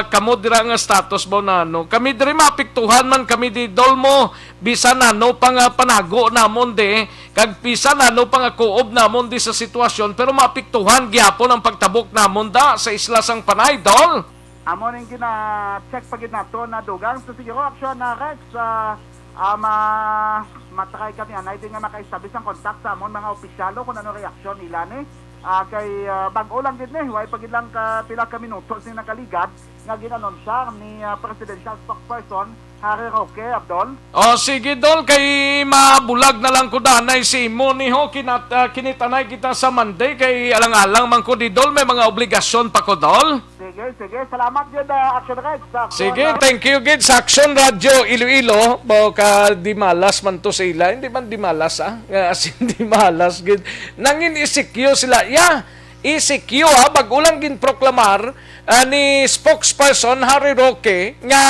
kamo dira nga status mo nano. Kami diri mapiktuhan man kami di Dolmo, bisan nano pang panago namon de, kag bisan nano pang kuob namon di sa sitwasyon, pero mapiktuhan gyapon ang pagtabok namon da sa isla sang Panay, Dol. Amo ning gina-check pagid nato na dugang so siguro aksyon na Rex matry kami anay din nga maka-establish ang contact sa amon mga opisyalo kung ano reaksyon nila ni kay bag-o lang din way pagid lang pila ka minutos ni nakaligad nga ginanunsya ni presidential spokesperson Harry Roque, Abdol. Sige, Dol, kay mabulag na lang ko danay si Moni ho, kinitanay kita sa Monday, kay alang-alang man ko di Dol, may mga obligasyon pa ko, Dol. Sige, salamat yun, Action Rex. Sige, thank you, Gid, sa Action Radio Iloilo, ka di malas man to sa ila, hindi man di malas, as in di malas, Gid. Nangin isikyo sila, isikyo, bagulang gin proklamar ni spokesperson Harry Roque, nga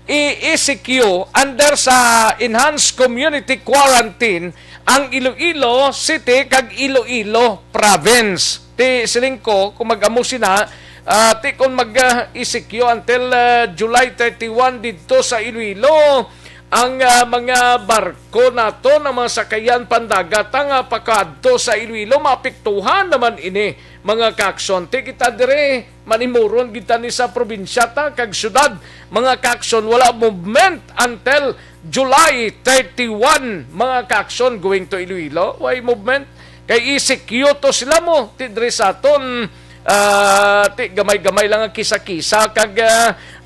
i-ECQ under sa Enhanced Community Quarantine ang Iloilo City kag Iloilo Province. Ti silingko kung mag-amo sina ti kung mag-ECQ until July 31 dito sa Iloilo ang mga barko nato na mga sakayan pandagat ang pakadto sa Iloilo mapiktuhan naman ini mga kakson. Ti kita dire manimuron kita ni sa probinsya ta kag syudad mga kakson wala movement until July 31 mga kakson going to Iloilo. Why movement? Kay ECQ to sila mo ti dire sa aton ti gamay-gamay lang ang kisa-kisa kag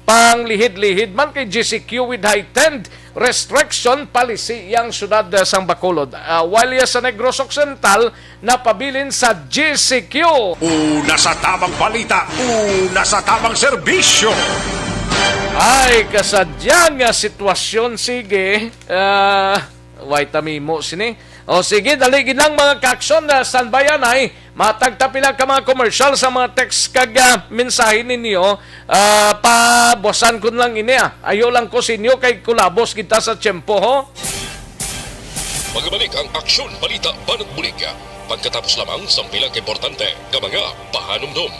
panglihid-lihid man kay GCQ with heightened restriction policy yang syudad sang Bacolod. While sa Negros Occidental napabilin sa GCQ. Una sa tamang balita, una sa tamang serbisyo. Ay, kasadyan nga sitwasyon, sige. Waitamimo sini. Sige, daligin lang mga kakson na sanbayan ay matagtapila ka mga commercial sa mga text kag mensahe ninyo. Pabosan ko lang ini Ayo lang ko sinyo kay kulabos kita sa tiyempo ho. Magbalik ang Aksyon Balita Banat Bulig. Pagkatapos lamang sa pilang importante nga mga pahanumdum.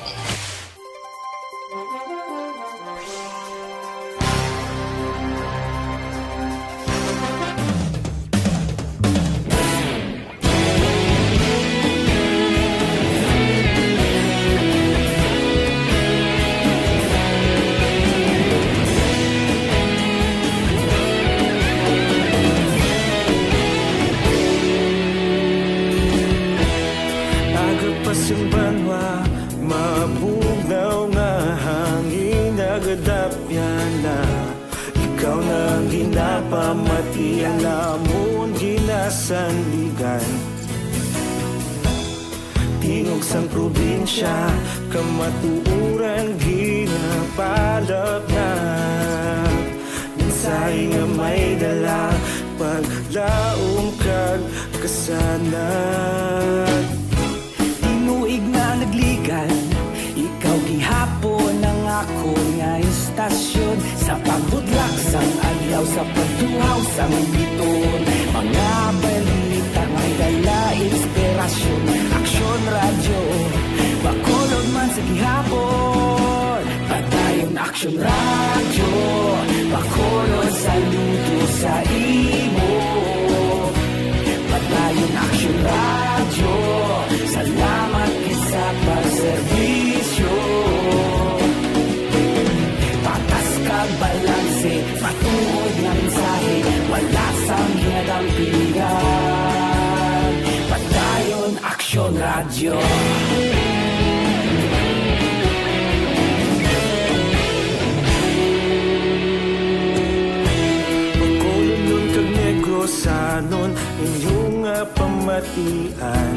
Isang banwa, mabugnaw nga hangin nagadapyan na. Ikaw na ginapamati ang lamon ginasandigan. Tingog sang probinsya, kamatuuran ginapalap na. Minsay nga may dala, paglaom kag kasanag. Tinuig na nagligan, ikaw gihapon ang ako nga istasyon. Sa pagbudlak sang adlaw, sa pagtuhaw sang biton. Mga balita may dala inspirasyon. Aksyon radyo, bakulod man sa gihapon. Padayon aksyon radyo, bakulod sa luto sa imo. Padayon aksyon radyo, salamat sa pagserbisyo. Patas kag balanse, matuod nga mensahe, wala sang ginadampigan. Padayon aksyon radyo. Bacolod nun kag Negrosanon, inyong pamatian.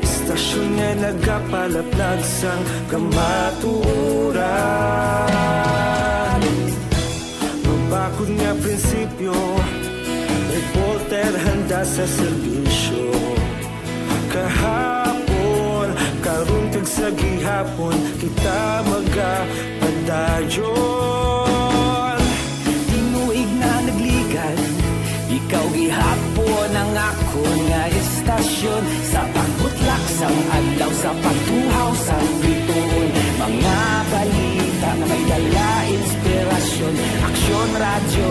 Istasyon nga nagapalaplag sang kamaturan. Mabakod nga prinsipyo, reporter handa sa serbisyo. Kahapon, karon kag sa gihapon, kita magapadayon. Tinuig na nagligan, ikaw gihapon ang ako nga istasyon. Sa pagbutlak sang adlaw, sa pagtuhaw sang biton. Mga balita na may dala inspirasyon. Aksyon radyo,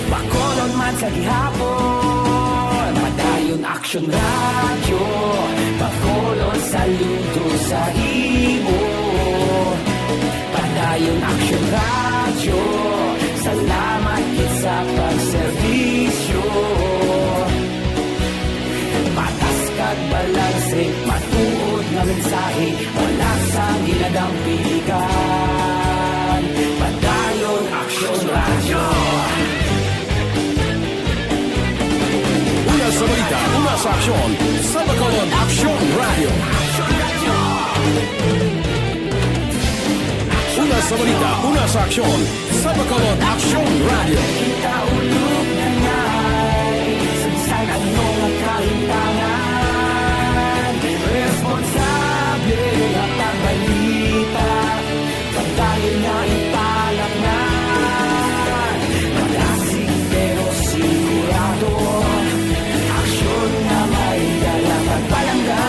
bakolon man sa gihapon. Padayon aksyon radyo, bakolon saludo sa imo. Padayon aksyon radyo, salamat sa pagserbisyo. Patas kag balanse, matuod nga mensahe, wala sang ginadampigan. Padayon aksyon radyo. Una sa balita, una sa aksyon, sa Bacolod Aksyon Radio. Una sa balita, una sa aksyon, sa Bacolod Aksyon Radio. Kita ulog na ngay, sansan anong nagkahintangan. Responsable at pagbalita, pagdahil na ipalak na. Malasig pero sigurado, aksyon na may dalang pagpalangga.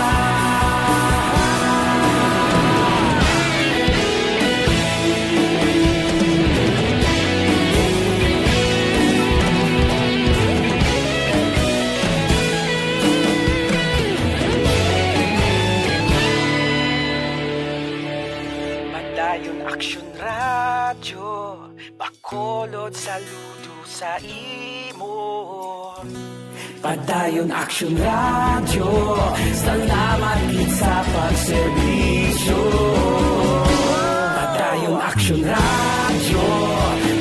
Padayon aksyon radyo, bakolod saludo sa imo. Padayon aksyon radyo, salamat gid sa pagserbisyo. Padayon aksyon radyo,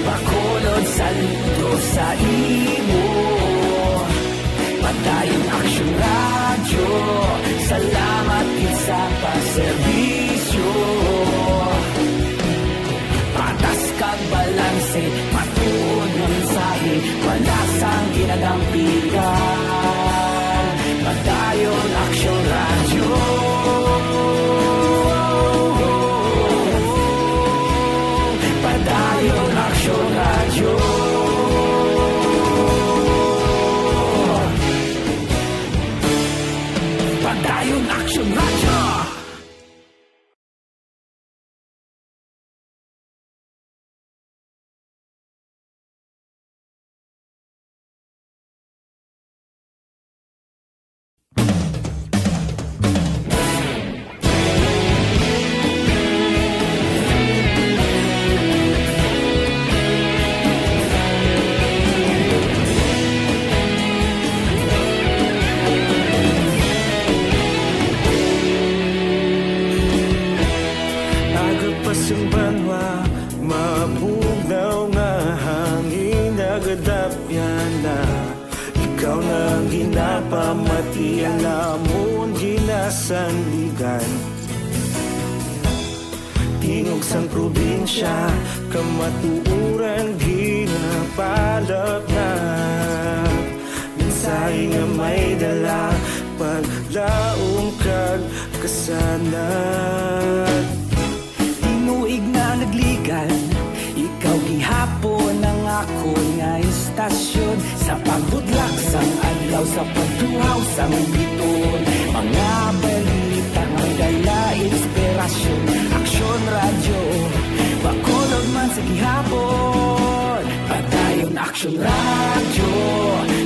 bakolod saludo sa imo. Padayon aksyon radyo, salamat gid sa pagserbisyo. Patas kag balanse, matuod nga mensahe, wala sang ginadampigan. Padayon aksyon radyo. Padayon aksyon radyo. Padayon aksyon radyo. sa sanligan. Tingog sang probinsya, kamatuuran ginapalap na. Minsay nga may dala, paglaong kag kasanat. Tinuig na nagligan, ikaw gihapon ang ako nga istasyon. Sa pagbudlak sang adlaw, sa pagtuhaw sang biton. Mga balita nga dala inspirasyon. Aksyon radyo, bakolod man sa gihapon. Padayon aksyon radyo,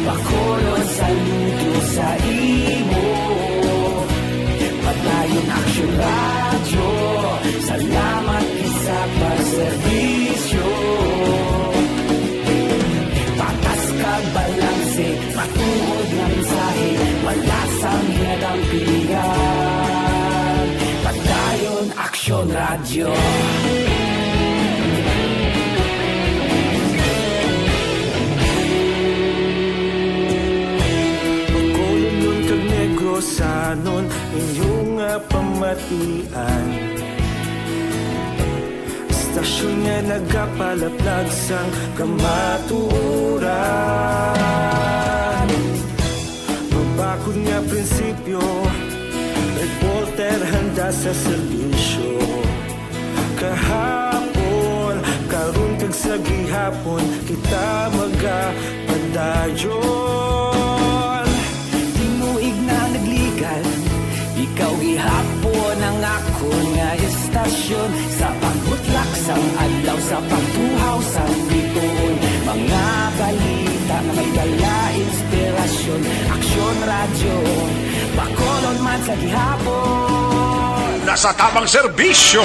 bakolod saludo sa imo. Padayon aksyon radyo, salamat isa pagserbisyo. Patas kag balanse, matuod nga mensahe, wala sang hinadang pilihan. Padayon aksyon radyo. Bakolod nun kag Negrosanon, inyong pamatian. Istasyon nga nagapalaplag sang kamatuuran. Mabakod nga prinsipyo, reporter handa sa serbisyo. Kahapon, karon kag sa gihapon, kita magapadayon. Tinuig na nagligan, ikaw gihapon ang ako nga istasyon. Sa pagbutlak sang adlaw, sa pagtuhaw sang biton. Mga balita na may dala inspirasyon. Aksyon radyo, bakolod man sa gihapon. Nasa tamang serbisyo.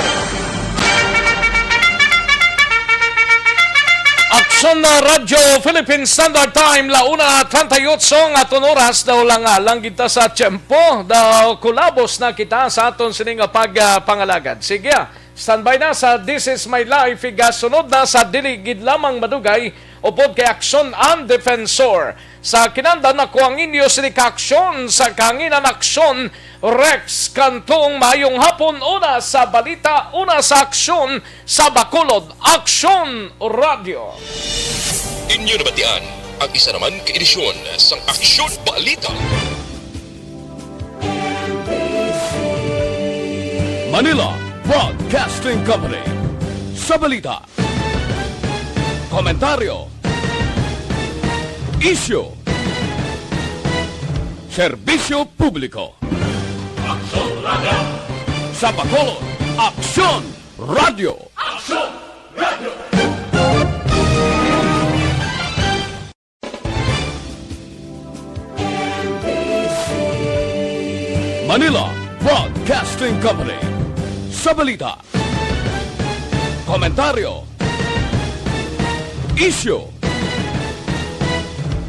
Aksyon na Radyo Philippine Standard Time, 1:38 at oras daw lang kita sa tiyempo. Daw kulabos na kita sa aton sining pagpangalagad. Sige, standby na sa This Is My Life. Igasunod na sa diligid lamang madugay upod kay Aksyon ang Defensor. Sa kinanda na kuang inyo sini ka-aksyon sa kanginan aksyon Rex Kantong mayong hapon, una sa balita, una sa aksyon sa Bacolod Aksyon Radio. Inyo nabatian ang isa naman kaedisyon sang Aksyon Balita. Manila Broadcasting Company. Sa balita, komentaryo, issue, serbisyo publiko. Aksyon Radio. Sa Bacolod, Aksyon Radio. Aksyon Radio. Manila Broadcasting Company. Sa balita, komentaryo, issue,